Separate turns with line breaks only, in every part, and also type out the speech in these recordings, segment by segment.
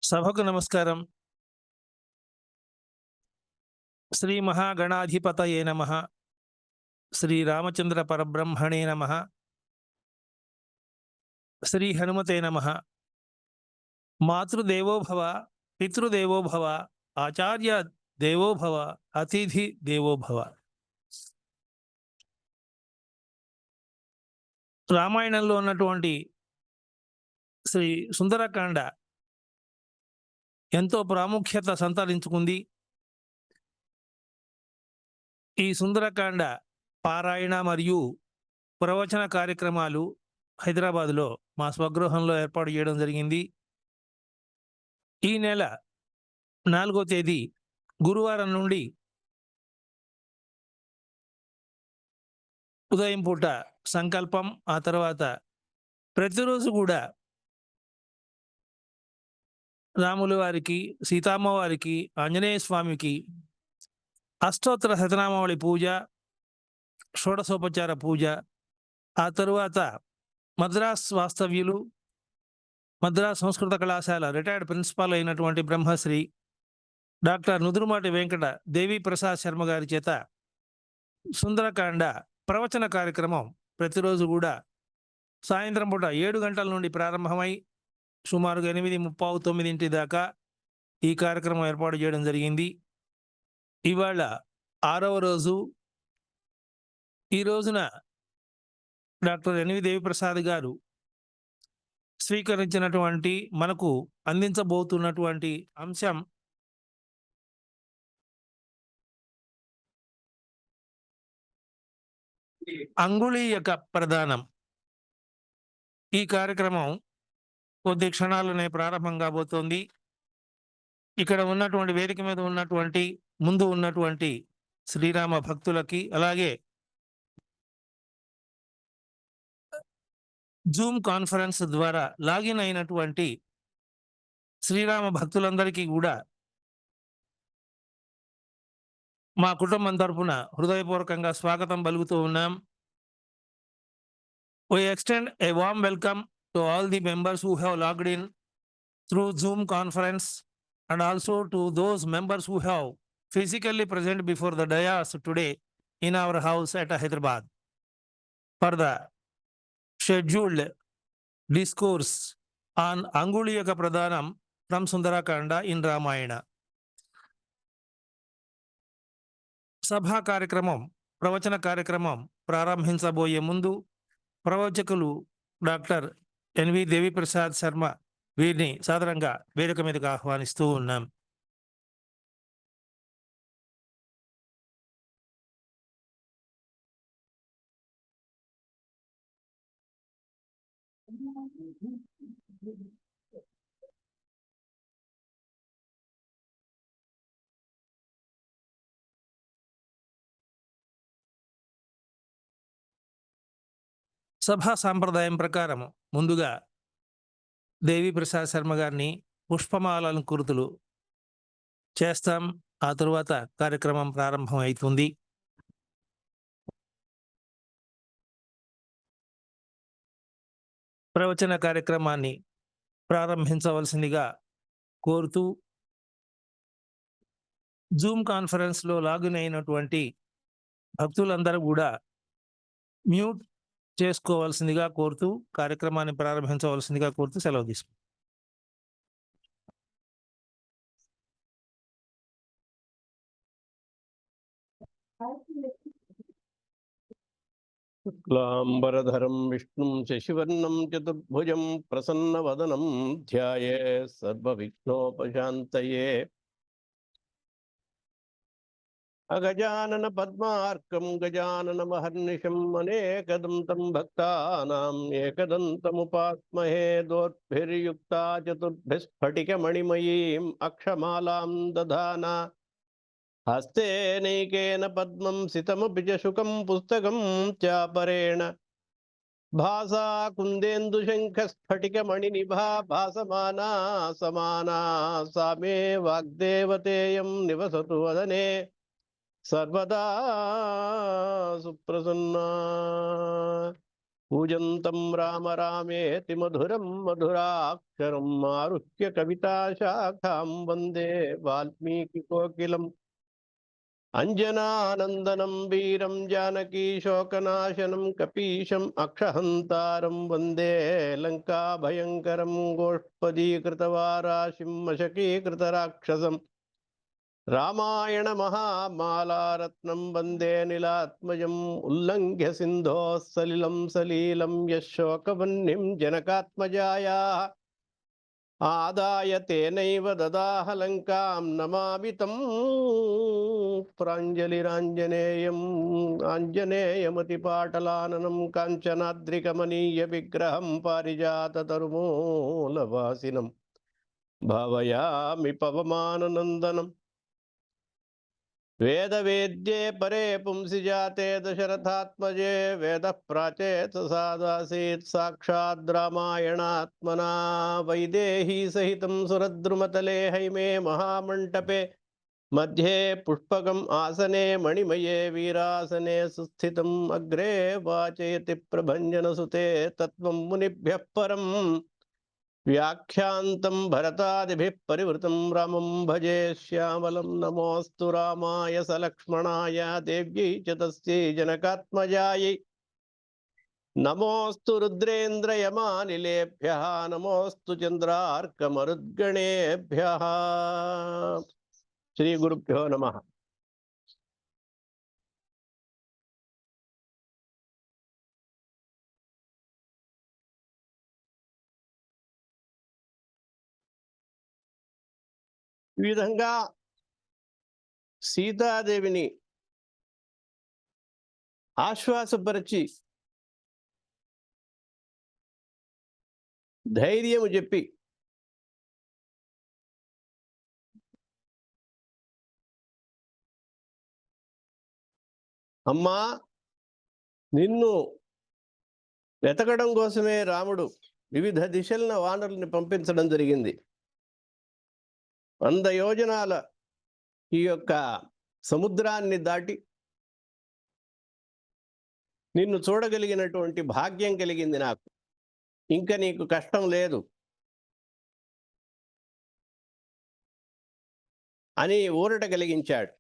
సభకు నమస్కారం. శ్రీ మహాగణాధిపతయే నమః. శ్రీ రామచంద్ర పరబ్రహ్మణే నమః. శ్రీ హనుమతే నమః. మాతృదేవో భవ, పితృదేవో భవ, ఆచార్య దేవో భవ, అతిథి దేవో భవ. రామాయణంలో ఉన్నటువంటి శ్రీ సుందరకాండ ఎంతో ప్రాముఖ్యత సంతరించుకుంది. ఈ సుందరకాండ పారాయణ మరియు ప్రవచన కార్యక్రమాలు హైదరాబాదులో మా స్వగృహంలో ఏర్పాటు చేయడం జరిగింది. ఈ నెల 4వ తేదీ గురువారం నుండి ఉదయం పూట సంకల్పం, ఆ తర్వాత ప్రతిరోజు కూడా రాముల వారికి, సీతమ్మ వారికి, ఆంజనేయ స్వామికి అష్టోత్తర శతనామావళి పూజ, షోడశోపచార పూజ, ఆ తరువాత మద్రాస్ వాస్తవ్యులు, మద్రాస్ సంస్కృత కళాశాల రిటైర్డ్ ప్రిన్సిపాల్ అయినటువంటి బ్రహ్మశ్రీ డాక్టర్ నుదురుమాటి వెంకట దేవి ప్రసాద్ శర్మ గారి చేత సుందరకాండ ప్రవచన కార్యక్రమం ప్రతిరోజు కూడా సాయంత్రం పూట 7 గంటల నుండి ప్రారంభమై సుమారుగా 8:30, 9 దాకా ఈ కార్యక్రమం ఏర్పాటు చేయడం జరిగింది. ఇవాళ 6వ రోజు. ఈ రోజున డాక్టర్ ఎన్వి దేవిప్రసాద్ గారు స్వీకరించినటువంటి, మనకు అందించబోతున్నటువంటి అంశం అంగుళీయక ప్రదానం. ఈ కార్యక్రమం కొద్ది క్షణాలనే ప్రారంభం కాబోతోంది. ఇక్కడ ఉన్నటువంటి వేదిక మీద ఉన్నటువంటి, ముందు ఉన్నటువంటి శ్రీరామ భక్తులకి, అలాగే జూమ్ కాన్ఫరెన్స్ ద్వారా లాగిన్ అయినటువంటి శ్రీరామ భక్తులందరికీ కూడా మా కుటుంబం తరపున హృదయపూర్వకంగా స్వాగతం పలుకుతూ ఉన్నాం. We extend a warm welcome to all the members who have logged in through Zoom conference, and also to those members who have physically present before the dais today in our house at Hyderabad for the scheduled discourse on Anguliyaka Pradhanam from Sundarakanda in Ramayana. సభా కార్యక్రమం, ప్రవచన కార్యక్రమం ప్రారంభించబోయే ముందు ప్రవచకులు doctor N V Devi Prasad Sharma వీరిని సాదరంగా వేదిక మీదకు ఆహ్వానిస్తూ ఉన్నాం. సభా సాంప్రదాయం ప్రకారం ముందుగా దేవిప్రసాద్ శర్మ గారిని పుష్పమాలంకృతులు చేస్తాం. ఆ తరువాత కార్యక్రమం ప్రారంభం అవుతుంది. ప్రవచన కార్యక్రమాన్ని ప్రారంభించవలసిందిగా కోరుతూ జూమ్ కాన్ఫరెన్స్లో లాగిన్ అయినటువంటి భక్తులందరూ కూడా మ్యూట్ చేసుకోవాల్సిందిగా కోరుతూ కార్యక్రమాన్ని ప్రారంభించవలసిందిగా కోరుతూ సెలవు తీసుకుంటాం.
शुक्लांबरधरं विष्णुं शशिवर्णं चतुर्भुजं प्रसन्नवदनं ध्यायेत् सर्वविघ्नोपशान्तये। अगजानन पद्मार्कं गजाननमहर्निशम् अनेकदन्तं भक्तानाम् एकदन्तमुपास्महे। दोर्भिर्युक्ता चतुर्भिः स्फटिकमणिमयीम् अक्षमालां दधाना। हस्ते नैकेन पद्मं सितमपि च शुकं पुस्तकं चापरेण। भासा कुन्देन्दुशङ्खस्फटिकमणिनिभा भासमाना समाना। सा मे वाग्देवतेयं निवसतु वदने सर्वदा सुप्रसन्ना। కూజంతం రామ రామేతి మధురం మధురాక్షరం ఆరుహ్య కవితాశాఖాం వందే వాల్మీకి కోకిలం అంజనానందనం వీరం జానకీ శోకనాశనం కపీశం అక్షహంతారం వందే లంకా భయంకరం గోష్పదీకృతవారాశిం మశకీకృతరాక్షసం రామాయణ మహామాలారత్నం వందే నిలాత్మజం ఉల్లంఘ్య సింధో సలిలం సలీలం యశోకవన్నిం జనకాత్మజాయా ఆదాయ తేనైవ దదాహ లంకాం నమామి తం ప్రాంజలిరాంజనేయం ఆంజనేయమతిపాటలాననం కాంచనాద్రికమనీయ విగ్రహం పారిజాతతరుమూలవాసినం భావయామి పవమాననందనం వేదవేద్యే పరే పుంసి జాతే దశరథాత్మజే వేద ప్రాచేత సాదాసీత్ సాక్షాద్ రామాయణాత్మనా వైదేహీ సహితం సురద్రుమతలే హైమే మహామంటపే మధ్యే పుష్పకం ఆసనే మణిమయే వీరాసనే సుస్థితం అగ్రే వాచయతి ప్రభంజనసుతే తత్వం మునిభ్యః పరం వ్యాఖ్యాంతం భరతాదిభిః పరివృతం రామం భజే శ్యామలం నమోऽस्तु రామాయ సలక్ష్మణాయ దేవ్యై చ తస్యై జనకాత్మజాయై నమోऽस्तु రుద్రేంద్రయమానిలేభ్యः నమోऽस्तु చంద్రార్కమరుద్గణేభ్యः శ్రీ గురుభ్యో నమః. ఈ విధంగా సీతాదేవిని ఆశ్వాసపరిచి ధైర్యము చెప్పి అమ్మా నిన్ను వెతకడం కోసమే రాముడు వివిధ దిశలన వానరుల్ని పంపించడం జరిగింది. 100 యోజనాల ఈ యొక్క సముద్రాన్ని దాటి నిన్ను చూడగలిగినటువంటి భాగ్యం కలిగింది నాకు. ఇంకా నీకు కష్టం లేదు అని ఊరట కలిగించాడు.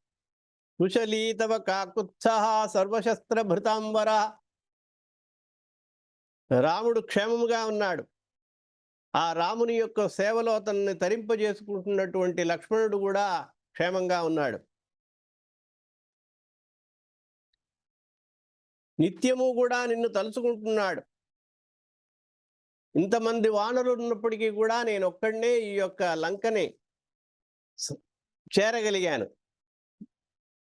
కుశలీతవ కాకుత్సహ సర్వశస్త్రభృతాంబర. రాముడు క్షేమముగా ఉన్నాడు. ఆ రాముని యొక్క సేవలో అతన్ని తరింపజేసుకుంటున్నటువంటి లక్ష్మణుడు కూడా క్షేమంగా ఉన్నాడు. నిత్యము కూడా నిన్ను తలుచుకుంటున్నాడు. ఇంతమంది వానరులు ఉన్నప్పటికీ కూడా నేను ఒక్కడనే ఈ యొక్క లంకని చేరగలిగాను.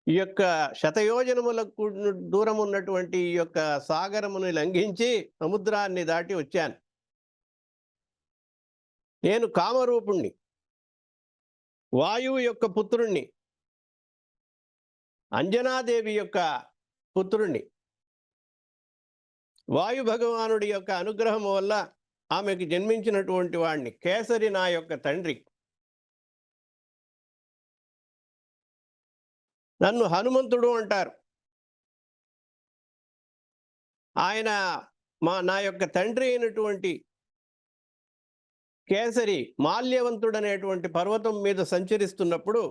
ఈ యొక్క శతయోజనములకు దూరం ఉన్నటువంటి ఈ యొక్క సాగరమును లంఘించి సముద్రాన్ని దాటి వచ్చాను. నేను కామరూపుణ్ణి, వాయువు యొక్క పుత్రుణ్ణి, అంజనాదేవి యొక్క పుత్రుణ్ణి. వాయు భగవానుడి యొక్క అనుగ్రహం వల్ల ఆమెకు జన్మించినటువంటి వాణ్ణి. కేసరి నా యొక్క తండ్రి. నన్ను హనుమంతుడు అంటారు. ఆయన నా యొక్క తండ్రి అయినటువంటి కేసరి మాల్యవంతుడు అనేటువంటి పర్వతం మీద సంచరిస్తున్నప్పుడు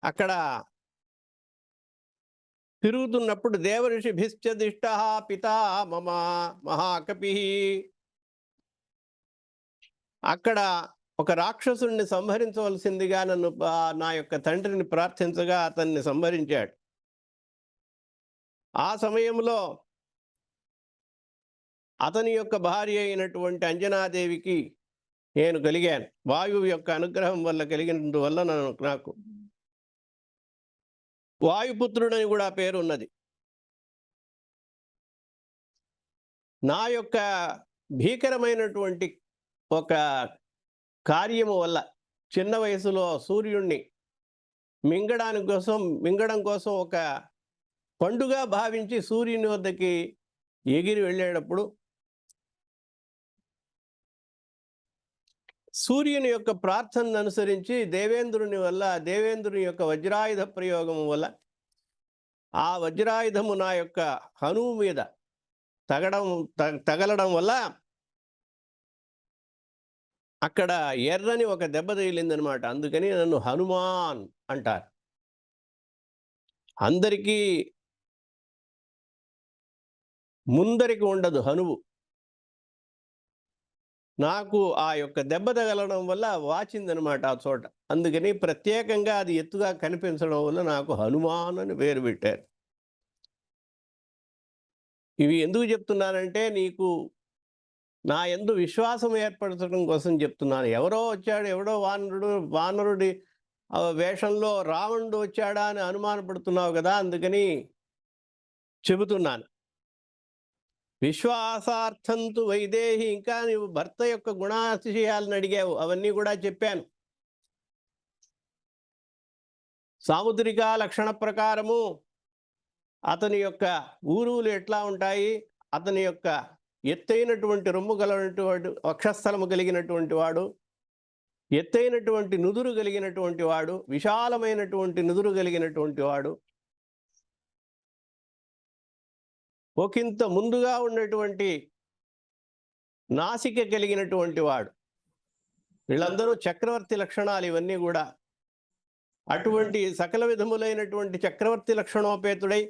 అక్కడ తిరుగుతున్నప్పుడు దేవఋషిభిశ్చదిష్ట పితా మమ మహాకపి, అక్కడ ఒక రాక్షసుడిని సంహరించవలసిందిగా నన్ను నా యొక్క తండ్రిని ప్రార్థించగా అతన్ని సంహరించాడు. ఆ సమయంలో అతని యొక్క భార్య అయినటువంటి అంజనాదేవికి నేను కలిగాను. వాయువు యొక్క అనుగ్రహం వల్ల కలిగినందువల్ల నాకు వాయుపుత్రుడని కూడా పేరు ఉన్నది. నా యొక్క భీకరమైనటువంటి ఒక కార్యము వల్ల చిన్న వయసులో సూర్యుణ్ణి మింగడం కోసం ఒక పండుగ భావించి సూర్యుని వద్దకి ఎగిరి వెళ్ళేటప్పుడు సూర్యుని యొక్క ప్రార్థనను అనుసరించి దేవేంద్రుని యొక్క వజ్రాయుధ ప్రయోగము వల్ల ఆ వజ్రాయుధము నా యొక్క హనువు మీద తగలడం వల్ల అక్కడ ఎర్రని ఒక దెబ్బ తగిలిందనమాట. అందుకని నన్ను హనుమాన్ అంటారు. అందరికీ ముందరికి ఉండదు హనువు. నాకు ఆ యొక్క దెబ్బ తగలడం వల్ల వాచిందనమాట ఆ చోట. అందుకని ప్రత్యేకంగా అది ఎత్తుగా కనిపించడం వల్ల నాకు హనుమాన్ అని పేరు పెట్టారు. ఇవి ఎందుకు చెప్తున్నానంటే నీకు నా యందు విశ్వాసం ఏర్పరచడం కోసం చెప్తున్నాను. ఎవరో వచ్చాడు, ఎవడో వానరుడి వేషంలో రావణుడు వచ్చాడా అని అనుమానపడుతున్నావు కదా, అందుకని చెబుతున్నాను. విశ్వాసార్థంతు వైదేహి, ఇంకా నీవు భర్త యొక్క గుణాతిశయాలను అడిగావు, అవన్నీ కూడా చెప్పాను. సాముద్రిక లక్షణ ప్రకారము అతని యొక్క ఊరువులు ఎట్లా ఉంటాయి, అతని యొక్క ఎత్తైనటువంటి రొమ్ము కలిగినటువంటి వక్షస్థలము కలిగినటువంటి వాడు, ఎత్తైనటువంటి నుదురు కలిగినటువంటి వాడు, విశాలమైనటువంటి నుదురు కలిగినటువంటి వాడు, ఒకంత ముందుగా ఉన్నటువంటి నాసిక కలిగినటువంటి వాడు. వీళ్ళందరూ చక్రవర్తి లక్షణాలు ఇవన్నీ కూడా. అటువంటి సకల విధములైనటువంటి చక్రవర్తి లక్షణోపేతుడై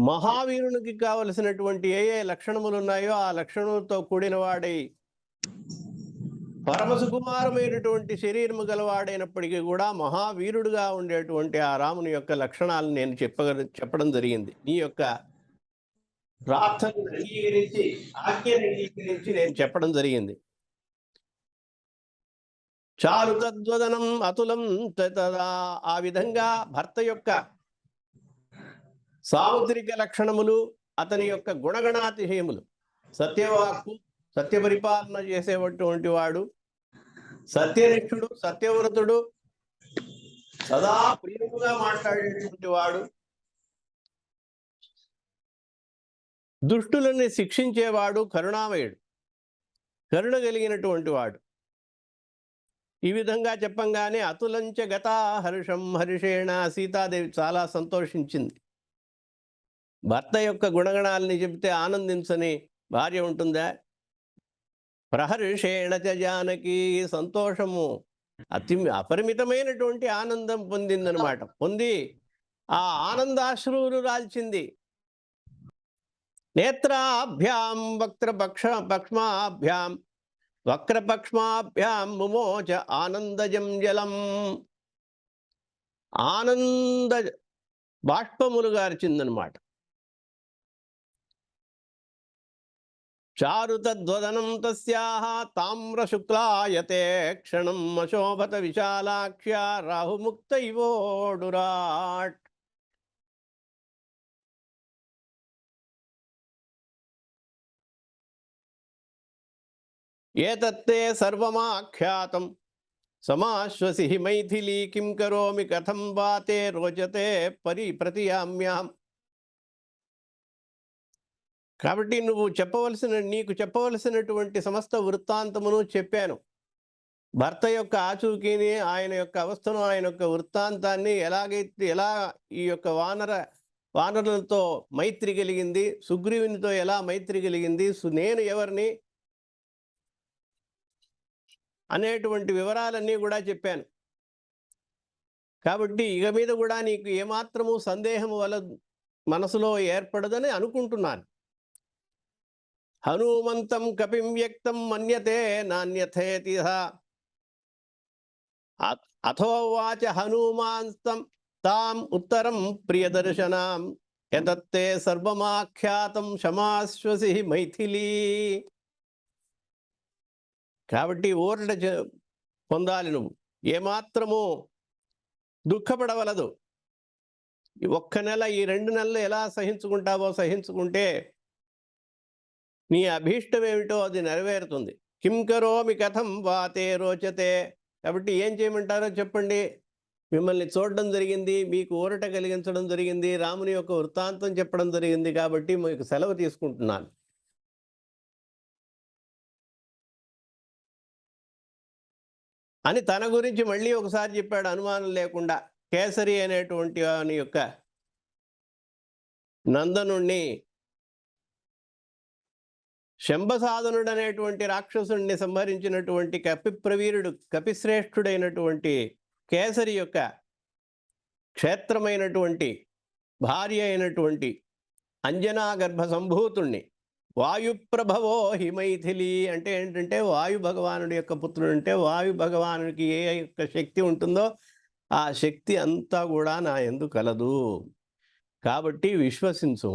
మహావీరునికి కావలసినటువంటి ఏ ఏ లక్షణములు ఉన్నాయో ఆ లక్షణములతో కూడిన వాడై పరమసుకుమారమైనటువంటి శరీరము గలవాడైనప్పటికీ కూడా మహావీరుడుగా ఉండేటువంటి ఆ రాముని యొక్క లక్షణాలను నేను చెప్పడం జరిగింది. నీ యొక్క ప్రార్థనను అంగీకరించి, ఆజ్ఞను అంగీకరించి నేను చెప్పడం జరిగింది. చాలు తద్వదనం అతులం తదా, ఆ విధంగా భర్త యొక్క సాముద్రిక లక్షణములు, అతని యొక్క గుణగణాతిశయములు, సత్యవాక్కు, సత్య పరిపాలన చేసేటువంటి వాడు, సత్యనిష్ఠుడు, సత్యవ్రతుడు, సదా ప్రియముగా మాట్లాడేటువంటి వాడు, దుష్టులని శిక్షించేవాడు, కరుణామయుడు, కరుణ కలిగినటువంటి వాడు. ఈ విధంగా చెప్పంగానే అతులంచ గతా హర్షం హర్షేణ, సీతాదేవి చాలా సంతోషించింది. భర్త యొక్క గుణగణాలని చెబితే ఆనందించని భార్య ఉంటుందా? ప్రహర్షేణ చ జానకి, సంతోషము అపరిమితమైనటువంటి ఆనందం పొందిందనమాట. పొంది ఆ ఆనందాశ్రువులు రాల్చింది. నేత్రాభ్యాం వక్రపక్ష్మాభ్యాం ముమోచ ఆనందజం జలం, ఆనంద బాష్పములు గార్చిందనమాట. చారు తద్వదనం తస్యాః తామ్ర శుక్లాయతే క్షణం అశోభత విశాలాక్ష్యా రాహుముక్త ఇవోడురాట్. ఏతత్తే సర్వమాఖ్యాతం సమాశ్వసి మైథిలీ, కిం కరోమి కథం వాతే రోచతే ప్రతియామ్యాం. కాబట్టి నీకు చెప్పవలసినటువంటి సమస్త వృత్తాంతమును చెప్పాను. భర్త యొక్క ఆచూకీని, ఆయన యొక్క అవస్థను, ఆయన యొక్క వృత్తాంతాన్ని, ఎలా ఈ యొక్క వానరులతో మైత్రి కలిగింది, సుగ్రీవునితో ఎలా మైత్రి కలిగింది, నేను ఎవరిని అనేటువంటి వివరాలన్నీ కూడా చెప్పాను. కాబట్టి ఇక మీద కూడా నీకు ఏమాత్రము సందేహం మనసులో ఏర్పడదని అనుకుంటున్నాను. హనుమంతం కపిం వ్యక్తం మన్యతే నాన్యథేతి అథోవాచ హనుమాన్స్తం తాం ఉత్తరం ప్రియదర్శనాం, యతత్తే సర్వమాఖ్యాతం క్షమాశ్వసి మైథిలీ. కాబట్టి ఊరట పొందాలి. నువ్వు ఏమాత్రము దుఃఖపడవలదు. ఒక్క నెల, ఈ 2 నెలలు ఎలా సహించుకుంటావో సహించుకుంటే నీ అభీష్టం ఏమిటో అది నెరవేరుతుంది. కిం కరోమి కథం వాతే రోచతే. కాబట్టి ఏం చేయమంటారో చెప్పండి. మిమ్మల్ని చూడడం జరిగింది, మీకు ఊరట కలిగించడం జరిగింది, రాముని యొక్క వృత్తాంతం చెప్పడం జరిగింది, కాబట్టి మీకు సెలవు తీసుకుంటున్నాను అని తన గురించి మళ్ళీ ఒకసారి చెప్పాడు, అనుమానం లేకుండా. కేసరి అనేటువంటి వాని యొక్క నందనుణ్ణి శంభసాధనుడు అనేటువంటి రాక్షసుడిని సంహరించినటువంటి కపిప్రవీరుడు కపిశ్రేష్ఠుడైనటువంటి కేసరి యొక్క క్షేత్రమైనటువంటి భార్య అయినటువంటి అంజనా గర్భ సంభూతుణ్ణి వాయుప్రభవో హిమైథిలి అంటే ఏంటంటే వాయు భగవానుడి యొక్క పుత్రుడు, అంటే వాయు భగవానుడికి ఏ యొక్క శక్తి ఉంటుందో ఆ శక్తి అంతా కూడా నా యందు కలదు, కాబట్టి విశ్వసించు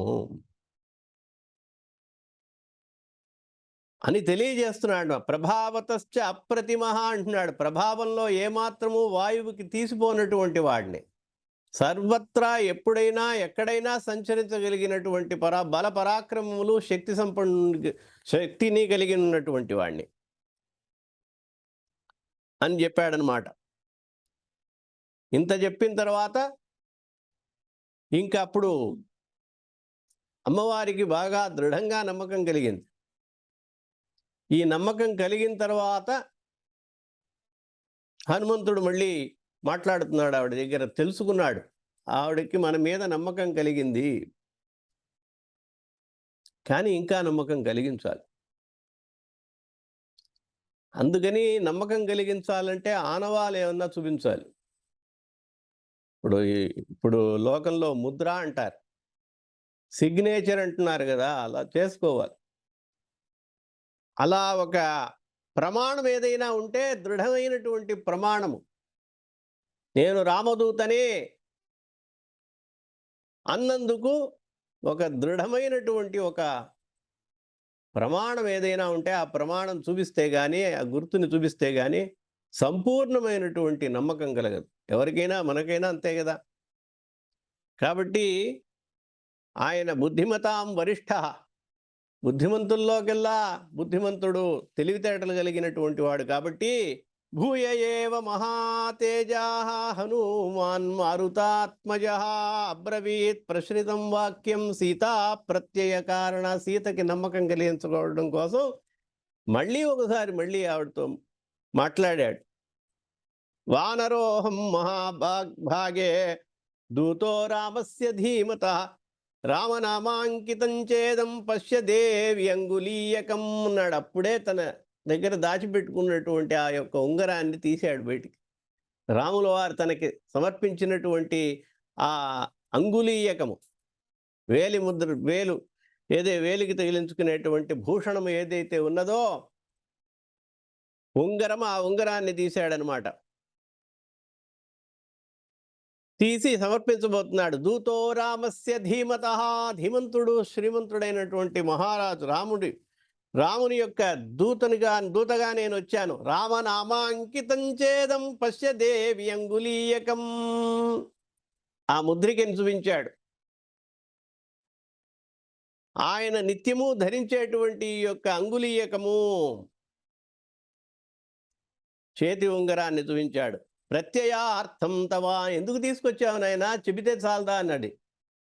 అని తెలియజేస్తున్నాడు. ప్రభావతశ్చ అప్రతిమ అంటున్నాడు. ప్రభావంలో ఏమాత్రము వాయువుకి తీసిపోనటువంటి వాడిని, సర్వత్రా ఎప్పుడైనా ఎక్కడైనా సంచరించగలిగినటువంటి బల పరాక్రమములు శక్తిని కలిగి ఉన్నటువంటి వాడిని అని చెప్పాడనమాట. ఇంత చెప్పిన తర్వాత ఇంకా అప్పుడు అమ్మవారికి బాగా దృఢంగా నమ్మకం కలిగింది. ఈ నమ్మకం కలిగిన తర్వాత హనుమంతుడు మళ్ళీ మాట్లాడుతున్నాడు ఆవిడ దగ్గర. తెలుసుకున్నాడు ఆవిడకి మన మీద నమ్మకం కలిగింది, కానీ ఇంకా నమ్మకం కలిగించాలి. అందుకని నమ్మకం కలిగించాలంటే ఆనవాలు ఏమన్నా చూపించాలి. ఇప్పుడు లోకంలో ముద్ర అంటారు, సిగ్నేచర్ అంటున్నారు కదా, అలా చేసుకోవాలి. అలా ఒక ప్రమాణం ఏదైనా ఉంటే దృఢమైనటువంటి ప్రమాణము, నేను రామదూతనే అన్నందుకు ఒక దృఢమైనటువంటి ఒక ప్రమాణం ఏదైనా ఉంటే ఆ ప్రమాణం చూపిస్తే కానీ, ఆ గుర్తుని చూపిస్తే కానీ సంపూర్ణమైనటువంటి నమ్మకం కలగదు. ఎవరికైనా మనకైనా అంతే కదా. కాబట్టి ఆయన బుద్ధిమతాం వరిష్ఠ, బుద్ధిమంతుల్లోకెల్లా బుద్ధిమంతుడు, తెలివితేటలు కలిగినటువంటి వాడు. కాబట్టి భూయ ఏవ మహాతేజా హనుమాన్ మారుతాత్మజ అబ్రవీత్ ప్రశ్రితం వాక్యం సీతా ప్రత్యయ కారణ. సీతకి నమ్మకం కలిగించుకోవడం కోసం మళ్ళీ ఆవిడతో మాట్లాడాడు. వానరోహం మహాభాగే దూతో రామస్య ధీమత రామనామాంకితం చేదం పశ్య దేవి అంగులీయకం అన్నాడు. అప్పుడే తన దగ్గర దాచిపెట్టుకున్నటువంటి ఆ యొక్క ఉంగరాన్ని తీశాడు బయటికి. రాముల వారు తనకి సమర్పించినటువంటి ఆ అంగులీయకము, వేలి ముద్ర, వేలికి తగిలించుకునేటువంటి భూషణము ఏదైతే ఉన్నదో ఉంగరం, ఆ ఉంగరాన్ని తీశాడనమాట. తీసి సమర్పించబోతున్నాడు. దూతో రామస్య ధీమత, ధీమంతుడు శ్రీమంతుడైనటువంటి మహారాజు రాముని యొక్క దూతగా నేను వచ్చాను. రామనామాంకితం చేదం పశ్య దేవి అంగులీయకం. ఆ ముద్రికని చూపించాడు. ఆయన నిత్యము ధరించేటువంటి ఈ యొక్క అంగులీయకము, చేతి ఉంగరాన్ని చూపించాడు. ప్రత్యయార్థం తవ, ఎందుకు తీసుకొచ్చావు నాయనా, చెబితే చాలదా అన్నాడు.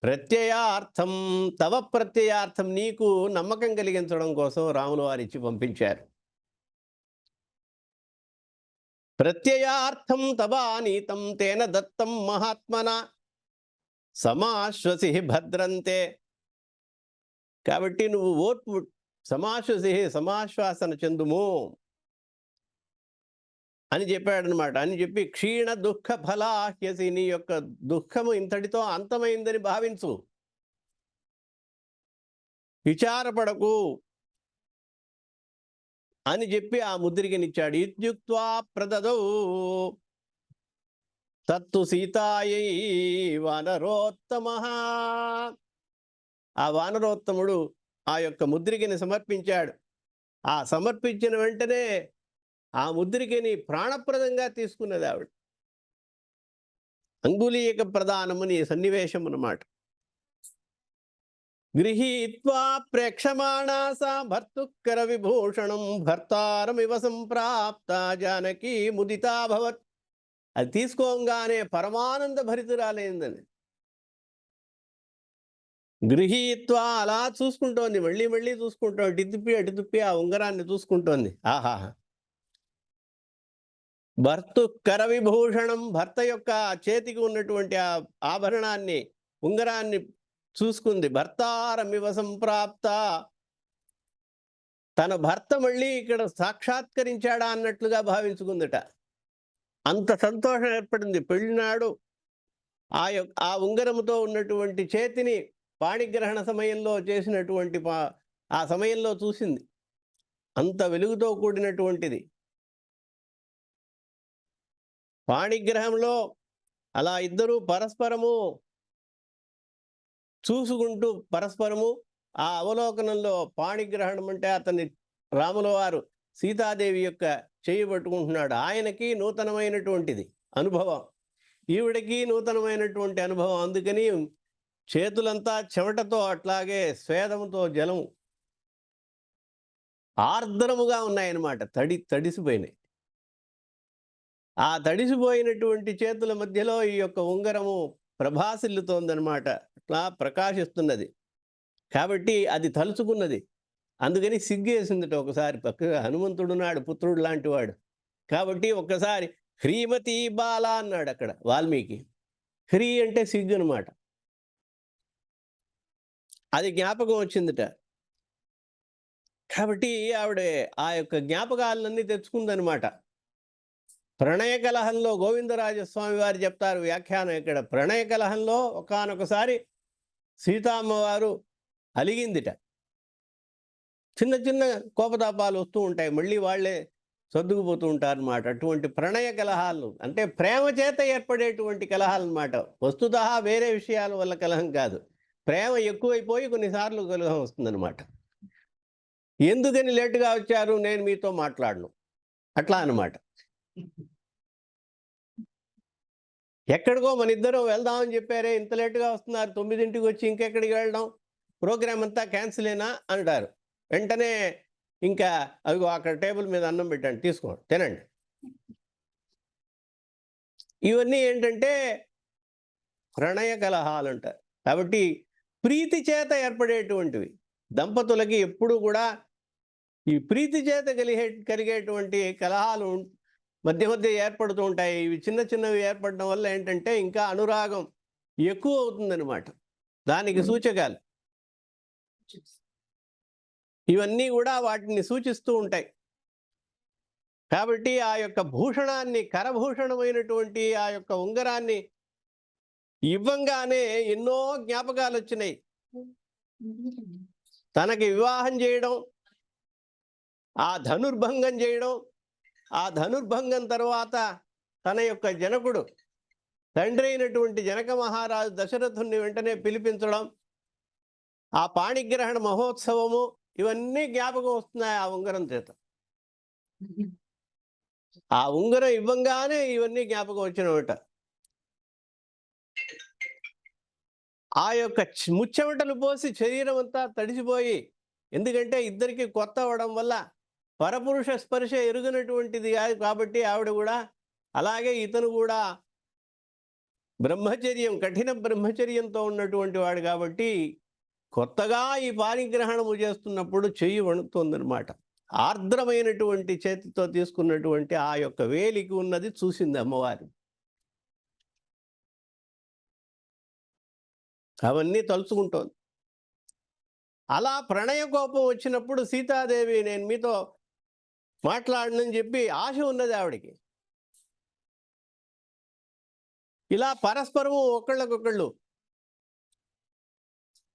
ప్రత్యయార్థం తవ, ప్రత్యయార్థం నీకు నమ్మకం కలిగించడం కోసం రాముల వారు ఇచ్చి పంపించారు. ప్రత్యయార్థం తవ నీతం తేన దత్తం మహాత్మన సమాశ్వసి భద్రంతే. కాబట్టి నువ్వు ఓర్పు, సమాశ్వాసన చెందుము అని చెప్పాడనమాట. అని చెప్పి క్షీణ దుఃఖ ఫలాహ్యసి, నీ యొక్క దుఃఖము ఇంతటితో అంతమైందని భావించు, విచారపడకు అని చెప్పి ఆ ముద్రికనిచ్చాడు. ఇత్యుక్త్వా ప్రదదౌ తత్తు సీతాయై వానరోత్తమ. ఆ వానరోత్తముడు ఆ యొక్క ముద్రికని సమర్పించాడు. ఆ సమర్పించిన వెంటనే ఆ ముద్రికని ప్రాణప్రదంగా తీసుకున్నది ఆవిడ. అంగులీయక ప్రదానముని సన్నివేశం అన్నమాట. గృహీత్వా ప్రేక్షమాణా సా భర్తుకర విభూషణం భర్తారమివ సంప్రాప్త జానకి ముదితాభవత్. అది తీసుకోగానే పరమానంద భరితురాలైందని. గృహీత్వా అలా చూసుకుంటోంది, మళ్ళీ చూసుకుంటోంది, అటు తిప్పి ఆ ఉంగరాన్ని చూసుకుంటోంది. ఆహా, భర్తుకర విభూషణం, భర్త యొక్క చేతికి ఉన్నటువంటి ఆ ఆభరణాన్ని, ఉంగరాన్ని చూసుకుంది. భర్తారమివ సంప్రాప్త, తన భర్త మళ్ళీ ఇక్కడ సాక్షాత్కరించాడా అన్నట్లుగా భావించుకుందట. అంత సంతోషం ఏర్పడింది. పెళ్ళినాడు ఆ ఉంగరముతో ఉన్నటువంటి చేతిని పాణిగ్రహణ సమయంలో చేసినటువంటి ఆ సమయంలో చూసింది. అంత వెలుగుతో కూడినటువంటిది. పాణిగ్రహంలో అలా ఇద్దరూ పరస్పరము చూసుకుంటూ పరస్పరము ఆ అవలోకనంలో పాణిగ్రహణం అంటే అతన్ని రాముల వారు సీతాదేవి యొక్క చేయి పట్టుకుంటున్నాడు. ఆయనకి నూతనమైనటువంటిది అనుభవం, ఈవిడకి నూతనమైనటువంటి అనుభవం. అందుకని చేతులంతా చెమటతో అట్లాగే స్వేదముతో జలము ఆర్ద్రముగా ఉన్నాయన్నమాట. తడిసిపోయినాయి. ఆ తడిసిపోయినటువంటి చేతుల మధ్యలో ఈ యొక్క ఉంగరము ప్రభాసిల్లుతోందనమాట. అట్లా ప్రకాశిస్తున్నది. కాబట్టి అది తలుచుకున్నది. అందుకని సిగ్గేసిందిట ఒకసారి. పక్కగా హనుమంతుడు నాడు పుత్రుడు లాంటి వాడు కాబట్టి ఒక్కసారి హ్రీమతి బాల అన్నాడు అక్కడ వాల్మీకి. హ్రీ అంటే సిగ్గు అనమాట. అది జ్ఞాపకం వచ్చిందిట. కాబట్టి ఆవిడ ఆ యొక్క జ్ఞాపకాలన్నీ తెచ్చుకుందనమాట. ప్రణయ కలహంలో గోవిందరాజస్వామి వారు చెప్తారు వ్యాఖ్యానం ఇక్కడ. ప్రణయ కలహంలో ఒకానొకసారి సీతామ్మవారు అలిగిందిట. చిన్న చిన్న కోపతాపాలు వస్తూ ఉంటాయి, మళ్ళీ వాళ్ళే సర్దుకుపోతూ ఉంటారు అన్నమాట. అటువంటి ప్రణయ కలహాలు అంటే ప్రేమ చేత ఏర్పడేటువంటి కలహాలు అన్నమాట. వస్తుతః వేరే విషయాల వల్ల కలహం కాదు. ప్రేమ ఎక్కువైపోయి కొన్నిసార్లు కలహం వస్తుందన్నమాట. ఎందుకని లేటుగా వచ్చారు, నేను మీతో మాట్లాడను, అట్లా అన్నమాట. ఎక్కడికో మన ఇద్దరం వెళ్దామని చెప్పారే, ఇంత లేటుగా వస్తున్నారు, 9ంటికి వచ్చి ఇంకెక్కడికి వెళ్ళడం, ప్రోగ్రామ్ అంతా క్యాన్సిలేనా అంటారు. వెంటనే ఇంకా అదిగో అక్కడ టేబుల్ మీద అన్నం పెట్టండి, తీసుకోండి, తినండి. ఇవన్నీ ఏంటంటే ప్రణయ కలహాలు అంటారు. కాబట్టి ప్రీతి చేత ఏర్పడేటువంటివి. దంపతులకి ఎప్పుడు కూడా ఈ ప్రీతి చేత కలిగేటువంటి కలహాలు మధ్య మధ్య ఏర్పడుతూ ఉంటాయి. ఇవి చిన్న చిన్నవి ఏర్పడడం వల్ల ఏంటంటే ఇంకా అనురాగం ఎక్కువ అవుతుందన్నమాట. దానికి సూచకాలు ఇవన్నీ కూడా వాటిని సూచిస్తూ ఉంటాయి. కాబట్టి ఆ యొక్క భూషణాన్ని, కరభూషణమైనటువంటి ఆ యొక్క ఉంగరాన్ని ఇవ్వంగానే ఎన్నో జ్ఞాపకాలు వచ్చినాయి. తనకి వివాహం చేయడం, ఆ ధనుర్భంగం చేయడం, ఆ ధనుర్భంగం తర్వాత తన యొక్క జనకుడు తండ్రి అయినటువంటి జనక మహారాజు దశరథుని వెంటనే పిలిపించడం, ఆ పాణిగ్రహణ మహోత్సవము, ఇవన్నీ జ్ఞాపకం వస్తున్నాయి ఆ ఉంగరం చేత. ఆ ఉంగరం ఇవ్వంగానే ఇవన్నీ జ్ఞాపకం వచ్చినమాట. ఆ యొక్క ముచ్చెమటలు పోసి శరీరం అంతా తడిసిపోయి, ఎందుకంటే ఇద్దరికి కొత్త అవడం వల్ల పరపురుష స్పర్శ ఎరుగినటువంటిది కాదు కాబట్టి ఆవిడ కూడా, అలాగే ఇతను కూడా బ్రహ్మచర్యం, కఠిన బ్రహ్మచర్యంతో ఉన్నటువంటి వాడు కాబట్టి కొత్తగా ఈ పాణిగ్రహణము చేస్తున్నప్పుడు చెయ్యి వణుకుతుందన్నమాట. ఆర్ద్రమైనటువంటి చేతితో తీసుకున్నటువంటి ఆ యొక్క వేలికి ఉన్నది చూసింది అమ్మవారు. అవన్నీ తలుచుకుంటోంది. అలా ప్రణయ కోపం వచ్చినప్పుడు సీతాదేవి నేను మీతో మాట్లాడనని చెప్పి ఆశ ఉన్నది ఆవిడికి. ఇలా పరస్పరము ఒకళ్ళకొకళ్ళు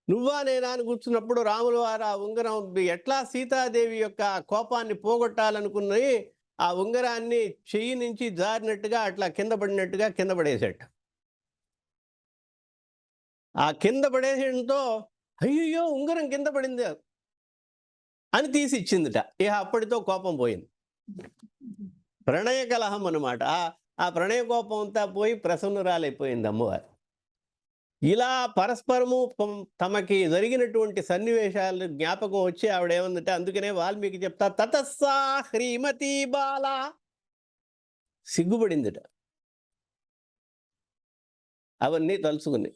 నువ్వా నేనా అని కూర్చున్నప్పుడు రాముల వారు ఆ ఉంగరం ఎట్లా సీతాదేవి యొక్క కోపాన్ని పోగొట్టాలనుకున్నది, ఆ ఉంగరాన్ని చెయ్యి నుంచి జారినట్టుగా అట్లా కింద పడినట్టుగా కింద పడేసేట. ఆ కింద పడేయడంతో అయ్యో ఉంగరం కింద పడింది అని తీసి ఇచ్చిందిట. ఇక అప్పటితో కోపం పోయింది. ప్రణయ కలహం అనమాట. ఆ ప్రణయ కోపం అంతా పోయి ప్రసన్నురాలైపోయింది అమ్మవారు. ఇలా పరస్పరము తమకి జరిగినటువంటి సన్నివేశాలు జ్ఞాపకం వచ్చి ఆవిడేమందంటే, అందుకనే వాల్మీకి చెప్తా తతస్సా హ్రీమతి బాల, సిగ్గుపడిందిట అవన్నీ తలుచుకుని.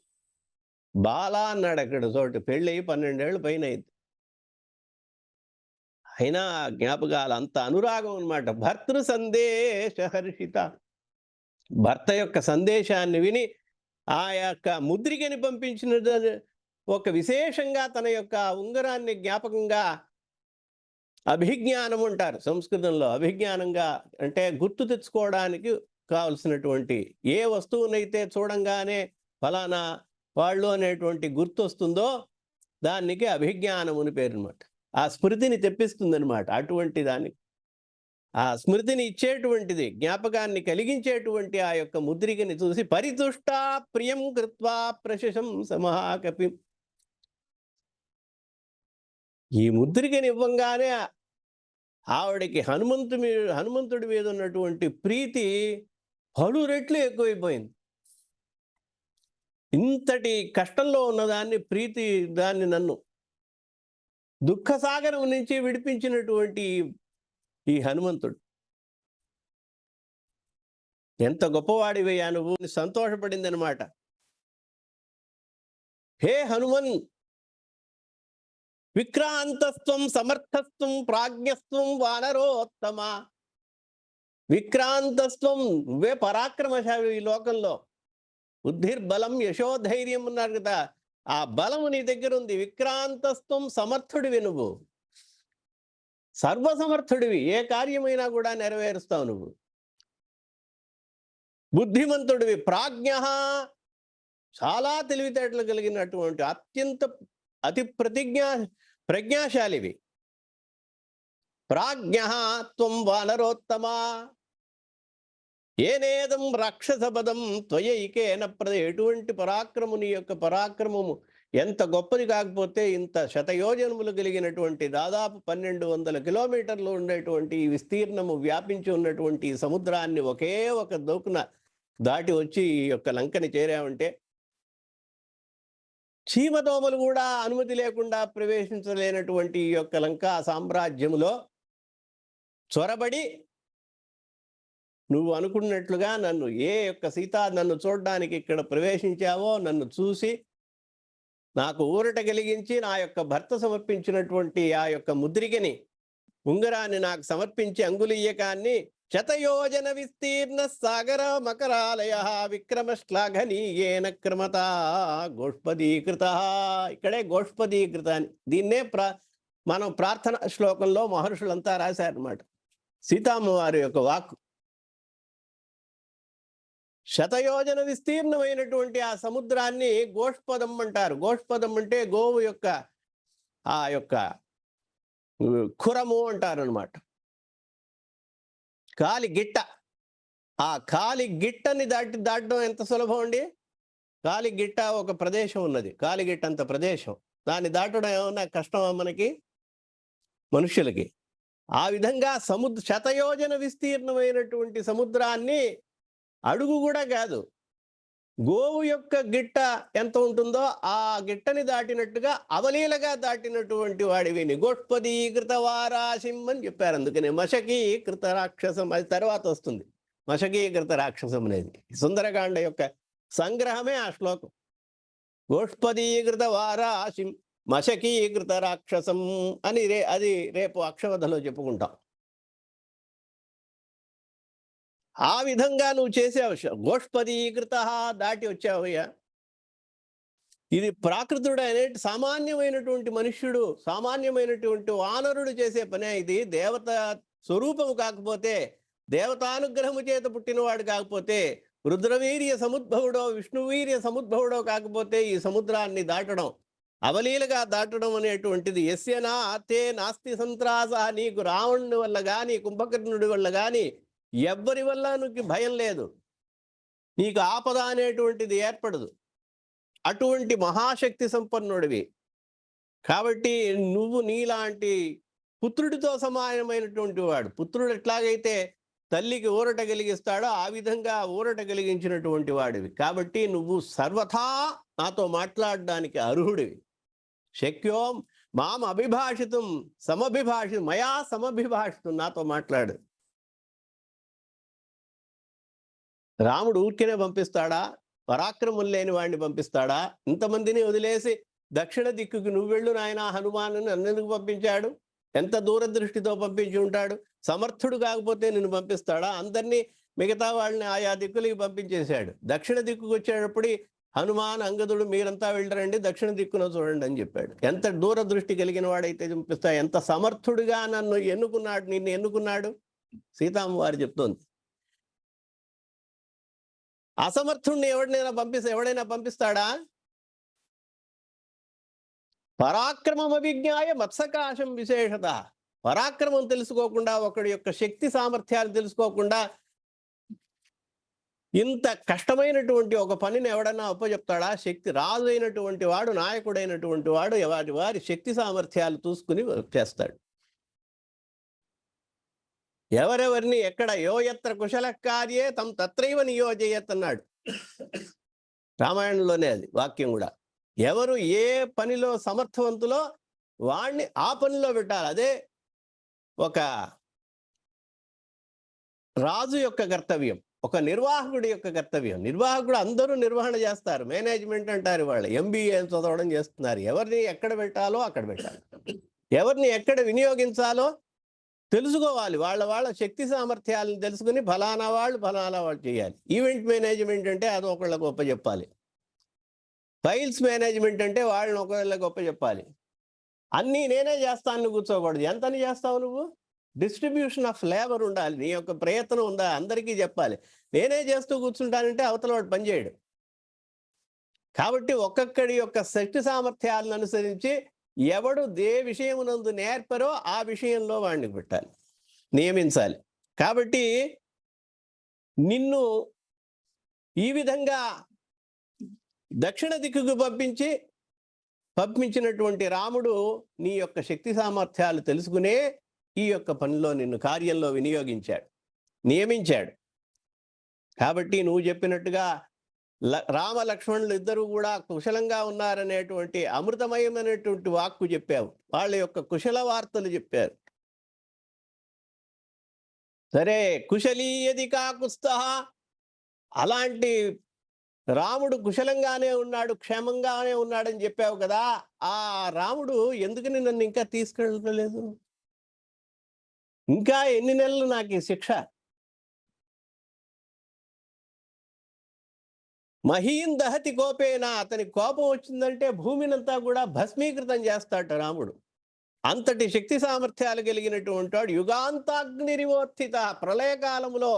బాల అన్నాడు అక్కడ చోటు. పెళ్ళయి 12 ఏళ్ళు పైన అయింది. అయినా జ్ఞాపకాలు అంత అనురాగం అనమాట. భర్తృ సందేశ హర్షిత, భర్త యొక్క సందేశాన్ని విని ఆ యొక్క ముద్రికని పంపించిన ఒక విశేషంగా తన యొక్క ఉంగరాన్ని జ్ఞాపకంగా అభిజ్ఞానం అంటారు సంస్కృతంలో. అభిజ్ఞానంగా అంటే గుర్తు తెచ్చుకోవడానికి కావలసినటువంటి ఏ వస్తువునైతే చూడంగానే ఫలానా వాళ్ళు అనేటువంటి గుర్తు వస్తుందో దానికి అభిజ్ఞానం అని పేరు అనమాట. ఆ స్మృతిని తెప్పిస్తుందనమాట. అటువంటి దానికి ఆ స్మృతిని ఇచ్చేటువంటిది, జ్ఞాపకాన్ని కలిగించేటువంటి ఆ యొక్క ముద్రికని చూసి పరితుష్టా ప్రియం కృత్వా ప్రశంసమహాకపి. ఈ ముద్రికని ఇవ్వంగానే ఆవిడకి హనుమంతుడి మీద ఉన్నటువంటి ప్రీతి పలు రెట్లు ఎక్కువైపోయింది. ఇంతటి కష్టంలో ఉన్నదాన్ని ప్రీతి దాన్ని నన్ను దుఃఖసాగరం నుంచి విడిపించినటువంటి ఈ హనుమంతుడు ఎంత గొప్పవాడివయ్యా నువ్వు సంతోషపడింది అనమాట. హే హనుమన్, విక్రాంతస్త్వం సమర్థస్త్వం ప్రాజ్ఞస్త్వం వానరోత్తమ. విక్రాంతస్త్వం, నువ్వే పరాక్రమశాలి ఈ లోకంలో. బుద్ధిర్బలం యశోధైర్యం ఉన్నారు కదా, ఆ బలము నీ దగ్గర ఉంది. విక్రాంతస్త్వం, సమర్థుడివి నువ్వు, సర్వసమర్థుడివి, ఏ కార్యమైనా కూడా నెరవేరుస్తావు నువ్వు. బుద్ధిమంతుడివి, ప్రాజ్ఞ, చాలా తెలివితేటలు కలిగినటువంటి అతి ప్రజ్ఞాశాలివి. ప్రాజ్ఞ త్వం వానరోత్తమ, ఏనేదం రాక్షసపదం త్వయైకేన ఎటువంటి పరాక్రముని యొక్క పరాక్రమము ఎంత గొప్పది కాకపోతే ఇంత శతయోజనములు కలిగినటువంటి దాదాపు 1200 కిలోమీటర్లు ఉండేటువంటి ఈ విస్తీర్ణము వ్యాపించి ఉన్నటువంటి ఈ సముద్రాన్ని ఒకే ఒక దోకున దాటి వచ్చి ఈ యొక్క లంకని చేరామంటే చీమదోమలు కూడా అనుమతి లేకుండా ప్రవేశించలేనటువంటి ఈ యొక్క లంకా సామ్రాజ్యములో చొరబడి నువ్వు అనుకున్నట్లుగా నన్ను నన్ను చూడడానికి ఇక్కడ ప్రవేశించావో, నన్ను చూసి నాకు ఊరట కలిగించి నా యొక్క భర్త సమర్పించినటువంటి ఆ యొక్క ముద్రికని, ఉంగరాన్ని నాకు సమర్పించి అంగుళీయకాన్ని శతయోజన విస్తీర్ణ సాగర మకరాలయ విక్రమశ్లాఘనీయేన క్రమత గోష్పదీకృత. ఇక్కడే గోష్పదీకృత అని దీన్నే మనం ప్రార్థన శ్లోకంలో మహర్షులంతా రాశారన్నమాట. సీతమ్మ వారి యొక్క వాక్కు. శతయోజన విస్తీర్ణమైనటువంటి ఆ సముద్రాన్ని గోష్పదం అంటారు. గోష్పదం అంటే గోవు యొక్క ఆ యొక్క ఖురము అంటారు అనమాట. కాలి గిట్ట. ఆ కాలి గిట్టని దాటడం ఎంత సులభం అండి. కాలి గిట్ట ఒక ప్రదేశం ఉన్నది, కాలిగిట్ట అంత ప్రదేశం, దాన్ని దాటడం ఏమన్నా కష్టమా మనకి మనుష్యులకి? ఆ విధంగా శతయోజన విస్తీర్ణమైనటువంటి సముద్రాన్ని అడుగు కూడా కాదు, గోవు యొక్క గిట్ట ఎంత ఉంటుందో ఆ గిట్టని దాటినట్టుగా అవలీలగా దాటినటువంటి వాడివిని గోష్పదీకృత వారాశిం అని చెప్పారు. అందుకనే మశకీకృత రాక్షసం అది తర్వాత వస్తుంది. మశకీకృత రాక్షసం అనేది సుందరకాండ యొక్క సంగ్రహమే ఆ శ్లోకం. గోష్పదీకృత వారాశిం మశకీకృత రాక్షసం అని అది రేపు అక్షవధలో చెప్పుకుంటాం. ఆ విధంగా నువ్వు చేసావు. గోష్పదీకృత దాటి వచ్చావయ్యా. ఇది ప్రాకృతుడు అనే సామాన్యమైనటువంటి మనుష్యుడు, సామాన్యమైనటువంటి వానరుడు చేసే పనే ఇది. దేవత స్వరూపము కాకపోతే, దేవతానుగ్రహము చేత పుట్టినవాడు కాకపోతే, రుద్రవీర్య సముద్భవుడో విష్ణువీర్య సముద్భవుడో కాకపోతే ఈ సముద్రాన్ని దాటడం, అవలీలగా దాటడం అనేటువంటిది యస్యనా తే నాస్తి సంత్రాస. నీకు రావణుడి వల్ల కానీ, కుంభకర్ణుడి వల్ల కానీ, ఎవ్వరి వల్ల నీకు భయం లేదు, నీకు ఆపద అనేటువంటిది ఏర్పడదు. అటువంటి మహాశక్తి సంపన్నుడివి కాబట్టి నువ్వు నీలాంటి పుత్రుడితో సమానమైనటువంటి వాడు. పుత్రుడు ఎట్లాగైతే తల్లికి ఊరట కలిగిస్తాడో ఆ విధంగా ఊరట కలిగించినటువంటి వాడివి. కాబట్టి నువ్వు సర్వథా నాతో మాట్లాడడానికి అర్హుడివి. శక్యో మాం అభిభాషితం మయా సమభిభాషితం, నాతో మాట్లాడు. రాముడు ఊరికేనే పంపిస్తాడా? పరాక్రమం లేని వాడిని పంపిస్తాడా? ఇంతమందిని వదిలేసి దక్షిణ దిక్కుకి నువ్వెళ్ళు నాయనా హనుమాను నన్నెందుకు పంపించాడు? ఎంత దూరదృష్టితో పంపించి ఉంటాడు. సమర్థుడు కాకపోతే నిన్ను పంపిస్తాడా? అందరినీ మిగతా వాళ్ళని ఆయా దిక్కులకి పంపించేశాడు. దక్షిణ దిక్కుకు వచ్చేటప్పుడు హనుమాన్ అంగదుడు మీరంతా వెళ్ళరండి, దక్షిణ దిక్కున చూడండి అని చెప్పాడు. ఎంత దూరదృష్టి కలిగిన వాడైతే చూపిస్తా, ఎంత సమర్థుడిగా నిన్ను ఎన్నుకున్నాడు సీతమ్మ వారు చెప్తోంది. అసమర్థుడిని ఎవడైనా పంపిస్తాడా? పరాక్రమం అవిజ్ఞాయ మత్సకాశం విశేషత. పరాక్రమం తెలుసుకోకుండా, ఒకడి యొక్క శక్తి సామర్థ్యాలు తెలుసుకోకుండా ఇంత కష్టమైనటువంటి ఒక పనిని ఎవడన్నా అప్పచెప్తాడా? శక్తి రాజు అయినటువంటి వాడు, నాయకుడైనటువంటి వాడు వారి శక్తి సామర్థ్యాలు చూసుకుని చేస్తాడు. ఎవరెవరిని ఎక్కడ యో యత్ర కుశల కార్యే తం తత్రైవ నియోజయత్ అన్నాడు రామాయణంలోనే, అది వాక్యం కూడా. ఎవరు ఏ పనిలో సమర్థవంతులో వాణ్ణి ఆ పనిలో పెట్టాలి. అదే ఒక రాజు యొక్క కర్తవ్యం, ఒక నిర్వాహకుడి యొక్క కర్తవ్యం. నిర్వాహకుడు అందరూ నిర్వహణ చేస్తారు, మేనేజ్మెంట్ అంటారు వాళ్ళు, MBA చదవడం చేస్తున్నారు. ఎవరిని ఎక్కడ పెట్టాలో అక్కడ పెట్టాలి, ఎవరిని ఎక్కడ వినియోగించాలో తెలుసుకోవాలి. వాళ్ళ శక్తి సామర్థ్యాలను తెలుసుకుని ఫలానా వాళ్ళు చేయాలి. ఈవెంట్ మేనేజ్మెంట్ అంటే అది ఒకళ్ళ గొప్ప చెప్పాలి. ఫైల్స్ మేనేజ్మెంట్ అంటే వాళ్ళని ఒకళ్ళ గొప్ప చెప్పాలి. అన్నీ నేనే చేస్తాను కూర్చోకూడదు. ఎంతని చేస్తావు నువ్వు? డిస్ట్రిబ్యూషన్ ఆఫ్ లేబర్ ఉండాలి, నీ యొక్క ప్రయత్నం ఉందా అందరికీ చెప్పాలి. నేనే చేస్తూ కూర్చుంటానంటే అవతల వాడు పనిచేయడు. కాబట్టి ఒక్కొక్కడి యొక్క శక్తి సామర్థ్యాలను అనుసరించి ఎవడు ఏ విషయమునందు నేర్పరో ఆ విషయంలో వాడిని పెట్టాలి, నియమించాలి. కాబట్టి నిన్ను ఈ విధంగా దక్షిణ దిక్కుకు పంపించినటువంటి రాముడు నీ యొక్క శక్తి సామర్థ్యాలు తెలుసుకునే ఈ యొక్క పనిలో నిన్ను కార్యంలో నియమించాడు. కాబట్టి నువ్వు చెప్పినట్టుగా రామ లక్ష్మణులు ఇద్దరు కూడా కుశలంగా ఉన్నారనేటువంటి అమృతమయమైనటువంటి వాక్కు చెప్పావు. వాళ్ళ యొక్క కుశల వార్తలు చెప్పారు. సరే, కుశలీయది కాకుస్తః, అలాంటి రాముడు కుశలంగానే ఉన్నాడు, క్షేమంగానే ఉన్నాడని చెప్పావు కదా. ఆ రాముడు ఎందుకని నన్ను ఇంకా తీసుకెళ్ళలేదు? ఇంకా ఎన్ని నెలలు నాకు ఈ శిక్ష? మహీం దహతి కోపేన, అతని కోపం వచ్చిందంటే భూమినంతా కూడా భస్మీకృతం చేస్తాడు రాముడు. అంతటి శక్తి సామర్థ్యాలు కలిగినటువంటి వాడు. యుగాంతాగ్నిరివోత్థిత, ప్రళయకాలములో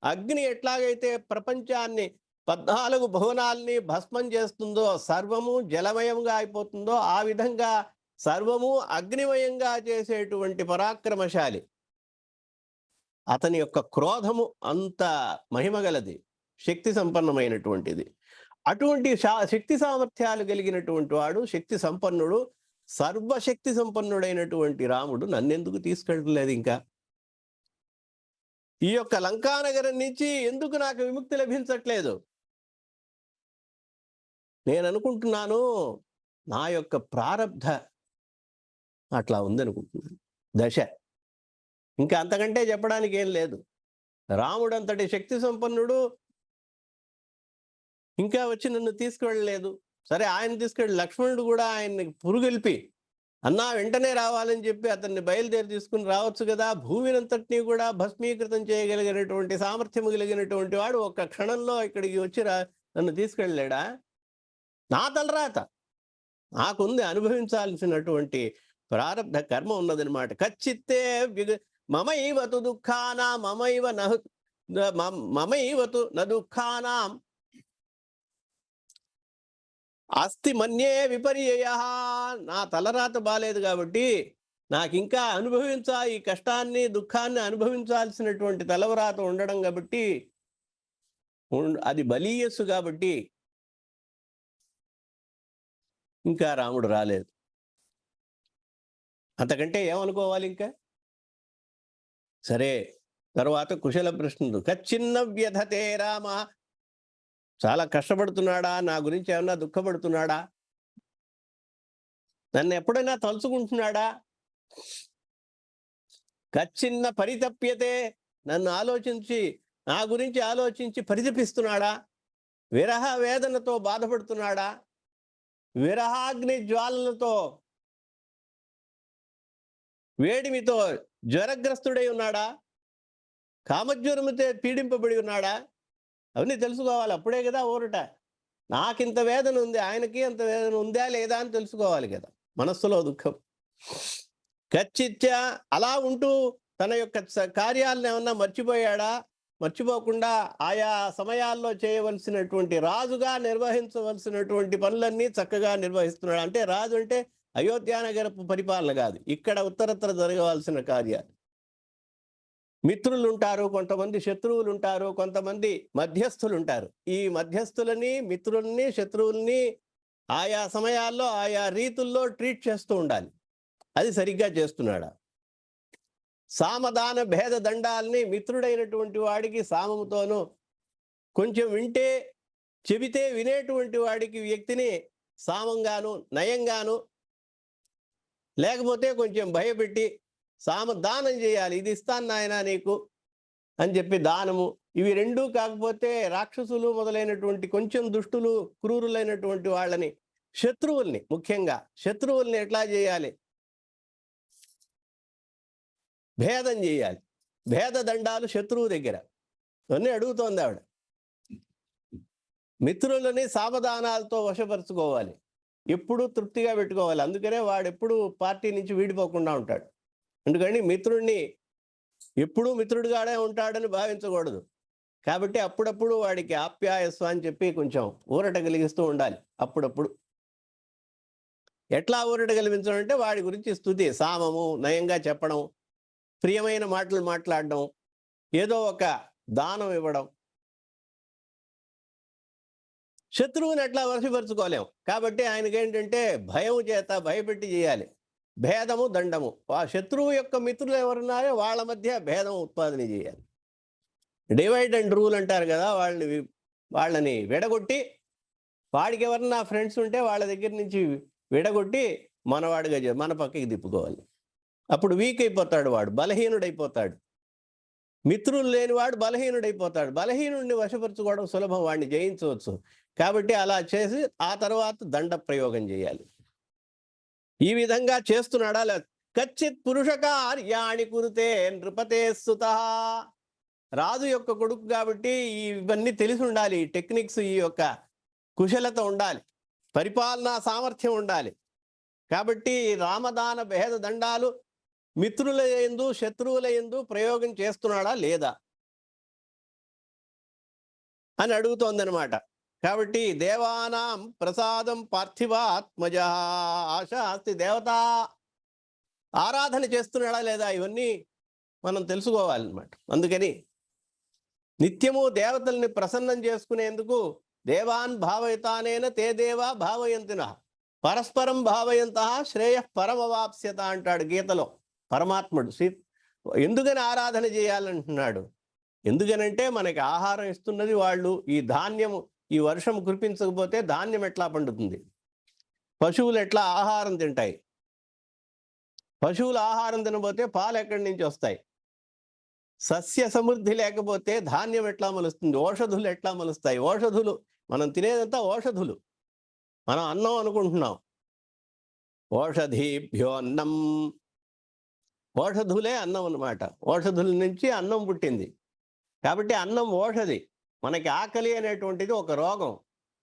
అగ్ని ఎట్లాగైతే ప్రపంచాన్ని 14 భువనాల్ని భస్మం చేస్తుందో, సర్వము జలమయంగా అయిపోతుందో, ఆ విధంగా సర్వము అగ్నిమయంగా చేసేటువంటి పరాక్రమశాలి. అతని యొక్క క్రోధము అంత మహిమగలది, శక్తి సంపన్నమైనటువంటిది. అటువంటి శక్తి సామర్థ్యాలు కలిగినటువంటి వాడు, శక్తి సంపన్నుడు, సర్వశక్తి సంపన్నుడైనటువంటి రాముడు నన్నెందుకు తీసుకెళ్ళలేదు? ఇంకా ఈ యొక్క లంకానగరం నుంచి ఎందుకు నాకు విముక్తి లభించట్లేదు? నేను అనుకుంటున్నాను నా యొక్క ప్రారబ్ధ అట్లా ఉందనుకుంటున్నాను, దశ. ఇంకా అంతకంటే చెప్పడానికి ఏం లేదు. రాముడు అంతటి శక్తి సంపన్నుడు, ఇంకా వచ్చి నన్ను తీసుకువెళ్ళలేదు. సరే, ఆయన తీసుకెళ్ళి లక్ష్మణుడు కూడా ఆయన్ని పురుగొల్పి అన్నా వెంటనే రావాలని చెప్పి అతన్ని బయలుదేరి తీసుకుని రావచ్చు కదా. భూమినంతటినీ కూడా భస్మీకృతం చేయగలిగినటువంటి సామర్థ్యము కలిగినటువంటి వాడు ఒక్క క్షణంలో ఇక్కడికి వచ్చి నన్ను తీసుకెళ్ళాడా? నా తలరాత నాకుంది, అనుభవించాల్సినటువంటి ప్రారబ్ధ కర్మ ఉన్నదనమాట. కచ్చిత్తే మమైవతు దుఃఖానా మమైవతు న దుఃఖానాం అస్తి మన్యే విపర్యయ. నా తలరాత బాలేదు కాబట్టి నాకు ఇంకా ఈ కష్టాన్ని దుఃఖాన్ని అనుభవించాల్సినటువంటి తలవరాత ఉండడం కాబట్టి, అది బలీయస్సు కాబట్టి ఇంకా రాముడు రాలేదు. అంతకంటే ఏమనుకోవాలి ఇంకా? సరే, తర్వాత కుశల ప్రశ్నలు. కచ్చిన్న వ్యధతే రామ, చాలా కష్టపడుతున్నాడా? నా గురించి ఏమన్నా దుఃఖపడుతున్నాడా? నన్ను ఎప్పుడైనా తలుచుకుంటున్నాడా? కచ్చిన్న పరితప్యతే, నన్ను నా గురించి ఆలోచించి పరితపిస్తున్నాడా? విరహ వేదనతో బాధపడుతున్నాడా? విరహాగ్ని జ్వాలలతో, వేడిమితో జ్వరగ్రస్తుడై ఉన్నాడా? కామజ్వరముతో పీడింపబడి ఉన్నాడా? అవన్నీ తెలుసుకోవాలి, అప్పుడే కదా ఊరట. నాకింత వేదన ఉంది, ఆయనకి అంత వేదన ఉందా లేదా అని తెలుసుకోవాలి కదా, మనస్సులో దుఃఖం. ఖచ్చిత్యా అలా ఉంటూ తన యొక్క కార్యాలను ఏమన్నా మర్చిపోయాడా? మర్చిపోకుండా ఆయా సమయాల్లో చేయవలసినటువంటి, రాజుగా నిర్వహించవలసినటువంటి పనులన్నీ చక్కగా నిర్వహిస్తున్నాడు. అంటే రాజు అంటే అయోధ్యానగరపు పరిపాలన కాదు, ఇక్కడ ఉత్తరత్ర జరగవలసిన కార్యాలు. మిత్రులు ఉంటారు, కొంతమంది శత్రువులు ఉంటారు, కొంతమంది మధ్యస్థులు ఉంటారు. ఈ మధ్యస్థులని, మిత్రుల్ని, శత్రువుల్ని ఆయా సమయాల్లో ఆయా రీతుల్లో ట్రీట్ చేస్తూ ఉండాలి. అది సరిగ్గా చేస్తున్నాడా? సామదాన భేద దండాల్ని మిత్రుడైనటువంటి వాడికి సామముతోనూ, కొంచెం వింటే చెబితే వినేటువంటి వాడికి వ్యక్తిని సామంగాను నయంగాను, లేకపోతే కొంచెం భయపెట్టి సామదానం చేయాలి. ఇది ఇస్తాను నాయన నీకు అని చెప్పి దానము. ఇవి రెండూ కాకపోతే రాక్షసులు మొదలైనటువంటి కొంచెం దుష్టులు, క్రూరులైనటువంటి వాళ్ళని, శత్రువుల్ని, ముఖ్యంగా శత్రువుల్ని ఎట్లా చేయాలి? భేదం చేయాలి. భేద దండాలు శత్రువు దగ్గర అన్నీ అడుగుతోంది ఆవిడ. మిత్రులని సావధానాలతో వశపరుచుకోవాలి, ఎప్పుడూ తృప్తిగా పెట్టుకోవాలి. అందుకనే వాడు ఎప్పుడు పార్టీ నుంచి వీడిపోకుండా ఉంటాడు. ఎందుకని మిత్రుడిని ఎప్పుడూ మిత్రుడిగానే ఉంటాడని భావించకూడదు. కాబట్టి అప్పుడప్పుడు వాడికి ఆప్యాయస్వ అని చెప్పి కొంచెం ఊరట కలిగిస్తూ ఉండాలి. అప్పుడప్పుడు ఎట్లా ఊరట కలిగించడం అంటే వాడి గురించి స్తుతి, సామము, నయంగా చెప్పడం, ప్రియమైన మాటలు మాట్లాడడం, ఏదో ఒక దానం ఇవ్వడం. శత్రువుని ఎట్లా వశపరుచుకోలేం కాబట్టి ఆయనకేంటంటే భయం చేత భయపెట్టి చేయాలి. భేదము దండము. ఆ శత్రువు యొక్క మిత్రులు ఎవరున్నారో వాళ్ళ మధ్య భేదం ఉత్పాదన చేయాలి. డివైడ్ అండ్ రూల్ అంటారు కదా, వాళ్ళని విడగొట్టి, వాడికి ఎవరన్నా ఫ్రెండ్స్ ఉంటే వాళ్ళ దగ్గర నుంచి విడగొట్టి మనవాడిగా మన పక్కకి తిప్పుకోవాలి. అప్పుడు వీక్ అయిపోతాడు, వాడు బలహీనుడైపోతాడు. మిత్రులు లేనివాడు బలహీనుడైపోతాడు. బలహీనుడిని వశపరచుకోవడం సులభం, వాడిని జయించవచ్చు. కాబట్టి అలా చేసి ఆ తర్వాత దండ ప్రయోగం చేయాలి. ఈ విధంగా చేస్తున్నాడా? కచ్చిత్ పురుష కార్యాణి కురుతే నృపతే సుత. రాజు యొక్క కొడుకు కాబట్టి ఇవన్నీ తెలిసి ఉండాలి. టెక్నిక్స్, ఈ యొక్క కుశలత ఉండాలి, పరిపాలనా సామర్థ్యం ఉండాలి. కాబట్టి రామదాన భేద దండాలు మిత్రుల యందు శత్రువుల యందు ప్రయోగం చేస్తున్నాడా లేదా అని అడుగుతోందనమాట. కాబట్టి దేవానాం ప్రసాదం పార్థివాత్మజ ఆశ అస్తి, దేవత ఆరాధన చేస్తున్నాడా లేదా ఇవన్నీ మనం తెలుసుకోవాలన్నమాట. అందుకని నిత్యము దేవతల్ని ప్రసన్నం చేసుకునేందుకు దేవాన్ భావయతానేన తే దేవా భావయంతిన పరస్పరం భావయంత శ్రేయ పరమవాప్స్యత అంటాడు గీతలో పరమాత్ముడు. ఎందుకని ఆరాధన చేయాలంటున్నాడు? ఎందుకనంటే మనకి ఆహారం ఇస్తున్నది వాళ్ళు. ఈ ధాన్యము, ఈ వర్షం కురిపించకపోతే ధాన్యం ఎట్లా పండుతుంది? పశువులు ఎట్లా ఆహారం తింటాయి? పశువులు ఆహారం తినబోతే పాలు ఎక్కడి నుంచి వస్తాయి? సస్య సమృద్ధి లేకపోతే ధాన్యం ఎట్లా మొలుస్తుంది? ఓషధులు ఎట్లా మొలుస్తాయి? ఓషధులు, మనం తినేదంతా ఓషధులు. మనం అన్నం అనుకుంటున్నాం. ఓషధీభ్యోన్నం, ఓషధులే అన్నం అన్నమాట. ఓషధుల నుంచి అన్నం పుట్టింది. కాబట్టి అన్నం ఓషధి. మనకి ఆకలి అనేటువంటిది ఒక రోగం.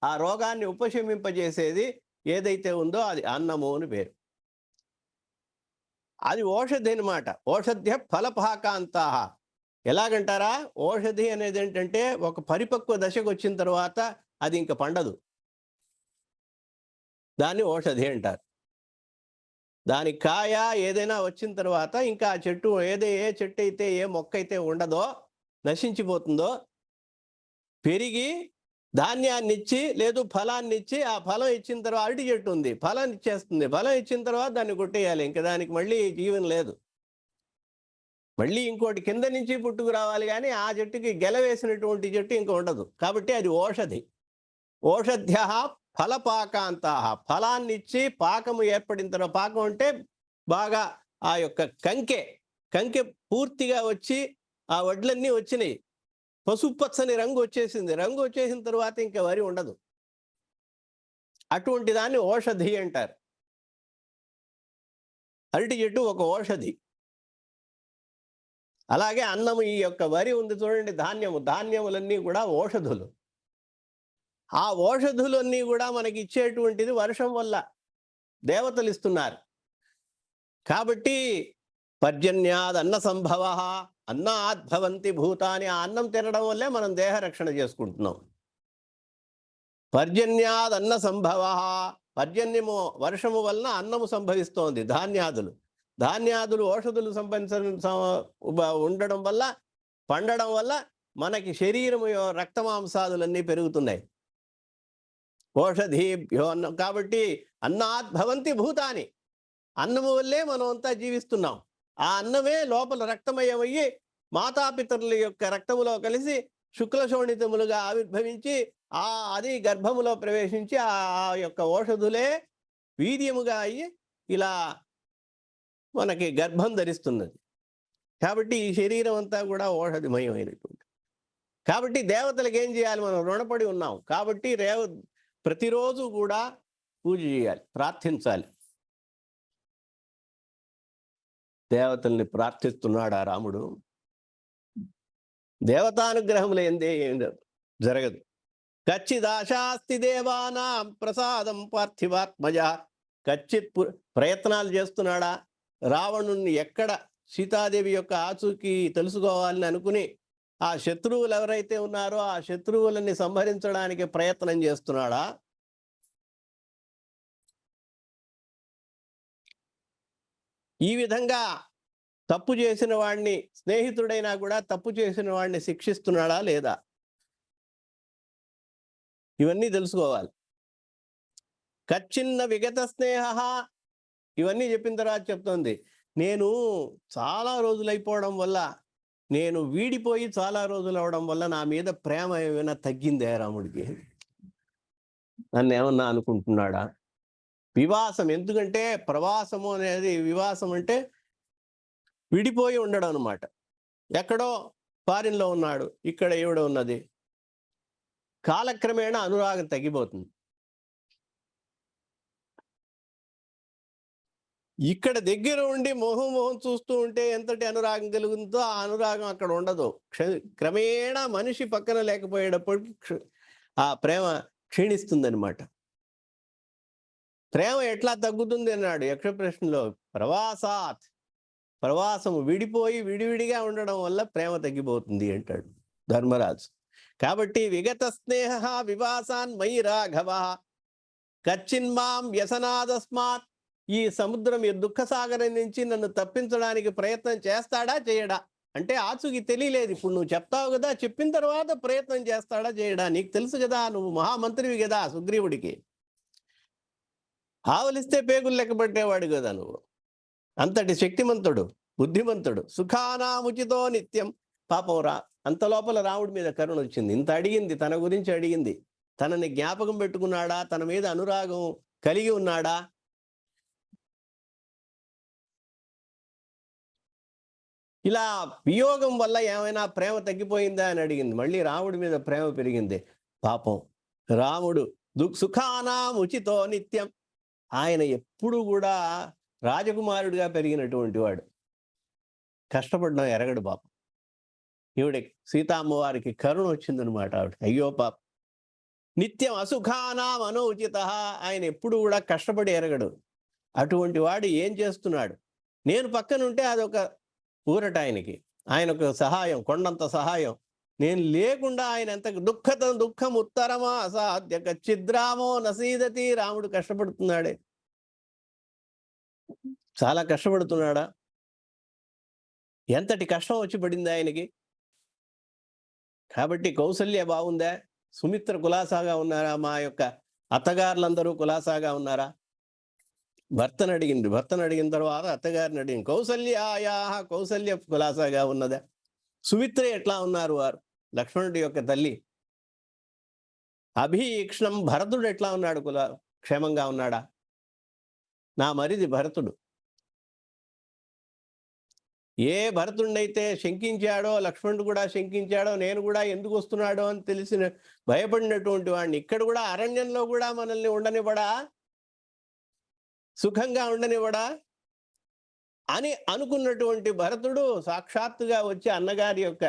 ఆ రోగాన్ని ఉపశమింపజేసేది ఏదైతే ఉందో అది అన్నము అని పేరు. అది ఓషధి అనమాట. ఓషధ్య ఫలపాకాంతా. ఎలాగంటారా? ఓషధి అనేది ఏంటంటే ఒక పరిపక్వ దశకు వచ్చిన తర్వాత అది ఇంక పండదు, దాన్ని ఓషధి అంటారు. దాని కాయ ఏదైనా వచ్చిన తర్వాత ఇంకా ఆ చెట్టు ఏ చెట్టు అయితే, ఏ మొక్క అయితే ఉండదో, నశించిపోతుందో, పెరిగి ధాన్యాన్ని ఇచ్చి లేదు ఫలాన్ని ఇచ్చి, ఆ ఫలం ఇచ్చిన తర్వాత అరటి చెట్టు ఉంది, ఫలం ఇచ్చేస్తుంది. ఫలం ఇచ్చిన తర్వాత దాన్ని కొట్టేయాలి, ఇంకా దానికి మళ్ళీ జీవం లేదు. మళ్ళీ ఇంకోటి కింద నుంచి పుట్టుకు రావాలి, కానీ ఆ చెట్టుకి గెలవేసినటువంటి చెట్టు ఇంకా ఉండదు. కాబట్టి అది ఓషధి. ఓషధ్య ఫలపాకాంతా. ఫలాన్ని ఇచ్చి పాకము ఏర్పడిన తర్వాత, పాకం అంటే బాగా ఆ యొక్క కంకె పూర్తిగా వచ్చి ఆ వడ్లన్నీ వచ్చినాయి, పసుపచ్చని రంగు వచ్చేసింది. రంగు వచ్చేసిన తర్వాత ఇంకా వరి ఉండదు. అటువంటి దాన్ని ఓషధి అంటారు. అరటి చెట్టు ఒక ఓషధి. అలాగే అన్నము, ఈ యొక్క వరి ఉంది చూడండి, ధాన్యములన్నీ కూడా ఓషధులు. ఆ ఓషధులన్నీ కూడా మనకి ఇచ్చేటువంటిది వర్షం వల్ల దేవతలు ఇస్తున్నారు. కాబట్టి పర్జన్యాద్ అన్న సంభవ, అన్నాద్ భవంతి భూతాని. ఆ అన్నం తినడం వల్లే మనం దేహ రక్షణ చేసుకుంటున్నాం. పర్జన్యాద్ అన్న సంభవ, పర్జన్యము వర్షము వలన అన్నము సంభవిస్తోంది. ధాన్యాదులు ఓషధులు ఉండడం వల్ల, పండడం వల్ల మనకి శరీరము రక్తమాంసాదులన్నీ పెరుగుతున్నాయి. ఓషధీభ్యో అన్నం. కాబట్టి అన్నాద్ భవంతి భూతాని, అన్నము వల్లే మనం అంతా జీవిస్తున్నాం. ఆ అన్నమే లోపల రక్తమయమయ్యి మాతాపితరుల యొక్క రక్తములో కలిసి శుక్లశోణితములుగా ఆవిర్భవించి అది గర్భములో ప్రవేశించి ఆ యొక్క ఓషధులే వీర్యముగా అయ్యి ఇలా మనకి గర్భం ధరిస్తున్నది. కాబట్టి ఈ శరీరం అంతా కూడా ఓషధిమయమైనటువంటి. కాబట్టి దేవతలకు ఏం చేయాలి? మనం రుణపడి ఉన్నాం. కాబట్టి ప్రతిరోజు కూడా పూజ చేయాలి, ప్రార్థించాలి. దేవతల్ని ప్రార్థిస్తున్నాడా రాముడు? దేవతానుగ్రహం లేనిదే ఏం జరగదు. కచ్చిదాశాస్తి దేవానాం ప్రసాదం పార్థివాత్మజ. కచ్చిత్ ప్రయత్నాలు చేస్తున్నాడా? రావణుణ్ణి ఎక్కడ సీతాదేవి యొక్క ఆచూకీ తెలుసుకోవాలని అనుకుని ఆ శత్రువులు ఎవరైతే ఉన్నారో ఆ శత్రువులని సంహరించడానికి ప్రయత్నం చేస్తున్నాడా? ఈ విధంగా తప్పు చేసిన వాడిని, స్నేహితుడైనా కూడా తప్పు చేసిన వాడిని శిక్షిస్తున్నాడా లేదా? ఇవన్నీ తెలుసుకోవాలి. కచ్చిన్న విగత స్నేహ, ఇవన్నీ చెప్పిన తర్వాత చెప్తోంది, నేను చాలా రోజులైపోవడం వల్ల, నేను వీడిపోయి చాలా రోజులు అవడం వల్ల నా మీద ప్రేమ ఏమైనా తగ్గిందే రాముడికి? నన్ను ఏమన్నా అనుకుంటున్నాడా? వివాసం, ఎందుకంటే ప్రవాసము అనేది, వివాసం అంటే విడిపోయి ఉండడం అనమాట. ఎక్కడో ఫారిన్లో ఉన్నాడు, ఇక్కడ ఈవిడ ఉన్నది. కాలక్రమేణా అనురాగం తగ్గిపోతుంది. ఇక్కడ దగ్గర ఉండి మొహం చూస్తూ ఉంటే ఎంతటి అనురాగం కలుగుతుందో ఆ అనురాగం అక్కడ ఉండదు. క్రమేణా మనిషి పక్కన లేకపోయేటప్పటికి ఆ ప్రేమ క్షీణిస్తుందన్నమాట. ప్రేమ ఎట్లా తగ్గుతుంది అన్నాడు యక్ష ప్రశ్నలో. ప్రవాసాత్, ప్రవాసము, విడిపోయి విడివిడిగా ఉండడం వల్ల ప్రేమ తగ్గిపోతుంది అంటాడు ధర్మరాజు. కాబట్టి విగత స్నేహ వివాసాన్ మయి రాఘవ కచ్చిన్మాం వ్యసనాదస్మాత్. ఈ సముద్రం, ఈ దుఃఖసాగరం నుంచి నన్ను తప్పించడానికి ప్రయత్నం చేస్తాడా చేయడా అంటే ఆచూకి తెలియలేదు. ఇప్పుడు నువ్వు చెప్తావు కదా, చెప్పిన తర్వాత ప్రయత్నం చేస్తాడా చేయడా? నీకు తెలుసు కదా, నువ్వు మహామంత్రివి కదా సుగ్రీవుడికి. ఆవలిస్తే పేగులు లెక్కబట్టేవాడు కదా నువ్వు. అంతటి శక్తిమంతుడు, బుద్ధిమంతుడు. సుఖానాముచితో నిత్యం. పాపం అంత లోపల రాముడి మీద కరుణ వచ్చింది. ఇంత అడిగింది, తన గురించి అడిగింది. తనని జ్ఞాపకం పెట్టుకున్నాడా? తన మీద అనురాగం కలిగి ఉన్నాడా? ఇలా వియోగం వల్ల ఏమైనా ప్రేమ తగ్గిపోయిందా అని అడిగింది. మళ్ళీ రాముడి మీద ప్రేమ పెరిగింది. పాపం రాముడు సుఖానాం ఉచితో నిత్యం. ఆయన ఎప్పుడు కూడా రాజకుమారుడిగా పెరిగినటువంటి వాడు. కష్టపడడం ఎరగడు పాపం. ఈవిడ సీతామ్మవారికి కరుణ వచ్చిందనమాట ఆవిడ. అయ్యో పాప, నిత్యం అసుఖానాం అనౌచిత. ఆయన ఎప్పుడు కూడా కష్టపడి ఎరగడు. అటువంటి వాడు ఏం చేస్తున్నాడు? నేను పక్కనుంటే అదొక ఊరట ఆయనకి. ఆయన ఒక సహాయం, కొండంత సహాయం. నేను లేకుండా ఆయన ఎంత దుఃఖం ఉత్తరమా అసాధ్య ఛిద్రామో నసీదతి. రాముడు కష్టపడుతున్నాడే, చాలా కష్టపడుతున్నాడా? ఎంతటి కష్టం వచ్చి పడింది ఆయనకి. కాబట్టి కౌసల్య బాగుందా? సుమిత్ర కులాసాగా ఉన్నారా? మా యొక్క అత్తగారులందరూ కులాసాగా ఉన్నారా? భర్తను అడిగింది. భర్తను అడిగిన తర్వాత అత్తగారిని అడిగింది. కౌసల్య కులాసాగా ఉన్నదా? సుమిత్ర ఎట్లా ఉన్నారు వారు? లక్ష్మణుడి యొక్క తల్లి. అభిక్షణం భరతుడు ఎట్లా ఉన్నాడు? క్షేమంగా ఉన్నాడా? నా మరిది భరతుడు. ఏ భరతుడినైతే శంకించాడో, లక్ష్మణుడు కూడా శంకించాడో, నేను కూడా ఎందుకు వస్తున్నాడో అని తెలిసిన భయపడినటువంటి వాడిని ఇక్కడ కూడా అరణ్యంలో కూడా మనల్ని ఉండనివ్వడా, సుఖంగా ఉండనివ్వడా అని అనుకున్నటువంటి భరతుడు సాక్షాత్తుగా వచ్చి అన్నగారి యొక్క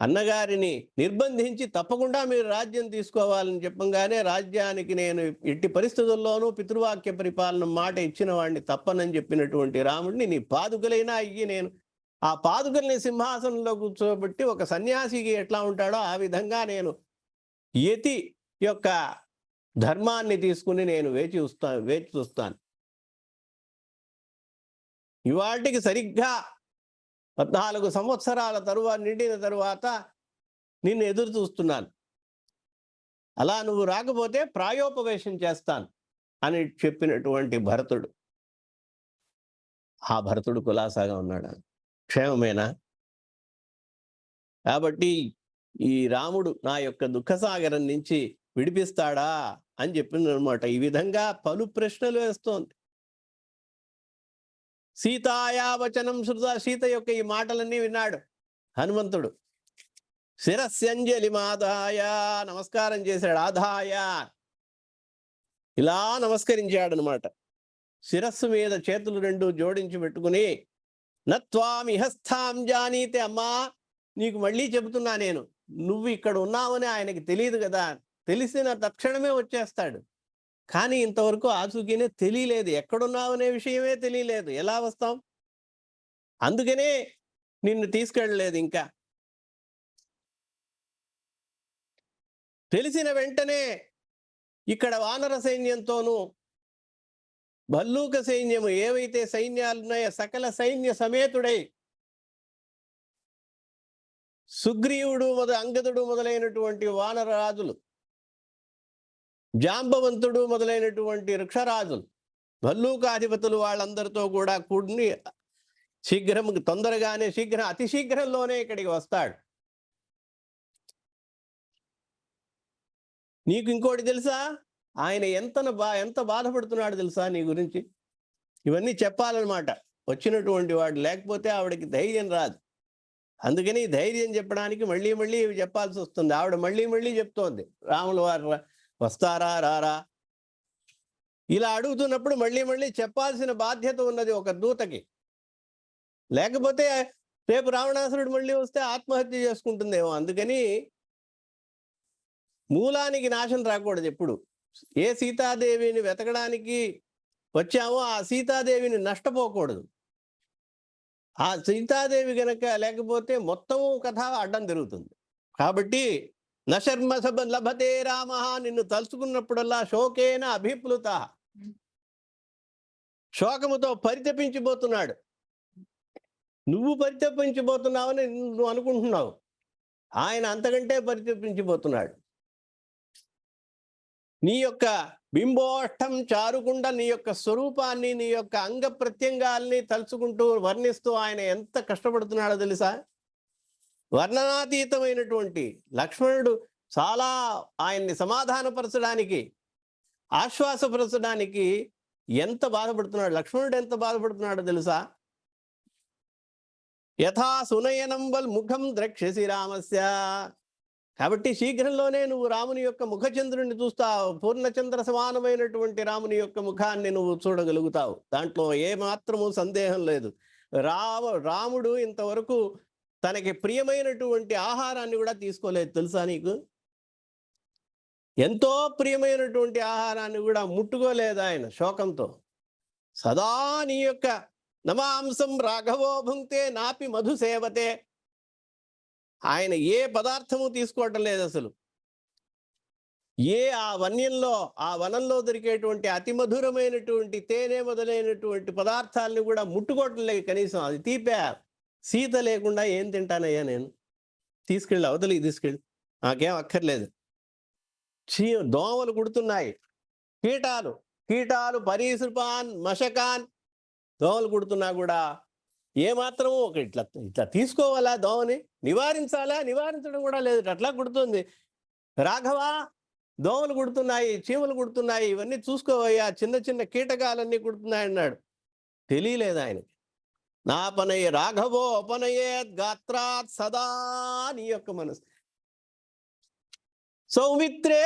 అన్నగారిని నిర్బంధించి తప్పకుండా మీరు రాజ్యం తీసుకోవాలని చెప్పంగానే రాజ్యానికి నేను ఎట్టి పరిస్థితుల్లోనూ పితృవాక్య పరిపాలన మాట ఇచ్చిన వాడిని తప్పనని చెప్పినటువంటి రాముడిని నీ పాదుకలైనా అయ్యి నేను ఆ పాదుకల్ని సింహాసనంలో కూర్చోబెట్టి ఒక సన్యాసికి ఎట్లా ఉంటాడో ఆ విధంగా నేను యతి యొక్క ధర్మాన్ని తీసుకుని నేను వేచి చూస్తాను. ఇవాటికి సరిగ్గా 14 సంవత్సరాల తరువాత నిండిన తరువాత నిన్ను ఎదురు చూస్తున్నాను. అలా నువ్వు రాకపోతే ప్రాయోపవేశం చేస్తాను అని చెప్పినటువంటి భరతుడు. ఆ భరతుడు కులాసాగా ఉన్నాడు. క్షేమమేనా? కాబట్టి ఈ రాముడు నా యొక్క దుఃఖసాగరం నుంచి విడిపిస్తాడా అని చెప్పిందనమాట. ఈ విధంగా పలు ప్రశ్నలు వేస్తోంది. సీతాయా వచనం శృత, సీత యొక్క ఈ మాటలన్నీ విన్నాడు హనుమంతుడు. శిరస్యంజలి మాదాయ, నమస్కారం చేశాడు. ఆదాయ ఇలా నమస్కరించాడు అనమాట. శిరస్సు మీద చేతులు రెండు జోడించి పెట్టుకుని, నత్వామి హస్తాం జానీతే, అమ్మా నీకు మళ్ళీ చెబుతున్నా నేను, నువ్వు ఇక్కడ ఉన్నావని ఆయనకి తెలియదు కదా, తెలిసిన తక్షణమే వచ్చేస్తాడు. కానీ ఇంతవరకు ఆచూకీనే తెలియలేదు, ఎక్కడున్నావనే విషయమే తెలియలేదు, ఎలా వస్తాం? అందుకనే నిన్ను తీసుకెళ్ళలేదు. ఇంకా తెలిసిన వెంటనే ఇక్కడ వానర సైన్యంతోనూ భల్లూక సైన్యము ఏవైతే సైన్యాలున్నాయో సకల సైన్య సమేతుడై సుగ్రీవుడు అంగదుడు మొదలైనటువంటి వానర రాజులు, జాంబవంతుడు మొదలైనటువంటి వృక్షరాజులు, భల్లూకాధిపతులు వాళ్ళందరితో కూడా కూడిని తొందరగానే అతి శీఘ్రంలోనే ఇక్కడికి వస్తాడు. నీకు ఇంకోటి తెలుసా? ఆయన ఎంత బాధపడుతున్నాడు తెలుసా నీ గురించి? ఇవన్నీ చెప్పాలన్నమాట వచ్చినటువంటి వాడు, లేకపోతే ఆవిడకి ధైర్యం రాదు. అందుకని ధైర్యం చెప్పడానికి మళ్ళీ మళ్ళీ చెప్పాల్సి వస్తుంది. ఆవిడ మళ్ళీ మళ్ళీ చెప్తోంది, రాముల వారు వస్తారా రారా ఇలా అడుగుతున్నప్పుడు మళ్ళీ మళ్ళీ చెప్పాల్సిన బాధ్యత ఉన్నది ఒక దూతకి. లేకపోతే రేపు రావణాసురుడు మళ్ళీ వస్తే ఆత్మహత్య చేసుకుంటుందేమో. అందుకని మూలానికి నాశనం రాకూడదు ఎప్పుడు. ఏ సీతాదేవిని వెతకడానికి వచ్చామో ఆ సీతాదేవిని నష్టపోకూడదు. ఆ సీతాదేవి గనక లేకపోతే మొత్తం కథ అడ్డం తిరుగుతుంది. కాబట్టి నశర్మ లభతే రామ, నిన్ను తలుచుకున్నప్పుడల్లా శోకేన అభిప్లుత, శోకముతో పరితపించిపోతున్నాడు. నువ్వు పరితపించిపోతున్నావని నువ్వు అనుకుంటున్నావు, ఆయన అంతకంటే పరితపించిపోతున్నాడు. నీ యొక్క బింబోష్టం చారుకుండా నీ యొక్క స్వరూపాన్ని, నీ యొక్క అంగ ప్రత్యంగాల్ని తలుచుకుంటూ వర్ణిస్తూ ఆయన ఎంత కష్టపడుతున్నాడో తెలుసా? వర్ణనాతీతమైనటువంటి లక్ష్మణుడు చాలా ఆయన్ని సమాధానపరచడానికి, ఆశ్వాసపరచడానికి ఎంత బాధపడుతున్నాడు. లక్ష్మణుడు ఎంత బాధపడుతున్నాడో తెలుసా? యథా సునయనం వల్ ముఖం ద్రక్ష్యసి రామస్య. కాబట్టి శీఘ్రంలోనే నువ్వు రాముని యొక్క ముఖచంద్రుని చూస్తావు. పూర్ణచంద్ర సమానమైనటువంటి రాముని యొక్క ముఖాన్ని నువ్వు చూడగలుగుతావు. దాంట్లో ఏమాత్రము సందేహం లేదు. రాముడు ఇంతవరకు తనకి ప్రియమైనటువంటి ఆహారాన్ని కూడా తీసుకోలేదు తెలుసా నీకు? ఎంతో ప్రియమైనటువంటి ఆహారాన్ని కూడా ముట్టుకోలేదు ఆయన శోకంతో. సదా నీ యొక్క నమాంసం రాఘవో భుంక్తే నాపి మధు సేవతే. ఆయన ఏ పదార్థము తీసుకోవటం లేదు అసలు. ఆ వనంలో దొరికేటువంటి అతి మధురమైనటువంటి తేనె మొదలైనటువంటి పదార్థాలను కూడా ముట్టుకోవటం లేదు కనీసం. అది తీపే. సీత లేకుండా ఏం తింటానయ్యా నేను? తీసుకెళ్ళి అవతలికి తీసుకెళ్ళి, నాకేం అక్కర్లేదు. దోమలు కుడుతున్నాయి, కీటాలు పరీసృపాన్ మశకాన్, దోమలు కుడుతున్నా కూడా ఏమాత్రము ఇట్లా తీసుకోవాలా? దోమని నివారించాలా? నివారించడం కూడా లేదు, అట్లా కుడుతుంది. రాఘవా, దోమలు కుడుతున్నాయి, చీమలు కుడుతున్నాయి, ఇవన్నీ చూసుకోవయ్యా, చిన్న చిన్న కీటకాలన్నీ కుడుతున్నాయి అన్నాడు. తెలియలేదు ఆయనకి. నాపనయ రాఘవో అపనయేత్ గాత్రాత్ సదా, నీ యొక్క మనసు. సౌమిత్రే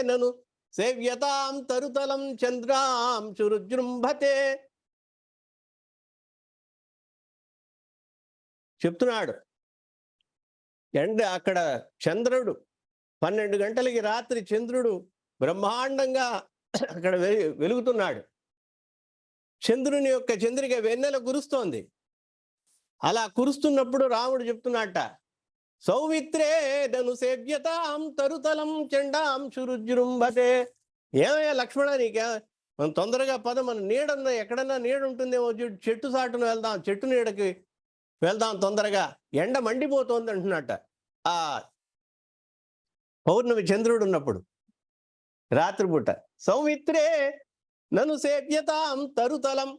నను సేవ్యతాం తరుతలం చంద్రాం చురుజృంభతే. చెప్తున్నాడు, అక్కడ చంద్రుడు 12 గంటలకి రాత్రి చంద్రుడు బ్రహ్మాండంగా అక్కడ వెలుగుతున్నాడు. చంద్రుని యొక్క చంద్రిక వెన్నెల కురుస్తోంది. అలా కురుస్తున్నప్పుడు రాముడు చెప్తున్నట్ట, సౌమిత్రే నను సేవ్యతాం తరుతలం చండాం శురుజృంభతే. ఏమయ్యా లక్ష్మణ, నీకే మనం తొందరగా పద, మన నీడన్నా ఎక్కడన్నా నీడ ఉంటుందేమో, చెట్టు సాటున వెళ్దాం, చెట్టు నీడకి వెళ్దాం తొందరగా, ఎండ మండిపోతోంది అంటున్నట్ట. ఆ పౌర్ణమి చంద్రుడు ఉన్నప్పుడు రాత్రిపూట, సౌమిత్రే నను సేవ్యతాం తరుతలం,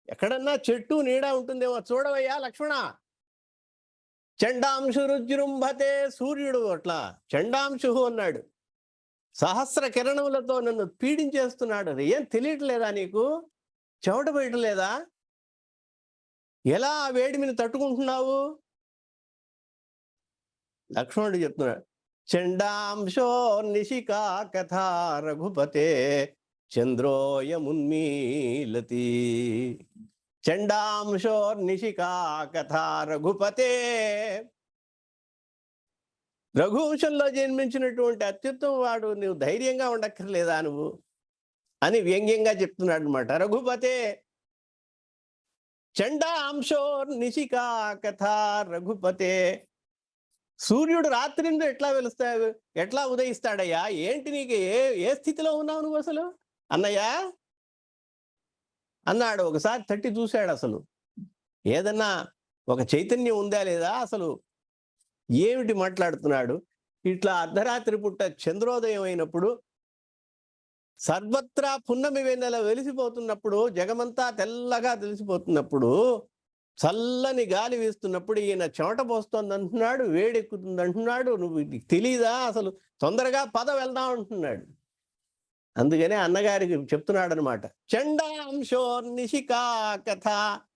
ఎక్కడన్నా చెట్టు నీడ ఉంటుందేమో చూడవయ్యా లక్ష్మణ. చండాంశు రుజృంభతే, సూర్యుడు అట్లా చండాంశు అన్నాడు, సహస్ర కిరణములతో నన్ను పీడించేస్తున్నాడు. ఏం తెలియట్లేదా నీకు? చెమట పోయట్లేదా? ఎలా ఆ వేడిమిని తట్టుకుంటున్నావు? లక్ష్మణుడు చెప్తున్నాడు, చండాంశో నిశికా కథ రఘుపతే చంద్రోయమున్మీలతి. చండాంశో నిశికా కథ రఘుపతే, రఘువంశంలో జన్మించినటువంటి అత్యుత్తమ వాడు, నువ్వు ధైర్యంగా ఉండక్కర్లేదా నువ్వు అని వ్యంగ్యంగా చెప్తున్నాడు అనమాట. రఘుపతే చండాంశో నిశికా కథ రఘుపతే. సూర్యుడు రాత్రి ఎట్లా ఉదయిస్తాడయ్యా? ఏంటి నీకు ఏ స్థితిలో ఉన్నావు నువ్వు అసలు అన్నయ్య అన్నాడు. ఒకసారి తట్టి చూశాడు, అసలు ఏదన్నా ఒక చైతన్యం ఉందా లేదా, అసలు ఏమిటి మాట్లాడుతున్నాడు? ఇట్లా అర్ధరాత్రి పుట్ట చంద్రోదయం అయినప్పుడు, సర్వత్రా పున్నమి వెన్నెల వెలిసిపోతున్నప్పుడు, జగమంతా తెల్లగా తెలిసిపోతున్నప్పుడు, చల్లని గాలి వీస్తున్నప్పుడు ఈయన చెమట పోస్తోంది అంటున్నాడు, వేడెక్కుతుంది అంటున్నాడు. నువ్వు తెలీదా అసలు? తొందరగా పద వెళ్దాం అంటున్నాడు. అందుకనే అన్నగారికి చెప్తున్నాడు అనమాట, చండాంశో నిశికా కథ.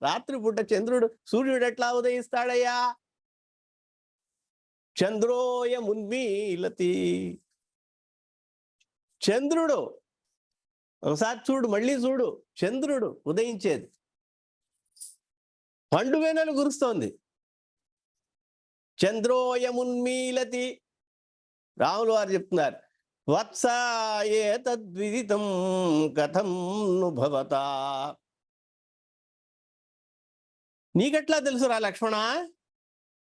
రాత్రిపూట సూర్యుడు ఎట్లా ఉదయిస్తాడయ్యా? చంద్రోయమున్మీలతి. చంద్రుడు ఒకసారి చూడు, మళ్ళీ చూడు, చంద్రుడు ఉదయించేది, పండు వెన్నెల కురుస్తోంది. చంద్రోయమున్మీలతి. రాములు వారు చెప్తున్నారు, వత్స ఏతద్విదితం కథం ను భవతా. నీకెట్లా తెలుసురా లక్ష్మణ?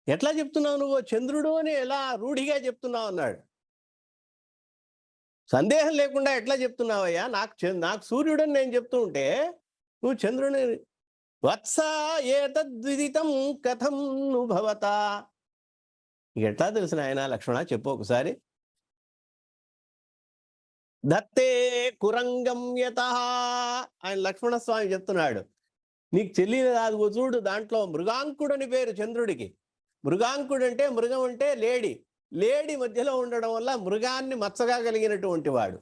ఎట్లా చెప్తున్నావు నువ్వు? చంద్రుడు అని ఎలా రూఢిగా చెప్తున్నావు అన్నాడు. సందేహం లేకుండా ఎట్లా చెప్తున్నావయ్యా? నాకు సూర్యుడు అని నేను చెప్తూ ఉంటే నువ్వు చంద్రుని. వత్స ఏతద్విదితం కథం ను భవతా. ఎట్లా తెలిసిన ఆయన లక్ష్మణ చెప్పు ఒకసారి. దత్తే కురంగం యతః. ఆయన లక్ష్మణస్వామి చెప్తున్నాడు, నీకు చెల్లిన అదిగో చూడు, దాంట్లో మృగాంకుడు అని పేరు చంద్రుడికి. మృగాంకుడు అంటే, మృగం అంటే లేడి, లేడి మధ్యలో ఉండడం వల్ల మృగాన్ని మచ్చగా కలిగినటువంటి వాడు,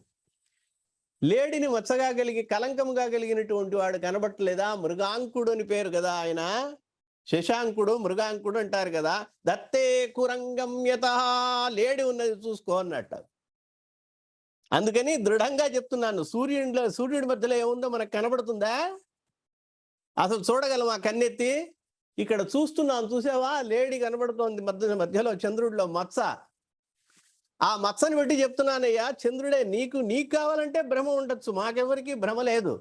లేడిని మచ్చగా కలిగి కలంకముగా కలిగినటువంటి వాడు కనబట్టలేదా? మృగాంకుడు అని పేరు కదా ఆయన. శశాంకుడు మృగాంకుడు అంటారు కదా. దత్తే కురంగం యతః, లేడి ఉన్నది చూసుకో అన్నట్టు. అందుకని దృఢంగా చెప్తున్నాను, సూర్యుడి మధ్యలో ఏముందో మనకు కనబడుతుందా? అసలు చూడగలం ఆ కన్నెత్తి? ఇక్కడ చూస్తున్నాం, చూసావా? లేడి కనబడుతోంది మధ్యలో చంద్రుడిలో మచ్చ. ఆ మచ్చని బట్టి చెప్తున్నానయ్యా, చంద్రుడే. నీకు కావాలంటే భ్రమ ఉండొచ్చు, మాకెవరికి భ్రమ లేదు.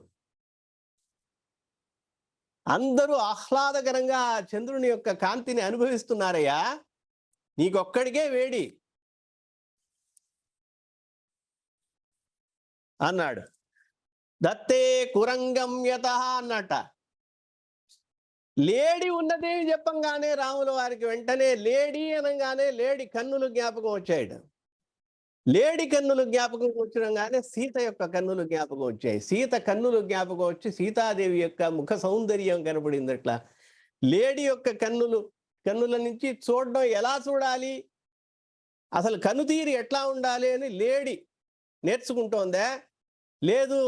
అందరూ ఆహ్లాదకరంగా చంద్రుని యొక్క కాంతిని అనుభవిస్తున్నారయ్యా, నీకొక్కడికే వేడి అన్నాడు. దత్తే కురంగం యతః అన్నట. లేడి ఉన్నది చెప్పంగానే రాముల వారికి వెంటనే లేడి అనగానే లేడి కన్నులు జ్ఞాపకం వచ్చాయట. లేడి కన్నులు జ్ఞాపకం వచ్చడంగానే సీత యొక్క కన్నులు జ్ఞాపకం వచ్చాయి. సీత కన్నులు జ్ఞాపకం వచ్చి సీతాదేవి యొక్క ముఖ సౌందర్యం కనపడింది. అట్లా లేడి యొక్క కన్నుల నుంచి చూడడం ఎలా చూడాలి, అసలు కనుతీరి ఎట్లా ఉండాలి అని లేడి నేర్చుకుంటోందా? లేదు,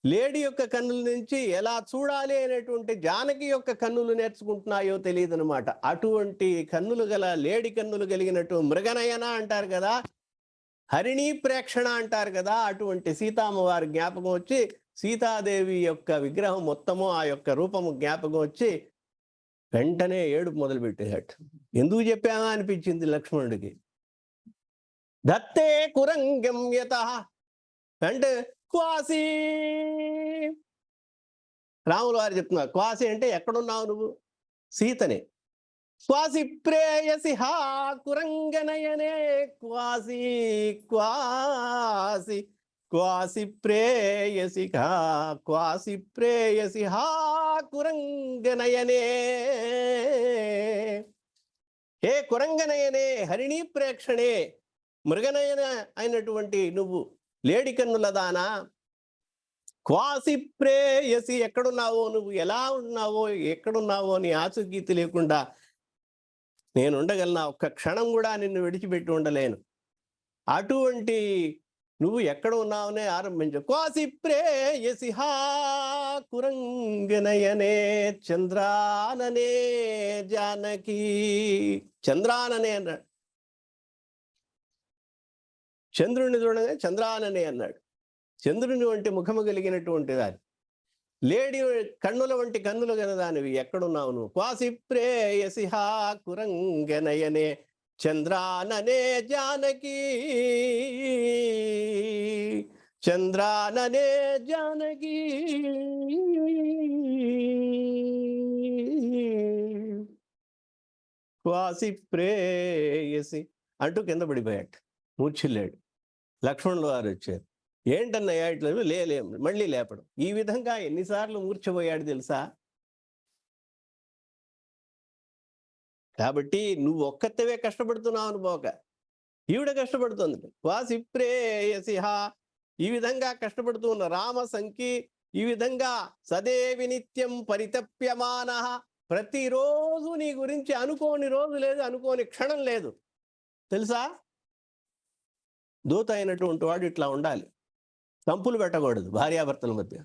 లేడి యొక్క కన్నుల నుంచి ఎలా చూడాలి అనేటువంటి జానకి యొక్క కన్నులు నేర్చుకుంటున్నాయో తెలియదు అనమాట. అటువంటి కన్నులు గల లేడి కన్నులు కలిగినట్టు మృగనయన అంటారు కదా, హరిణీ ప్రేక్షణ అంటారు కదా, అటువంటి సీతామ్మవారి జ్ఞాపకం వచ్చి సీతాదేవి యొక్క విగ్రహం మొత్తము ఆ యొక్క రూపము జ్ఞాపకం వచ్చి వెంటనే ఏడుపు మొదలుపెట్టేట. ఎందుకు చెప్పామా అనిపించింది లక్ష్మణుడికి. దత్తే కురంగం యతః అంటే క్వాసి. రాములు వారు చెప్తున్నారు క్వాసి అంటే ఎక్కడున్నావు నువ్వు? సీతనే. క్వాసి ప్రేయసి హా కురంగనయనే క్వాసి క్వాసి క్వాసి ప్రేయసి హా క్వాసి ప్రేయసి హా కురంగనయనే. హే కురంగనయనే, హరిణీ ప్రేక్షణే, మృగనయన అయినటువంటి నువ్వు లేడి కన్నుల దానా, క్వాసి ప్రేయసి, ఎక్కడున్నావో నువ్వు, ఎలా ఉన్నావో ఎక్కడున్నావో నీ ఆచూకీ లేకుండా నేను ఉండగలనా? ఒక్క క్షణం కూడా నిన్ను విడిచిపెట్టి ఉండలేను. అటువంటి నువ్వు ఎక్కడ ఉన్నావనే ఆరంభించు. క్వాసి ప్రేయసి హా కురంగనయనే చంద్రాననే జానకి. చంద్రాననే అన్నాడు. చంద్రుడిని చూడగా చంద్రాననే అన్నాడు. చంద్రుని వంటి ముఖము కలిగినటువంటి దాని, లేడి కన్నుల వంటి కన్నులు గలదానివి ఎక్కడున్నావు నువ్వు? క్వాసి ప్రేయసి హా కురంగనయనే చంద్రాననే జానకి చంద్రాననే జానకి. క్వాసి ప్రేయసి అంటూ కింద పడిపోయాడు, మూర్ఛిల్లాడు. లక్ష్మణుల వారు వచ్చారు. ఏంటన్నయ్యా ఇట్లా? లేలే, మళ్ళీ లేపడం. ఈ విధంగా ఎన్నిసార్లు మూర్ఛపోయాడు తెలుసా? కాబట్టి నువ్వు ఒక్కతవే కష్టపడుతున్నావు అనుకోక, ఈవిడ కష్టపడుతుంది. క్వాసి ప్రేయసి హా, ఈ విధంగా కష్టపడుతూ ఉన్న రామ సంకి ఈ విధంగా సదేవి నిత్యం పరితప్యమాన. ప్రతిరోజు నీ గురించి అనుకోని రోజు లేదు, అనుకోని క్షణం లేదు తెలుసా? దూత అయినటువంటి వాడు ఇట్లా ఉండాలి. తంపులు పెట్టకూడదు భార్యాభర్తల మధ్య.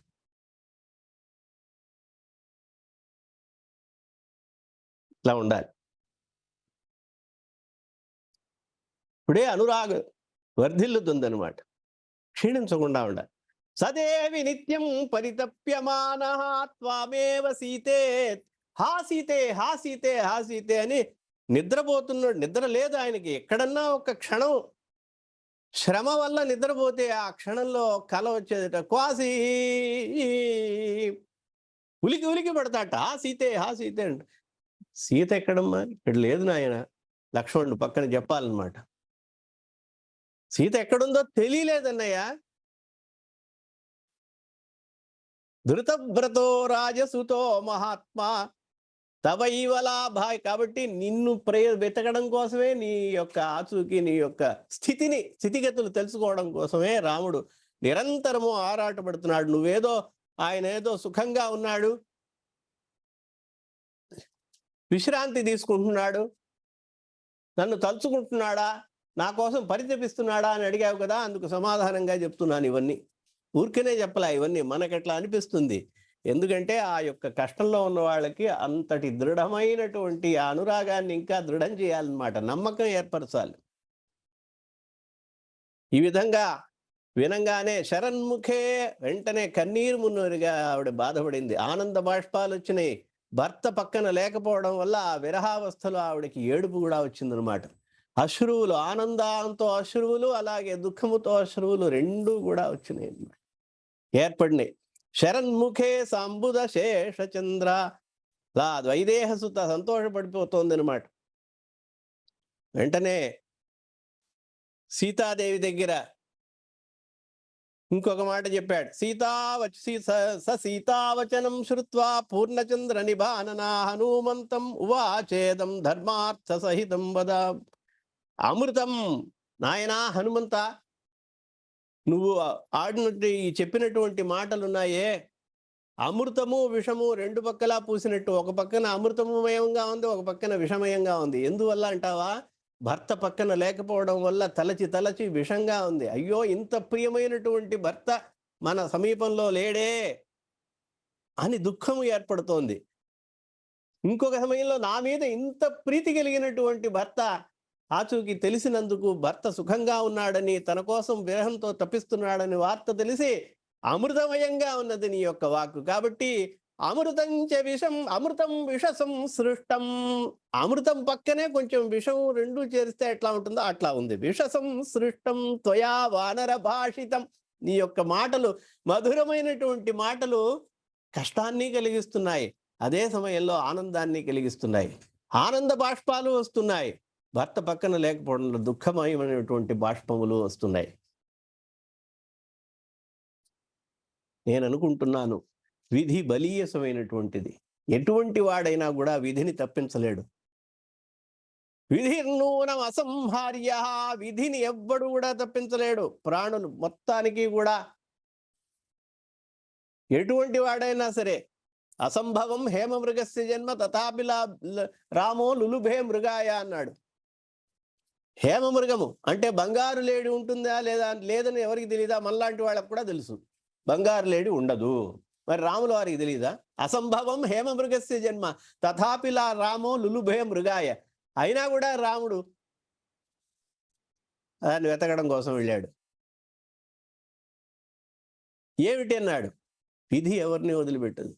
ఇట్లా ఉండాలి. ఇప్పుడే అనురాగం వర్ధిల్లుతుందనమాట, క్షీణించకుండా ఉండాలి. సదేవి నిత్యం పరితప్యమాన త్వామేవ సీతే. హా సీతే, హా సీతే, హా సీతే అని నిద్రపోతున్నాడు. నిద్ర లేదు ఆయనకి. ఎక్కడన్నా ఒక క్షణం శ్రమ వల్ల నిద్రపోతే ఆ క్షణంలో కల వచ్చేదట. క్వాసి ఉలికి ఉలికి పడతాట. హా సీతే, హా సీతే అంట. సీత ఎక్కడమ్మా? ఇక్కడ లేదు నాయన. లక్ష్మణుడు పక్కన చెప్పాలన్నమాట. సీత ఎక్కడుందో తెలియలేదన్నయ్య. ధృతవ్రతో రాజసుతో మహాత్మా తవైవలాభాయ్. కాబట్టి నిన్ను వెతకడం కోసమే, నీ యొక్క ఆచూకీ, నీ యొక్క స్థితిగతులు తెలుసుకోవడం కోసమే రాముడు నిరంతరము ఆరాటపడుతున్నాడు. నువ్వేదో, ఆయన ఏదో సుఖంగా ఉన్నాడు, విశ్రాంతి తీసుకుంటున్నాడు, నన్ను తలుచుకుంటున్నాడా, నా కోసం పరితపిస్తున్నాడా అని అడిగావు కదా, అందుకు సమాధానంగా చెప్తున్నాను ఇవన్నీ. ఊరికనే చెప్పలా ఇవన్నీ, మనకెట్లా అనిపిస్తుంది. ఎందుకంటే ఆ యొక్క కష్టంలో ఉన్న వాళ్ళకి అంతటి దృఢమైనటువంటి అనురాగాన్ని ఇంకా దృఢం చేయాలన్నమాట, నమ్మకం ఏర్పరచాలి. ఈ విధంగా వినంగానే శరన్ముఖే, వెంటనే కన్నీరు మున్నీరుగా ఆవిడ బాధపడింది. ఆనంద బాష్పాలు వచ్చినాయి. భర్త పక్కన లేకపోవడం వల్ల ఆ విరహావస్థలో ఆవిడకి ఏడుపు కూడా వచ్చిందనమాట. అశ్రువులు, ఆనందంతో అశ్రువులు, అలాగే దుఃఖముతో అశ్రువులు రెండూ కూడా వచ్చినాయి, ఏర్పడినాయి. శరన్ముఖే సాంబుద శేషచంద్ర. లా వైదేహ సుత సంతోషపడిపోతోంది అనమాట. వెంటనే సీతాదేవి దగ్గర ఇంకొక మాట చెప్పాడు. సీతావచనం శ్రుత్వా పూర్ణచంద్ర నిబాననా హనుమంతం ఉవాచేదం ధర్మార్థ సహితం వద. అమృతం, నాయనా హనుమంత, నువ్వు ఆడినట్టు ఈ చెప్పినటువంటి మాటలున్నాయే, అమృతము విషము రెండు పక్కలా పూసినట్టు, ఒక పక్కన అమృతమయంగా ఉంది, ఒక పక్కన విషమయంగా ఉంది. ఎందువల్ల అంటావా? భర్త పక్కన లేకపోవడం వల్ల తలచి తలచి విషంగా ఉంది. అయ్యో, ఇంత ప్రియమైనటువంటి భర్త మన సమీపంలో లేడే అని దుఃఖము ఏర్పడుతోంది. ఇంకొక సమయంలో నా మీద ఇంత ప్రీతి కలిగినటువంటి భర్త ఆచూకీ తెలిసినందుకు, భర్త సుఖంగా ఉన్నాడని, తన కోసం విరహంతో తప్పిస్తున్నాడని వార్త తెలిసి అమృతమయంగా ఉన్నది నీ యొక్క వాక్కు. కాబట్టి అమృతం చ విషం, అమృతం విష సంసృష్టం. అమృతం పక్కనే కొంచెం విషం రెండు చేరిస్తే ఎట్లా ఉంటుందో అట్లా ఉంది. విష సంసృష్టం త్వయా వానర భాషితం. నీ యొక్క మాటలు, మధురమైనటువంటి మాటలు కష్టాన్ని కలిగిస్తున్నాయి, అదే సమయంలో ఆనందాన్ని కలిగిస్తున్నాయి. ఆనంద బాష్పాలు వస్తున్నాయి. భర్త పక్కన లేకపోవడంలో దుఃఖమయమైనటువంటి బాష్పములు వస్తున్నాయి. నేను అనుకుంటున్నాను, విధి బలీయసమైనటువంటిది. ఎటువంటి వాడైనా కూడా విధిని తప్పించలేడు. విధిర్నూనం అసంహార్య. విధిని ఎవ్వడు కూడా తప్పించలేడు. ప్రాణులు మొత్తానికి కూడా ఎటువంటి వాడైనా సరే. అసంభవం హేమమృగస్య జన్మ తథాపి రామో లులుభే మృగాయ అన్నాడు. హేమమృగము అంటే బంగారు లేడి ఉంటుందా లేదా లేదని ఎవరికి తెలియదా? మనలాంటి వాళ్ళకు కూడా తెలుసు, బంగారు లేడి ఉండదు. మరి రాముల వారికి తెలియదా? అసంభవం హేమమృగస్య జన్మ తథాపి రామో లులుభే మృగాయ. అయినా కూడా రాముడు దాన్ని వెతకడం కోసం వెళ్ళాడు. ఏమిటి అన్నాడు? విధి ఎవరిని వదిలిపెట్టదు.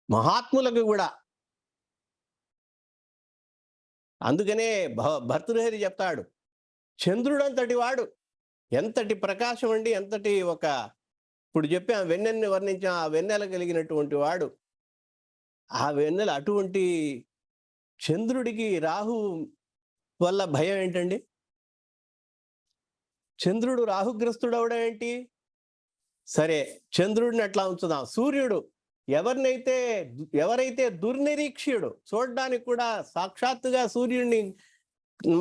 మహాత్ములకు కూడా. అందుకనే భర్తృహరి చెప్తాడు, చంద్రుడంతటి వాడు, ఎంతటి ప్రకాశం అండి, ఎంతటి ఒక, ఇప్పుడు చెప్పాం వెన్నెల్ని వర్ణించాం, ఆ వెన్నెల కలిగినటువంటి వాడు. ఆ వెన్నెల అటువంటి చంద్రుడికి రాహు వల్ల భయం ఏంటండి? చంద్రుడు రాహుగ్రస్తుడు అవడం ఏంటి? సరే, చంద్రుడిని అట్లా ఉంచుదాం. సూర్యుడు ఎవరైతే దుర్నిరీక్ష్యుడు, చూడడానికి కూడా సాక్షాత్తుగా సూర్యుడిని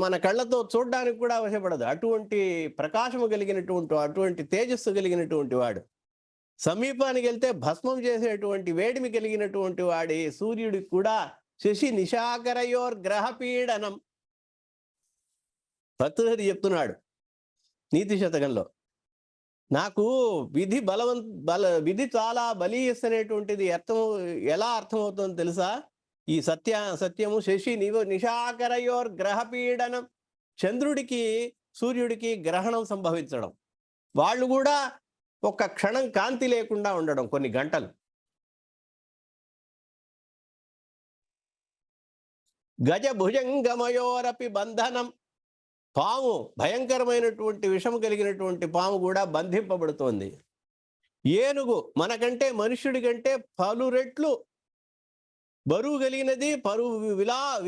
మన కళ్ళతో చూడడానికి కూడా అవసరపడదు, అటువంటి ప్రకాశము కలిగినటువంటి, అటువంటి తేజస్సు కలిగినటువంటి వాడు, సమీపానికి వెళ్తే భస్మం చేసేటువంటి వేడిమి కలిగినటువంటి వాడి సూర్యుడికి కూడా శశి నిశాకరయోర్ గ్రహపీడనం. భర్తృహరి చెప్తున్నాడు నీతి శతకంలో, నాకు విధి చాలా బలీయస్ ఎలా అర్థమవుతుందో తెలుసా? ఈ సత్యము శశి నిశాకరయోర్ గ్రహపీడనం. చంద్రుడికి సూర్యుడికి గ్రహణం సంభవించడం, వాళ్ళు కూడా ఒక్క క్షణం కాంతి లేకుండా ఉండడం, కొన్ని గంటలు. గజ భుజంగమయోరపి బంధనం. పాము, భయంకరమైనటువంటి విషము కలిగినటువంటి పాము కూడా బంధింపబడుతోంది. ఏనుగు మనకంటే, మనుష్యుడి కంటే పలు రెట్లు బరువు కలిగినది,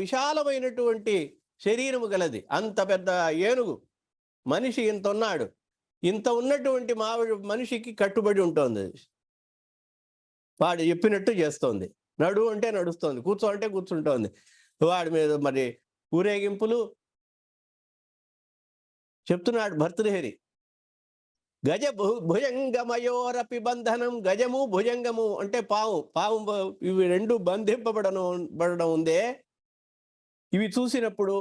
విశాలమైనటువంటి శరీరము గలది. అంత పెద్ద ఏనుగు, మనిషి ఇంత ఉన్నాడు, ఇంత ఉన్నటువంటి మనిషికి కట్టుబడి ఉంటుంది. వాడు చెప్పినట్టు చేస్తోంది, నడు అంటే నడుస్తోంది, కూర్చో అంటే కూర్చుంటోంది. వాడి మీద మరి ఊరేగింపులు చెప్తున్నాడు భర్తృహరి. గజ భుజంగమయోరపి బంధనం. గజము భుజంగము అంటే పాము ఇవి రెండు బంధింపబడడం ఉందే. ఇవి చూసినప్పుడు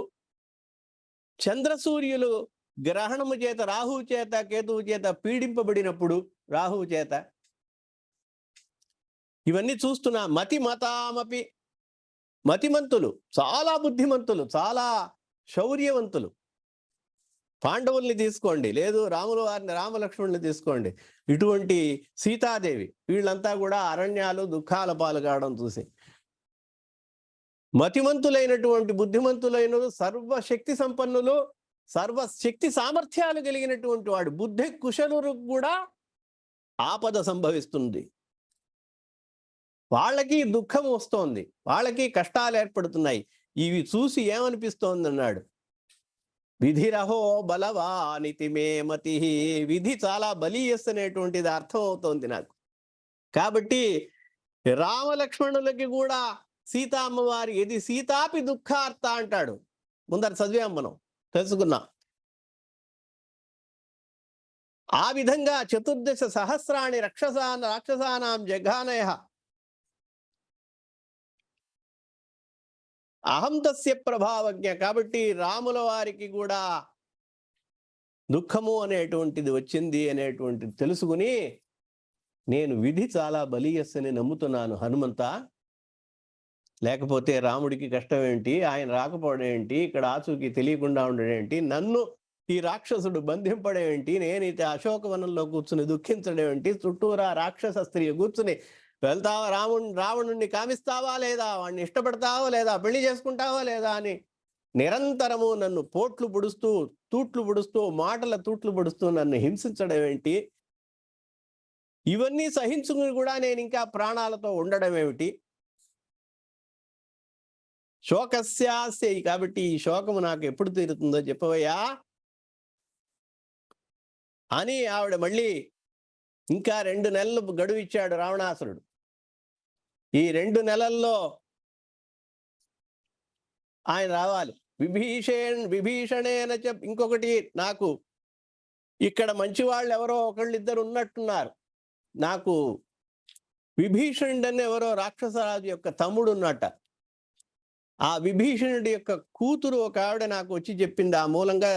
చంద్రసూర్యులు గ్రహణము చేత, రాహువు చేత, కేతువు చేత పీడింపబడినప్పుడు, రాహువు చేత, ఇవన్నీ చూస్తున్నా. మతామపి. మతిమంతులు, చాలా బుద్ధిమంతులు, చాలా శౌర్యవంతులు. పాండవుల్ని తీసుకోండి, లేదు రామలక్ష్మణుల్ని తీసుకోండి, ఇటువంటి సీతాదేవి, వీళ్ళంతా కూడా అరణ్యాలు దుఃఖాల పాలు కావడం చూసి, మతిమంతులైనటువంటి, బుద్ధిమంతులైన, సర్వశక్తి సంపన్నులు, సర్వశక్తి సామర్థ్యాలు కలిగినటువంటి వాడు, బుద్ధి కుశలులకు కూడా ఆపద సంభవిస్తుంది. వాళ్ళకి దుఃఖం వస్తోంది, వాళ్ళకి కష్టాలు ఏర్పడుతున్నాయి. ఇవి చూసి ఏమనిపిస్తోంది అన్నాడు, విధిరహో బలవానితి మే మతి. విధి చాలా బలీయస్ అనేటువంటిది అర్థం అవుతోంది నాకు. కాబట్టి రామలక్ష్మణులకి కూడా సీతా అమ్మవారి ఇది సీతాపి దుఃఖార్త అంటాడు. ముందర చదివాం, మనం తెలుసుకున్నాం. ఆ విధంగా 14 సహస్రాణి రాక్షసానాం జఘానయ అహం తస్య ప్రభావజ్ఞ. కాబట్టి రాముల వారికి కూడా దుఃఖము అనేటువంటిది వచ్చింది అనేటువంటిది తెలుసుకుని, నేను విధి చాలా బలీయస్ అని నమ్ముతున్నాను హనుమంత. లేకపోతే రాముడికి కష్టం ఏంటి, ఆయన రాకపోవడం ఏంటి, ఇక్కడ ఆచూకీ తెలియకుండా ఉండడం ఏంటి, నన్ను ఈ రాక్షసుడు బంధింపడం ఏంటి, నేనైతే అశోకవనంలో కూర్చుని దుఃఖించడం ఏంటి, చుట్టూరా రాక్షస స్త్రీ కూర్చుని వెళ్తావా, రావణుణ్ణి కామిస్తావా లేదా, వాడిని ఇష్టపడతావా లేదా, పెళ్లి చేసుకుంటావా లేదా అని నిరంతరము నన్ను పోట్లు పొడుస్తూ, తూట్లు పొడుస్తూ, మాటల తూట్లు పొడుస్తూ నన్ను హింసించడం ఏంటి, ఇవన్నీ సహించుకుని కూడా నేను ఇంకా ప్రాణాలతో ఉండడం ఏమిటి, శోకస్యాస్య, కాబట్టి ఈ శోకము నాకు ఎప్పుడు తీరుతుందో చెప్పవయ్యా అని ఆవిడ మళ్ళీ ఇంకా 2 నెలలు గడువు ఇచ్చాడు రావణాసురుడు. ఈ 2 నెలల్లో ఆయన రావాలి. విభీషణేన ఇంకొకటి, నాకు ఇక్కడ మంచి వాళ్ళు ఎవరో ఒకళ్ళిద్దరు ఉన్నట్టున్నారు. నాకు విభీషణుడని ఎవరో రాక్షసరాజు యొక్క తమ్ముడు ఉన్నట్ట. ఆ విభీషణుడి యొక్క కూతురు ఒక ఆవిడ నాకు వచ్చి చెప్పింది. ఆ మూలంగా,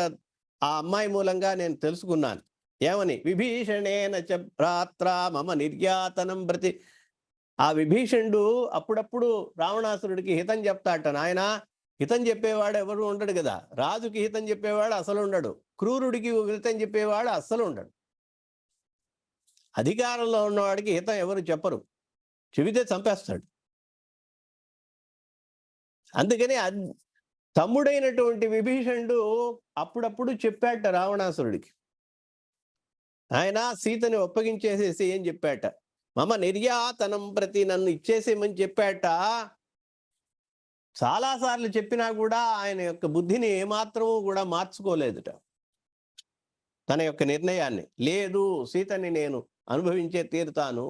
ఆ అమ్మాయి మూలంగా నేను తెలుసుకున్నాను. ఏమని? విభీషణేన చ భ్రాత్రా మమ నిర్యాతనం ప్రతి. ఆ విభీషణుడు అప్పుడప్పుడు రావణాసురుడికి హితం చెప్తాట. నాయనా, హితం చెప్పేవాడు ఎవరు ఉండడు కదా. రాజుకి హితం చెప్పేవాడు అసలు ఉండడు, క్రూరుడికి హితం చెప్పేవాడు అస్సలు ఉండడు. అధికారంలో ఉన్నవాడికి హితం ఎవరు చెప్పరు, చెబితే చంపేస్తాడు. అందుకని తమ్ముడైనటువంటి విభీషణుడు అప్పుడప్పుడు చెప్పాట రావణాసురుడికి. ఆయన సీతని ఒప్పగించేసేసి ఏం చెప్పాట, మమ నిర్యాతనం ప్రతి, నన్ను ఇచ్చేసేమని చెప్పాట. చాలాసార్లు చెప్పినా కూడా ఆయన యొక్క బుద్ధిని ఏమాత్రము కూడా మార్చుకోలేదుట. తన యొక్క నిర్ణయాన్ని, లేదు సీతని నేను అనుభవించే తీరుతాను,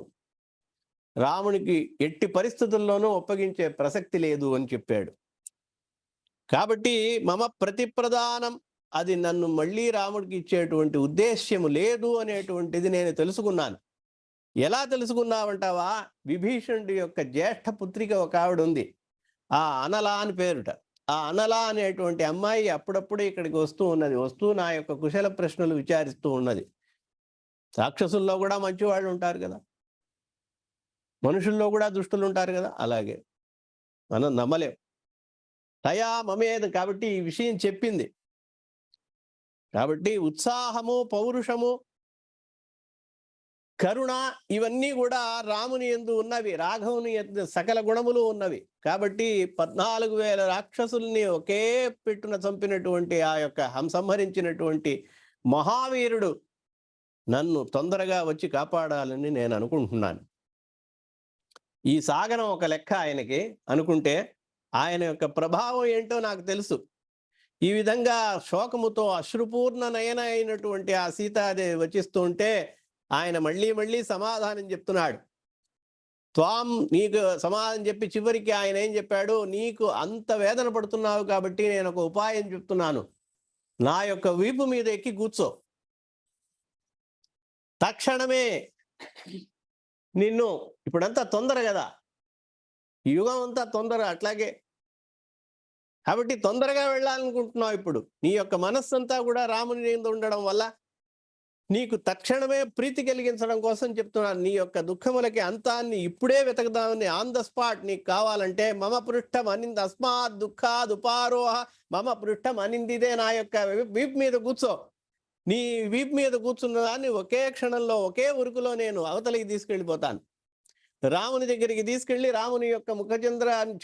రామునికి ఎట్టి పరిస్థితుల్లోనూ ఒప్పగించే ప్రసక్తి లేదు అని చెప్పాడు. కాబట్టి మమ ప్రతిప్రదానం, అది నన్ను మళ్ళీ రాముడికి ఇచ్చేటువంటి ఉద్దేశ్యము లేదు అనేటువంటిది నేను తెలుసుకున్నాను. ఎలా తెలుసుకున్నావంటావా? విభీషణుడి యొక్క జ్యేష్ఠ పుత్రిక ఒక ఆవిడ ఉంది, ఆ అనల అని పేరుట. ఆ అనల అనేటువంటి అమ్మాయి అప్పుడప్పుడు ఇక్కడికి వస్తూ ఉన్నది. వస్తూ నా యొక్క కుశల ప్రశ్నలు విచారిస్తూ ఉన్నది. రాక్షసుల్లో కూడా మంచివాళ్ళు ఉంటారు కదా, మనుషుల్లో కూడా దుష్టులు ఉంటారు కదా. అలాగే మనం నమ్మలేం. తయా మమేద, కాబట్టి ఈ విషయం చెప్పింది. కాబట్టి ఉత్సాహము, పౌరుషము, కరుణ, ఇవన్నీ కూడా రాముని యందు ఉన్నవి, రాఘవుని యందు సకల గుణములు ఉన్నవి. కాబట్టి 14,000 రాక్షసుల్ని ఒకే పెట్టున చంపినటువంటి, ఆ యొక్క సంహరించినటువంటి మహావీరుడు నన్ను తొందరగా వచ్చి కాపాడాలని నేను అనుకుంటున్నాను. ఈ సాగరం ఒక లెక్క ఆయనకి అనుకుంటే, ఆయన యొక్క ప్రభావం ఏంటో నాకు తెలుసు. ఈ విధంగా శోకముతో అశ్రుపూర్ణ నయన అయినటువంటి ఆ సీతాదేవి వచ్చిస్తుంటే ఆయన మళ్ళీ మళ్ళీ సమాధానం చెప్తున్నాడు. నీకు సమాధానం చెప్పి చివరికి ఆయన ఏం చెప్పాడు, నీకు అంత వేదన పడుతున్నావు కాబట్టి నేను ఒక ఉపాయం చెప్తున్నాను, నా యొక్క వీపు మీద ఎక్కి కూర్చో, తక్షణమే నిన్ను, ఇప్పుడంతా తొందర కదా, ఈ యుగం అంతా తొందర, అట్లాగే కాబట్టి తొందరగా వెళ్ళాలనుకుంటున్నావు. ఇప్పుడు నీ యొక్క మనస్సంతా కూడా రాముని మీద ఉండడం వల్ల నీకు తక్షణమే ప్రీతి కలిగించడం కోసం చెప్తున్నాను. నీ యొక్క దుఃఖములకి అంతాన్ని ఇప్పుడే వెతకదామని, ఆన్ ద స్పాట్ నీకు కావాలంటే, మమ పృష్టం అనింది అస్మాత్ దుఃఖాద్ ఉపారోహ, మమ పృష్టం అనిందిదే, నా యొక్క వీపు మీద కూర్చో. నీ వీపు మీద కూర్చున్న దాన్ని ఒకే క్షణంలో, ఒకే ఉరుకులో నేను అవతలికి తీసుకెళ్ళిపోతాను. రాముని దగ్గరికి తీసుకెళ్ళి రాముని యొక్క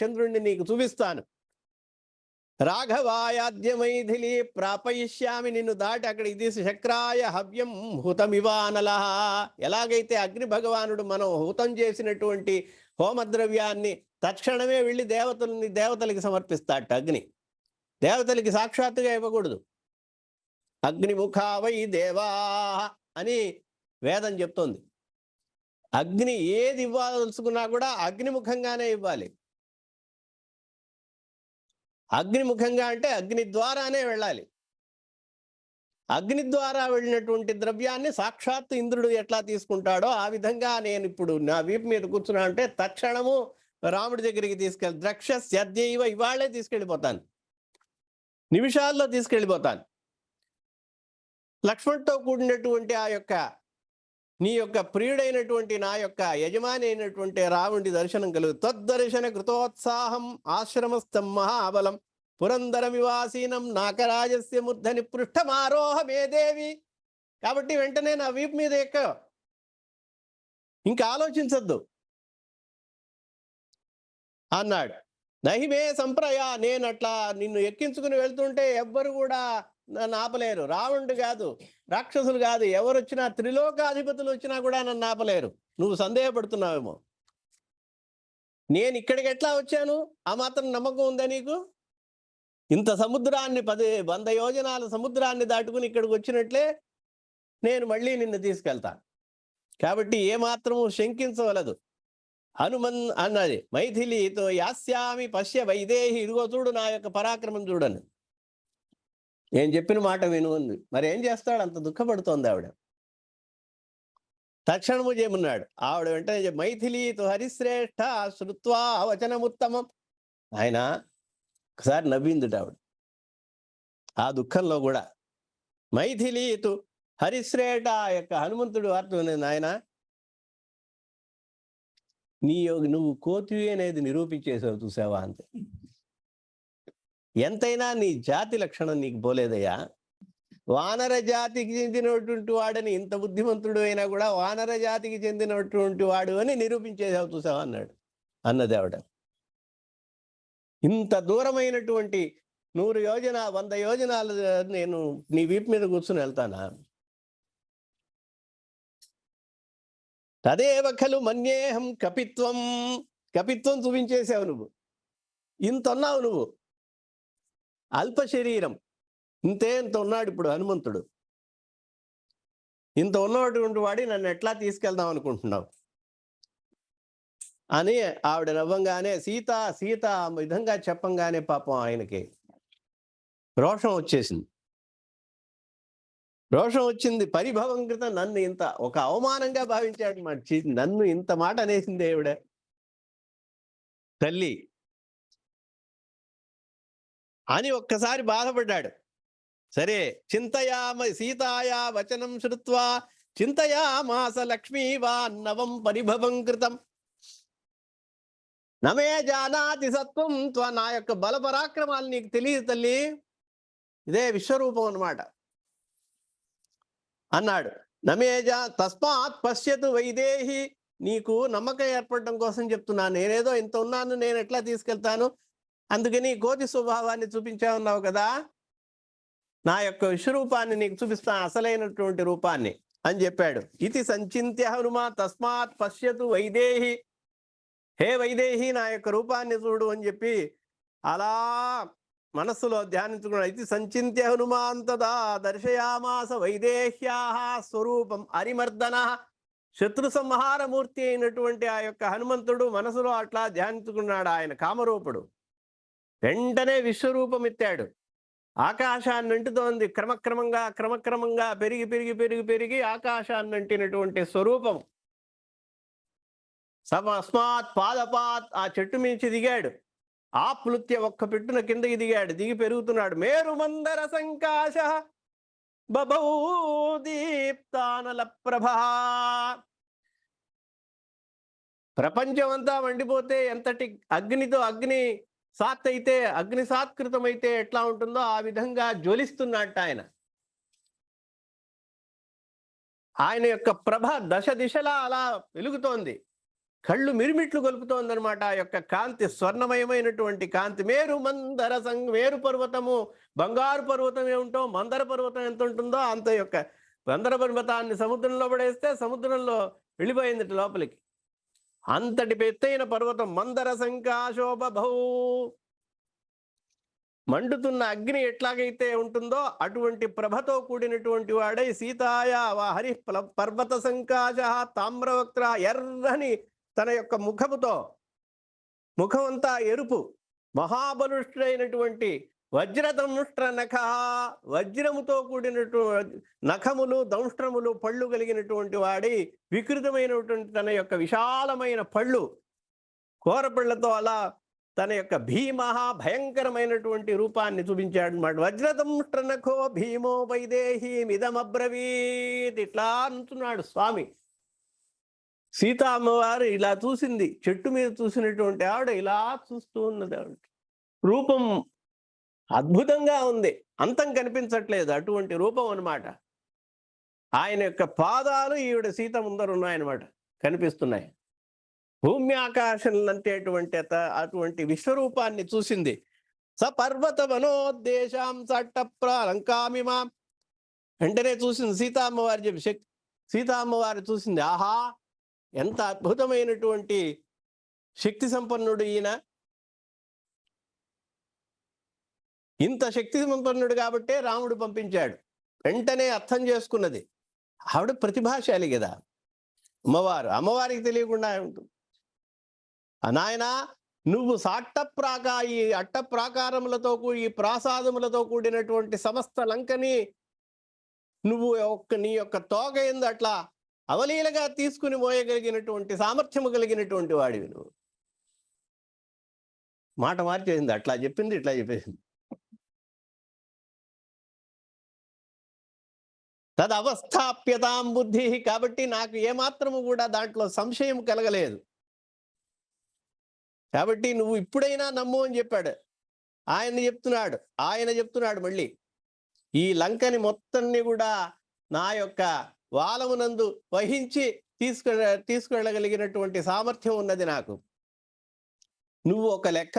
చంద్రుణ్ణి నీకు చూపిస్తాను. రాఘవాయాద్య మైథిలి ప్రాపయిష్యామి, నిన్ను దాటి అక్కడికి తీసి శక్రాయ హవ్యం హుతమివానల, ఎలాగైతే అగ్ని భగవానుడు మనం హుతం చేసినటువంటి హోమద్రవ్యాన్ని తక్షణమే వెళ్ళి దేవతలకి సమర్పిస్తాట. అగ్ని దేవతలకి సాక్షాత్తుగా ఇవ్వకూడదు. అగ్నిముఖావై దేవా అని వేదం చెప్తోంది. అగ్ని ఏది ఇవ్వాల్సుకున్నా కూడా అగ్నిముఖంగానే ఇవ్వాలి. అగ్నిముఖంగా అంటే అగ్ని ద్వారానే వెళ్ళాలి. అగ్ని ద్వారా వెళ్ళినటువంటి ద్రవ్యాన్ని సాక్షాత్తు ఇంద్రుడు ఎట్లా తీసుకుంటాడో ఆ విధంగా నేను ఇప్పుడు నా వీపు మీద కూర్చున్నా అంటే తక్షణము రాముడి దగ్గరికి తీసుకెళ్ళి, ద్రక్షస్యద్యైవ, ఇవాళ్లే తీసుకెళ్ళిపోతాను, నిమిషాల్లో తీసుకెళ్ళిపోతాను. లక్ష్మణ్తో కూడినటువంటి ఆ యొక్క నీ యొక్క ప్రియుడైనటువంటి నా యొక్క యజమాని అయినటువంటి రాముడి దర్శనం కలుగు. తద్దర్శన కృతోత్సాహం ఆశ్రమస్థం మహాబలం పురందరమివాసీనం నాకరాజస్య మూర్ధని పృష్ఠమారోహ మే దేవి. కాబట్టి వెంటనే నా వీపు మీద ఎక్క, ఇంకా ఆలోచించద్దు అన్నాడు. నహిమే సంప్రయ, నేను అట్లా నిన్ను ఎక్కించుకుని వెళ్తుంటే ఎవ్వరు కూడా నన్ను ఆపలేరు. రావణుడు కాదు, రాక్షసులు కాదు, ఎవరు వచ్చినా, త్రిలోకాధిపతులు వచ్చినా కూడా నన్ను ఆపలేరు. నువ్వు సందేహపడుతున్నావేమో. నేను ఇక్కడికి ఎట్లా వచ్చాను, ఆ మాత్రం నమ్మకం ఉందా నీకు? ఇంత సముద్రాన్ని 100 యోజనాల సముద్రాన్ని దాటుకుని ఇక్కడికి వచ్చినట్లే నేను మళ్ళీ నిన్ను తీసుకెళ్తాను. కాబట్టి ఏమాత్రము శంకించవలదు. హనుమన్ అన్నది మైథిలితో యాస్యామి పశ్య వైదేహి. ఇదిగో చూడు నా యొక్క పరాక్రమం చూడను. నేను చెప్పిన మాట విను ఉంది. మరి ఏం చేస్తాడు? అంత దుఃఖపడుతోంది ఆవిడ. తక్షణము చేయమన్నాడు. ఆవిడ వెంటనే మైథిలీతో హరిశ్రేష్ఠ శృత్వా వచనముత్తమం. ఆయన ఒకసారి నవ్విందిట ఆవిడ ఆ దుఃఖంలో కూడా. మైథిలీతు హరిశ్రేష్ఠ యొక్క హనుమంతుడు వార్త నాయన, నువ్వు కోతివి అనేది నిరూపించేసావు, చూసావా అంతే. ఎంతైనా నీ జాతి లక్షణం నీకు పోలేదయ్యా. వానర జాతికి చెందినటువంటి వాడని, ఇంత బుద్ధిమంతుడు అయినా కూడా వానర జాతికి చెందినటువంటి వాడు అని నిరూపించేసావు, చూసావా అన్నది ఆవిడ. ఇంత దూరమైనటువంటి 100 యోజన 100 యోజనాలు నేను నీ వీపు మీద కూర్చుని వెళ్తానా? తదేవ ఖలు మన్యేహం కపిత్వం. కపిత్వం చూపించేసావు నువ్వు. ఇంత ఉన్నావు నువ్వు, అల్ప శరీరం. ఇంత ఉన్నాడు ఇప్పుడు హనుమంతుడు. ఇంత ఉన్నటువంటి వాడి నన్ను ఎట్లా తీసుకెళ్దాం అనుకుంటున్నావు అని ఆవిడ నవ్వంగానే, సీత సీత ఆ విధంగా చెప్పంగానే పాపం ఆయనకి రోషం వచ్చేసింది. రోషం వచ్చింది. పరిభవం క్రితం నన్ను ఇంత ఒక అవమానంగా భావించాడు. నన్ను ఇంత మాట అనేసింది ఆవిడ తల్లి అని ఒక్కసారి బాధపడ్డాడు. సరే, సీతాయా వచనం శ్రుత్వా చింతయామాస లక్ష్మీవాన్నవం పరిభవం కృతం నమే జానాతి సత్వం త్వ. నా యొక్క బల పరాక్రమాలు నీకు తెలియదు తల్లి, ఇదే విశ్వరూపం అన్నమాట అన్నాడు. నమేజా తస్మాత్ పశ్యతు వైదేహి. నీకు నమ్మకం ఏర్పడడం కోసం చెప్తున్నాను. నేనేదో ఇంత ఉన్నాను, నేను ఎట్లా తీసుకెళ్తాను, అందుకని కోతి స్వభావాన్ని చూపించావున్నావు కదా, నా యొక్క విశ్వరూపాన్ని నీకు చూపిస్తాను, అసలైనటువంటి రూపాన్ని అని చెప్పాడు. ఇది సంచింత్య హనుమ తస్మాత్ పశ్యతు వైదేహి. హే వైదేహి, నా యొక్క రూపాన్ని చూడు అని చెప్పి అలా మనస్సులో ధ్యానించుకున్నాడు. ఇది సంచింత్య హనుమాంతదా దర్శయామాస వైదేహ్యా స్వరూపం అరిమర్దన. శత్రు సంహారమూర్తి అయినటువంటి ఆ యొక్క హనుమంతుడు మనసులో అట్లా ధ్యానించుకున్నాడు. ఆయన కామరూపుడు. వెంటనే విశ్వరూపం ఎత్తాడు. ఆకాశాన్ని అంటుతోంది. క్రమక్రమంగా పెరిగి ఆకాశాన్ని అంటినటువంటి స్వరూపం. అస్మాత్ పాదపాత్, ఆ చెట్టు మించి దిగాడు. ఆప్లుత్య, ఒక్క పెట్టున కిందకి దిగాడు. దిగి పెరుగుతున్నాడు. మేరు మందర సంకాశ బభౌ దీప్తానల ప్రభ. ప్రపంచమంతా మండిపోతే ఎంతటి అగ్నితో అగ్ని సాత్కృతమైతే ఎట్లా ఉంటుందో ఆ విధంగా జ్వలిస్తున్నట్టు ఆయన యొక్క ప్రభ దశ దిశలా అలా వెలుగుతోంది. కళ్ళు మిరుమిట్లు గొలుపుతోందనమాట. ఆ యొక్క కాంతి స్వర్ణమయమైనటువంటి కాంతి. మేరు పర్వతము, బంగారు పర్వతం ఏమిటో, మందర పర్వతం ఎంత ఉంటుందో అంత యొక్క మందర పర్వతాన్ని సముద్రంలో పడేస్తే సముద్రంలో వెళ్ళిపోయింది లోపలికి. అంతటి ఎత్తైన పర్వతం. మందర సంకాశోభౌ. మండుతున్న అగ్ని ఎట్లాగైతే ఉంటుందో అటువంటి ప్రభతో కూడినటువంటి వాడై సీతాయ హరి పర్వత సంకాశ తామ్రవక్ర. ఎర్రని తన యొక్క ముఖమంతా ఎరుపు, మహాబలుష్ఠుడైనటువంటి వజ్రదంష్ట్ర నఖ. వజ్రముతో కూడినటువంటి నఖములు, దంష్ట్రములు, పళ్ళు కలిగినటువంటి వాడి వికృతమైనటువంటి తన యొక్క విశాలమైన పళ్ళు, కోరపళ్ళతో అలా తన యొక్క భయంకరమైనటువంటి రూపాన్ని చూపించాడు అన్నమాట. వజ్రదంష్ట్ర నఖో భీమో వైదేహి మిదమబ్రవీత్. ఇట్లా అంటున్నాడు స్వామి. సీత అమ్మవారు ఇలా చూసింది. చెట్టు మీద చూసినటువంటి ఆవిడ ఇలా చూస్తూ ఉన్నది. ఆవిడ రూపం అద్భుతంగా ఉంది, అంతం కనిపించట్లేదు, అటువంటి రూపం అన్నమాట. ఆయన యొక్క పాదాలు ఈవిడ సీత ముందర ఉన్నాయన్నమాట, కనిపిస్తున్నాయి. భూమి ఆకాశంలంటేటువంటి అటువంటి విశ్వరూపాన్ని చూసింది. సపర్వత మనోద్దేశాం సట్టప్రాలంకామిమా, వెంటనే చూసింది సీతా అమ్మవారు చెప్పి సీతా అమ్మవారు చూసింది, ఆహా ఎంత అద్భుతమైనటువంటి శక్తి సంపన్నుడు ఈయన, ఇంత శక్తి సంపన్నుడు కాబట్టే రాముడు పంపించాడు. వెంటనే అర్థం చేసుకున్నది. ఆవిడ ప్రతిభాశాలి కదా అమ్మవారు, అమ్మవారికి తెలియకుండా ఉంటుంది. నాయనా నువ్వు ఈ అట్ట ప్రాకారములతో ఈ ప్రాసాదములతో కూడినటువంటి సమస్త లంకని నువ్వు నీ యొక్క తోక ఎందు అట్లా అవలీలగా తీసుకుని మోయగలిగినటువంటి సామర్థ్యము కలిగినటువంటి వాడివి నువ్వు. మాట మార్చేసింది, అట్లా చెప్పింది ఇట్లా చెప్పేసింది. తదవస్థాప్యతాం బుద్ధి, కాబట్టి నాకు ఏమాత్రము కూడా దాంట్లో సంశయం కలగలేదు. కాబట్టి నువ్వు ఇప్పుడైనా నమ్ము అని చెప్పాడు. ఆయన చెప్తున్నాడు మళ్ళీ, ఈ లంకని మొత్తాన్ని కూడా నా యొక్క వాలమునందు వహించి తీసుకెళ్ళగలిగినటువంటి సామర్థ్యం ఉన్నది నాకు. నువ్వు ఒక లెక్క,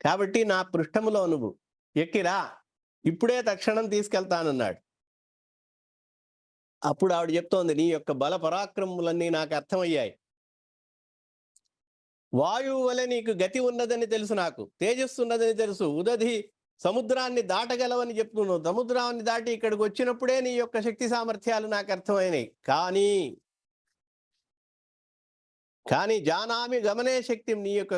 కాబట్టి నా పృష్ఠములో నువ్వు ఎక్కిరా, ఇప్పుడే తక్షణం తీసుకెళ్తానన్నాడు. అప్పుడు ఆవిడ చెప్తోంది, నీ యొక్క బల పరాక్రమములన్నీ నాకు అర్థమయ్యాయి. వాయువు వలె నీకు గతి ఉన్నదని తెలుసు, నాకు తేజస్సు ఉన్నదని తెలుసు, ఉదధి సముద్రాన్ని దాటగలవని చెప్తున్నావు. సముద్రాన్ని దాటి ఇక్కడికి వచ్చినప్పుడే నీ యొక్క శక్తి సామర్థ్యాలు నాకు అర్థమైనాయి. కానీ జానామి గమనే శక్తి, నీ యొక్క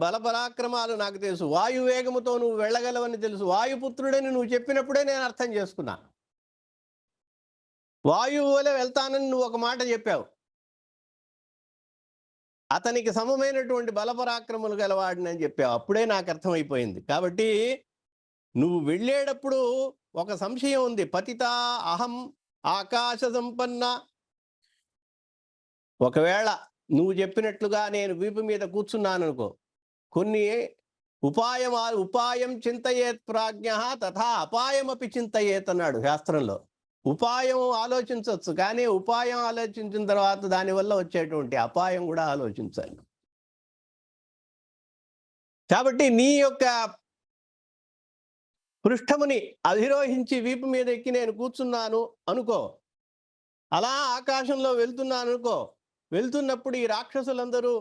బల పరాక్రమాలు నాకు తెలుసు. వాయువేగముతో నువ్వు వెళ్ళగలవని తెలుసు. వాయుపుత్రుడని నువ్వు చెప్పినప్పుడే నేను అర్థం చేసుకున్నా. వాయువు వలె వెళ్తానని నువ్వు ఒక మాట చెప్పావు. అతనికి సమమైనటువంటి బలపరాక్రములు గలవాడిని అని చెప్పావు, అప్పుడే నాకు అర్థమైపోయింది. కాబట్టి నువ్వు వెళ్ళేటప్పుడు ఒక సంశయం ఉంది, పతితా అహం ఆకాశ సంపన్న. ఒకవేళ నువ్వు చెప్పినట్లుగా నేను వీపు మీద కూర్చున్నాను అనుకో, కొన్ని ఉపాయం చింతయేత్ ప్రాజ్ఞ తథా అపాయమపి చింతయేత్ అన్నాడు శాస్త్రంలో. ఉపాయం ఆలోచించవచ్చు, కానీ ఉపాయం ఆలోచించిన తర్వాత దానివల్ల వచ్చేటువంటి అపాయం కూడా ఆలోచించాలి. కాబట్టి నీ యొక్క పృష్ఠముని అధిరోహించి వీపు మీద ఎక్కి నేను కూర్చున్నాను అనుకో, అలా ఆకాశంలో వెళ్తున్నాను అనుకో, వెళ్తున్నప్పుడు ఈ రాక్షసులందరూ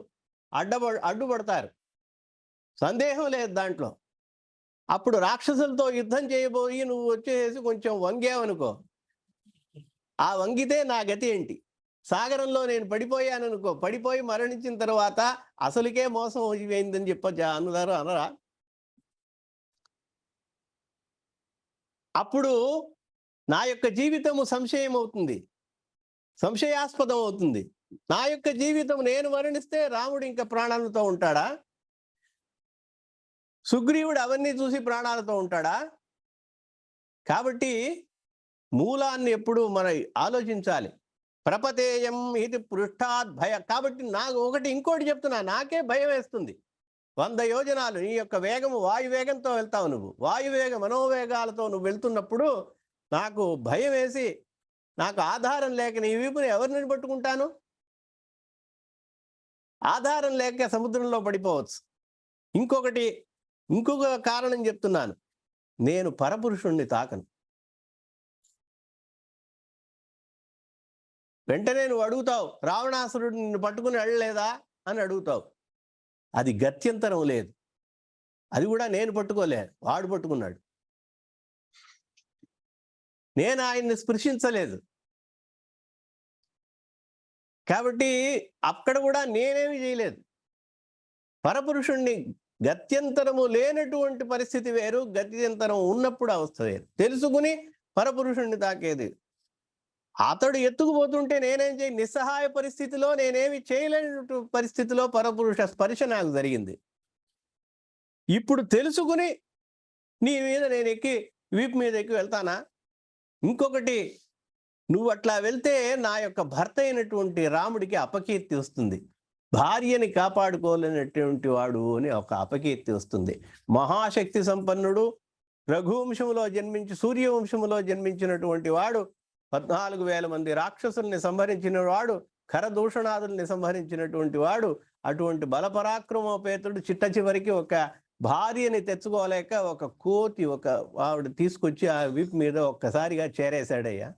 అడ్డుపడతారు, సందేహం లేదు దాంట్లో. అప్పుడు రాక్షసులతో యుద్ధం చేయబోయి నువ్వు వచ్చేసి కొంచెం వంగావనుకో, ఆ వంగితే నా గతి ఏంటి? సాగరంలో నేను పడిపోయాను అనుకో, పడిపోయి మరణించిన తర్వాత అసలుకే మోసం అయిపోయిందని అన్నారు అనరా? అప్పుడు నా యొక్క జీవితము సంశయం అవుతుంది, సంశయాస్పదం అవుతుంది. నా యొక్క జీవితం నేను మరణిస్తే రాముడు ఇంకా ప్రాణాలతో ఉంటాడా? సుగ్రీవుడు అవన్నీ చూసి ప్రాణాలతో ఉంటాడా? కాబట్టి మూలాన్ని ఎప్పుడు మనం ఆలోచించాలి. ప్రపతేయం ఇది పృష్ఠాద్ భయ. కాబట్టి నాకు ఇంకోటి చెప్తున్నా, నాకే భయం వేస్తుంది. 100 యోజనాలు నీ యొక్క వేగము వాయువేగంతో వెళ్తావు నువ్వు. వాయువేగ మనోవేగాలతో నువ్వు వెళ్తున్నప్పుడు నాకు భయం వేసి, నాకు ఆధారం లేక నీ వీపుని ఎవరిని పట్టుకుంటాను? ఆధారం లేక సముద్రంలో పడిపోవచ్చు. ఇంకొక కారణం చెప్తున్నాను, నేను పరపురుషుణ్ణి తాకను. వెంటనే నువ్వు అడుగుతావు, రావణాసురుడు నిన్ను పట్టుకుని వెళ్ళలేదా అని అడుగుతావు. అది గత్యంతరం లేదు, అది కూడా నేను పట్టుకోలేదు, వాడు పట్టుకున్నాడు. నేను ఆయన్ని స్పృశించలేదు. కాబట్టి అక్కడ కూడా నేనేమి చేయలేదు. పరపురుషుణ్ణి గత్యంతరము లేనటువంటి పరిస్థితి వేరు, గత్యంతరం ఉన్నప్పుడు అవస్థ వేరు. తెలుసుకుని పరపురుషుణ్ణి తాకేది. అతడు ఎత్తుకుపోతుంటే నేనేం నిస్సహాయ పరిస్థితిలో, నేనేమి చేయలేని పరిస్థితిలో పరపురుష స్పర్శ నాకు జరిగింది. ఇప్పుడు తెలుసుకుని నీ మీద నేను వీపు మీద ఎక్కి వెళ్తానా? ఇంకొకటి, నువ్వు అట్లా వెళ్తే నా యొక్క భర్త అయినటువంటి రాముడికి అపకీర్తి వస్తుంది. భార్యని కాపాడుకోలేనటువంటి వాడు అని ఒక అపకీర్తి వస్తుంది. మహాశక్తి సంపన్నుడు, రఘువంశములో జన్మించి సూర్యవంశములో జన్మించినటువంటి వాడు, 14,000 మంది రాక్షసుల్ని సంహరించిన వాడు, ఖరదూషణాదుల్ని సంహరించినటువంటి వాడు, అటువంటి బలపరాక్రమోపేతుడు చిట్ట చివరికి ఒక భార్యని తెచ్చుకోలేక ఒక కోతి ఒక ఆవిడ తీసుకొచ్చి ఆ వీపు మీద ఒక్కసారిగా చేరేశాడయ్యా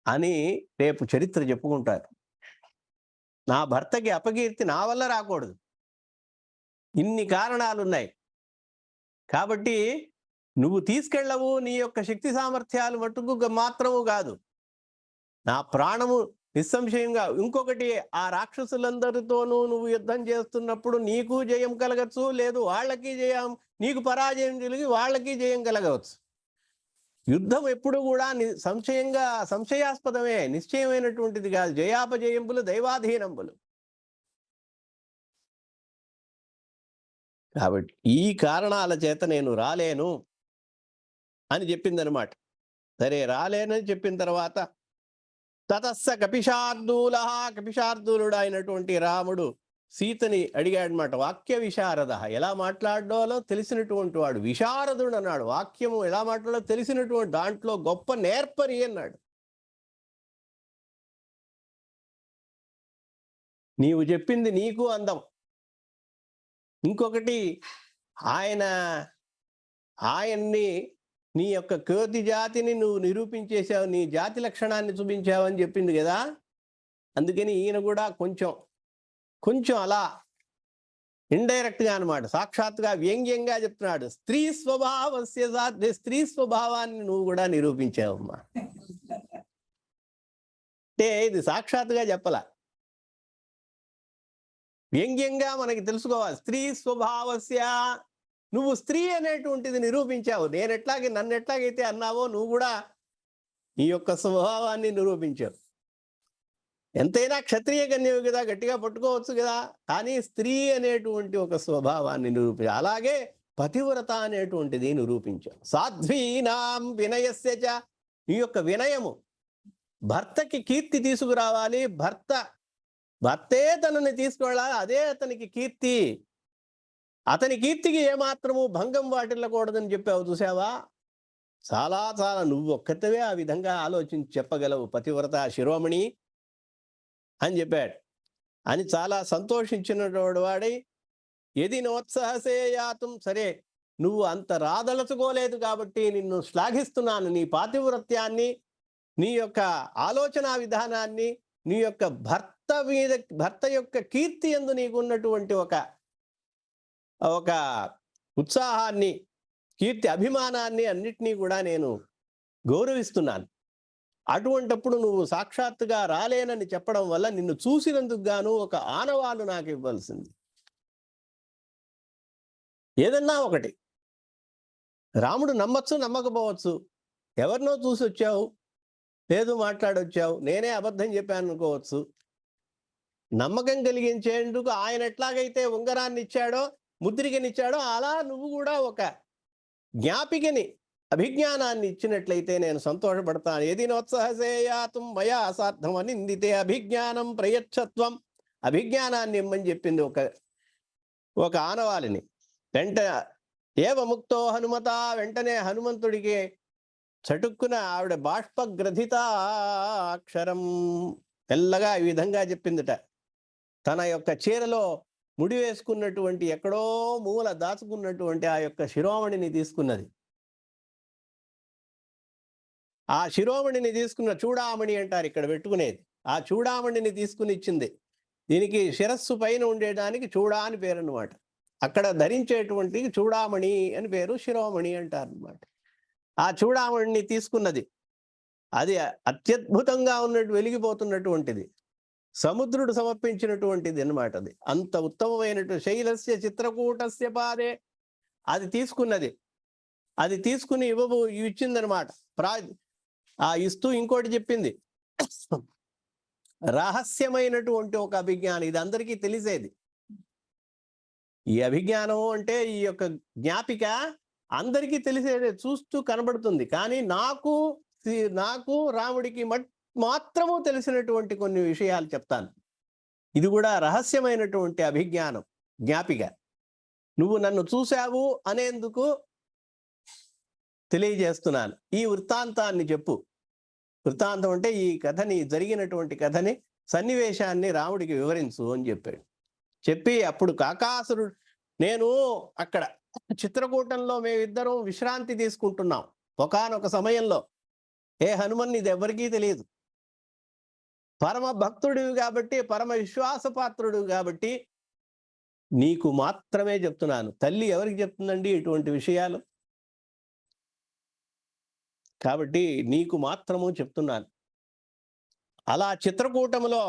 అని రేపు చరిత్ర చెప్పుకుంటారు. నా భర్తకి అపకీర్తి నా వల్ల రాకూడదు. ఇన్ని కారణాలున్నాయి. కాబట్టి నువ్వు తీసుకెళ్ళవు, నీ యొక్క శక్తి సామర్థ్యాలు మట్టుకు మాత్రము కాదు, నా ప్రాణము నిస్సంశయంగా. ఇంకొకటి, ఆ రాక్షసులందరితోనూ నువ్వు యుద్ధం చేస్తున్నప్పుడు నీకు జయం కలగచ్చు, లేదు వాళ్ళకి జయం, నీకు పరాజయం కలిగి వాళ్ళకి జయం కలగవచ్చు. యుద్ధం ఎప్పుడు కూడా సంశయాస్పదమే, నిశ్చయమైనటువంటిది కాదు. జయాపజయంబులు దైవాధీనంబులు. కాబట్టి ఈ కారణాల చేత నేను రాలేను అని చెప్పిందనమాట. సరే, రాలేనని చెప్పిన తర్వాత తతస్స కపిశార్దూల, కపిశార్దూలుడు అయినటువంటి రాముడు సీతని అడిగాడనమాట. వాక్య విశారద, ఎలా మాట్లాడాలో తెలిసినటువంటి వాడు, విశారదుడు అన్నాడు. వాక్యము ఎలా మాట్లాడాలో తెలిసినటువంటి, దాంట్లో గొప్ప నేర్పరి అన్నాడు. నీవు చెప్పింది నీకు అందం. ఇంకొకటి, ఆయన్ని నీ యొక్క కోతి జాతిని నువ్వు నిరూపించేశావు, నీ జాతి లక్షణాన్ని చూపించావు అని చెప్పింది కదా. అందుకని ఈయన కూడా కొంచెం అలా ఇండైరెక్ట్గా అనమాట, సాక్షాత్తుగా వ్యంగ్యంగా చెప్తున్నాడు. స్త్రీ స్వభావాన్ని నువ్వు కూడా నిరూపించావమ్మా అంటే ఇది సాక్షాత్తుగా చెప్పలా, వ్యంగ్యంగా మనకి తెలుసుకోవాలి. స్త్రీ స్వభావస్య, నువ్వు స్త్రీ అనేటువంటిది నిరూపించావు. నన్ను ఎట్లాగైతే అన్నావో నువ్వు కూడా నీ యొక్క స్వభావాన్ని నిరూపించావు. ఎంతైనా క్షత్రియ కన్యవు కదా, గట్టిగా పట్టుకోవచ్చు కదా, కానీ స్త్రీ అనేటువంటి ఒక స్వభావాన్ని నిరూపించావు. అలాగే పతివ్రత అనేటువంటిది నిరూపించావు. సాధ్వీనాం వినయస్య చ, నీ యొక్క వినయము, భర్తకి కీర్తి తీసుకురావాలి, భర్తే తనని తీసుకెళ్ళాలి, అదే అతనికి కీర్తి. అతని కీర్తికి ఏమాత్రము భంగం వాటిల్లకూడదని చెప్పావు. చూసావా, చాలా చాలా నువ్వు ఒక్కతవే ఆ విధంగా ఆలోచించి చెప్పగలవు, పతివ్రత శిరోమణి అని చెప్పాడు. అని చాలా సంతోషించినటువంటి వాడై, ఎది నోత్సాహసేయాతం, సరే నువ్వు అంత రాదలుచుకోలేదు కాబట్టి నిన్ను శ్లాఘిస్తున్నాను. నీ పాతివ్రత్యాన్ని, నీ యొక్క ఆలోచన విధానాన్ని, నీ యొక్క భర్త యొక్క కీర్తి యందు నీకున్నటువంటి ఒక ఉత్సాహాన్ని, కీర్తి అభిమానాన్ని అన్నిటినీ కూడా నేను గౌరవిస్తున్నాను. అటువంటప్పుడు నువ్వు సాక్షాత్తుగా రాలేనని చెప్పడం వల్ల నిన్ను చూసినందుకు గాను ఒక ఆనవాలు నాకు ఇవ్వాల్సింది. ఏదన్నా ఒకటి, రాముడు నమ్మచ్చు నమ్మకపోవచ్చు, ఎవరినో చూసి వచ్చావు, లేదు మాట్లాడొచ్చావు, నేనే అబద్ధం చెప్పాను అనుకోవచ్చు. నమ్మకం కలిగించేందుకు ఆయన ఎట్లాగైతే ఉంగరాన్ని ఇచ్చాడో, ముద్రికనిచ్చాడో, అలా నువ్వు కూడా ఒక జ్ఞాపికని, అభిజ్ఞానాన్ని ఇచ్చినట్లయితే నేను సంతోషపడతాను. ఏది నోత్సాహసేయాతుం మయా అసార్థం అనిందితే అభిజ్ఞానం ప్రయచ్చత్వం, అభిజ్ఞానాన్ని ఇమ్మని చెప్పింది ఒక ఆనవాలిని. ఏవముక్తో హనుమత, వెంటనే హనుమంతుడికి చటుక్కున ఆవిడ బాష్పగ్రథిత అక్షరం మెల్లగా ఈ విధంగా చెప్పిందిట. తన యొక్క చీరలో ముడి వేసుకున్నటువంటి, ఎక్కడో మూల దాచుకున్నటువంటి ఆ యొక్క శిరోమణిని తీసుకున్నది. ఆ శిరోమణిని తీసుకున్న, చూడామణి అంటారు ఇక్కడ పెట్టుకునేది, ఆ చూడామణిని తీసుకుని ఇచ్చింది. దీనికి శిరస్సు పైన ఉండేదానికి చూడా అని పేరు అన్నమాట. అక్కడ ధరించేటువంటి చూడామణి అని పేరు, శిరోమణి అంటారు అన్నమాట. ఆ చూడామణిని తీసుకున్నది. అది అత్యద్భుతంగా ఉన్నట్టు వెలిగిపోతున్నటువంటిది, సముద్రుడు సమర్పించినటువంటిది అన్నమాట. అది అంత ఉత్తమమైనటువంటి శైలస్య చిత్రకూటస్య పాదే, అది తీసుకున్నది. అది తీసుకుని ఇచ్చిందనమాట. ఇస్తూ ఇంకోటి చెప్పింది, రహస్యమైనటువంటి ఒక అభిజ్ఞానం, ఇది అందరికీ తెలిసేది. ఈ అభిజ్ఞానం అంటే ఈ యొక్క జ్ఞాపిక అందరికీ తెలిసేదే, చూస్తూ కనబడుతుంది. కానీ నాకు రాముడికి మాత్రము తెలిసినటువంటి కొన్ని విషయాలు చెప్తాను. ఇది కూడా రహస్యమైనటువంటి అభిజ్ఞానం, జ్ఞాపిక. నువ్వు నన్ను చూశావు అనేందుకు తెలియజేస్తున్నాను. ఈ వృత్తాంతాన్ని చెప్పు. వృత్తాంతం అంటే ఈ కథని, జరిగినటువంటి కథని, సన్నివేశాన్ని రాముడికి వివరించు అని చెప్పాడు. చెప్పి అప్పుడు కాకాసురుడు, నేను అక్కడ చిత్రకూటంలో మేమిద్దరం విశ్రాంతి తీసుకుంటున్నాం ఒకానొక సమయంలో. ఏ హనుమన్ ఇది ఎవరికీ తెలియదు. పరమ భక్తుడివి కాబట్టి, పరమ విశ్వాసపాత్రుడు కాబట్టి నీకు మాత్రమే చెప్తున్నాను. తల్లి ఎవరికి చెప్తుందండి ఇటువంటి విషయాలు? కాబట్టి నీకు మాత్రము చెప్తున్నాను. అలా చిత్రకూటములో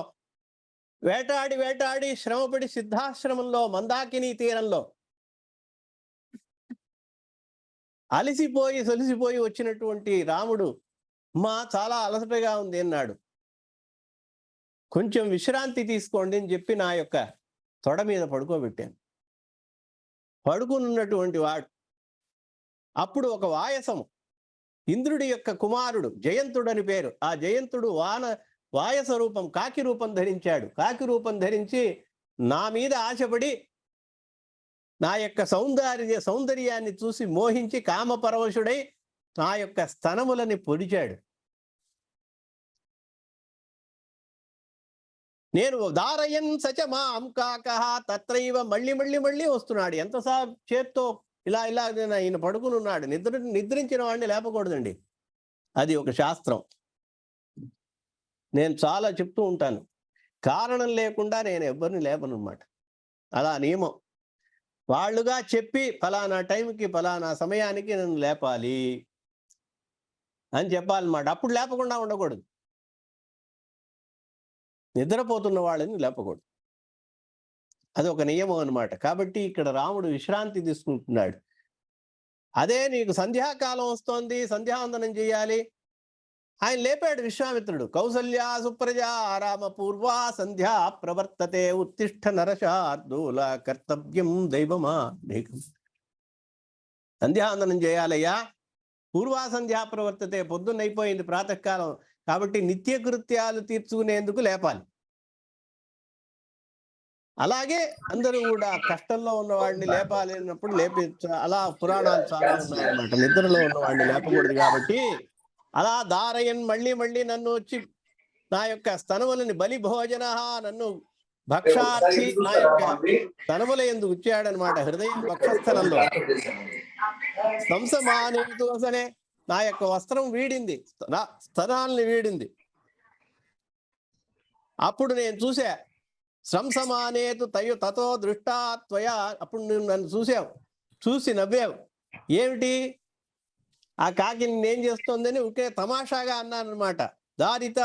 వేటాడి వేటాడి శ్రమపడి సిద్ధాశ్రమంలో మందాకిని తీరంలో అలసిపోయి సొలిసిపోయి వచ్చినటువంటి రాముడు, మా చాలా అలసటగా ఉంది అన్నాడు. కొంచెం విశ్రాంతి తీసుకోండి అని చెప్పి నా యొక్క తొడ మీద పడుకోబెట్టాను. పడుకున్నటువంటి వాడు అప్పుడు ఒక వాయసము, ఇంద్రుడి యొక్క కుమారుడు జయంతుడు అని పేరు. ఆ జయంతుడు వాయస రూపం, కాకి రూపం ధరించాడు. కాకి రూపం ధరించి నా మీద ఆశపడి నా యొక్క సౌందర్యాన్ని చూసి మోహించి కామపరవశుడై నా యొక్క స్తనములని పొడిచాడు. నేను దారయన్ సచ మా అంకాకహ తత్రైవ మళ్ళీ మళ్ళీ మళ్ళీ వస్తున్నాడు. ఎంతసార్లు చేత్తో ఇలా ఇలా ఈయన పడుకుని ఉన్నాడు. నిద్రించిన వాడిని లేపకూడదండి, అది ఒక శాస్త్రం. నేను చాలా చెప్తూ ఉంటాను, కారణం లేకుండా నేను ఎవరిని లేపను అన్నమాట. అలా నియమం. వాళ్ళుగా చెప్పి ఫలానా టైంకి ఫలానా సమయానికి నన్ను లేపాలి అని చెప్పాలన్నమాట. అప్పుడు లేపకుండా ఉండకూడదు. నిద్రపోతున్న వాళ్ళని లేపకూడదు. అది ఒక నియమం అన్నమాట. కాబట్టి ఇక్కడ రాముడు విశ్రాంతి తీసుకుంటున్నాడు. అదే నీకు సంధ్యాకాలం వస్తోంది, సంధ్యావందనం చేయాలి. ఆయన లేపాడు విశ్వామిత్రుడు. కౌసల్యా సుప్రజా రామ పూర్వా సంధ్యా ప్రవర్తతే ఉత్తిష్ట నరశార్దూల కర్తవ్యం దైవమా నీకం. సంధ్యావందనం చేయాలయ్యా. పూర్వా సంధ్యా ప్రవర్తతే, పొద్దున్నైపోయింది ప్రాతకాలం కాబట్టి నిత్యకృత్యాలు తీర్చుకునేందుకు లేపాలి. అలాగే అందరూ కూడా కష్టంలో ఉన్నవాడిని లేపాలి అన్నప్పుడు లేపించ. అలా పురాణాలు చాలా ఉన్నాయన్నమాట. నిద్రలో ఉన్నవాడిని లేపకూడదు కాబట్టి అలా దారయన్ మళ్ళీ మళ్ళీ నన్ను వచ్చి నా యొక్క స్తనములని బలి భోజన, నన్ను భక్షార్థి నా యొక్క స్తనముల ఎందుకు వచ్చాడనమాట. హృదయ వక్షస్థలంలో సంసమానేతు అసలే నా యొక్క వస్త్రం వీడింది, స్తనాల్ని వీడింది. అప్పుడు నేను చూసా, సంసమానేతు తయు తతో దృష్టా త్వయా. అప్పుడు నువ్వు నన్ను చూసావు, చూసి నవ్వావు. ఏమిటి ఆ కాకి నేనేం చేస్తోందని ఒకే తమాషాగా అన్నాను అనమాట. దారిత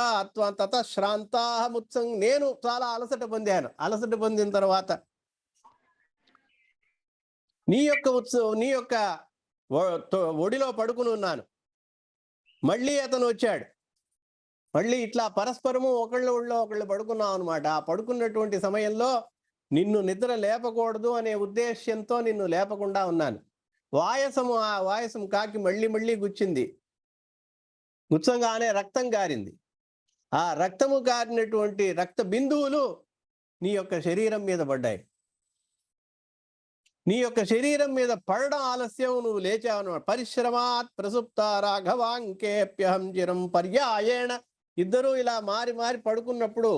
తత శ్రాంతాహముత్సం. నేను చాలా అలసట పొందాను. అలసట పొందిన తర్వాత నీ యొక్క ఒడిలో పడుకుని ఉన్నాను. మళ్ళీ అతను వచ్చాడు. మళ్ళీ ఇట్లా పరస్పరము ఒకళ్ళ ఒళ్ళో ఒకళ్ళు పడుకున్నాం అనమాట. ఆ పడుకున్నటువంటి సమయంలో నిన్ను నిద్ర లేపకూడదు అనే ఉద్దేశ్యంతో నిన్ను లేపకుండా ఉన్నాను. ఆ వాయసం కాకి మళ్ళీ మళ్ళీ గుచ్చింది. గుచ్చంగానే రక్తం గారింది. ఆ రక్తము గారినటువంటి రక్త బిందువులు నీ యొక్క శరీరం మీద పడ్డాయి. నీ యొక్క శరీరం మీద పడడం ఆలస్యం, నువ్వు లేచావన్నమాట. పరిశ్రమాత్ ప్రసుప్త రాఘవాంకేప్యహం చిరం పర్యాయేణ. ఇద్దరూ ఇలా మారి మారి పడుకున్నప్పుడు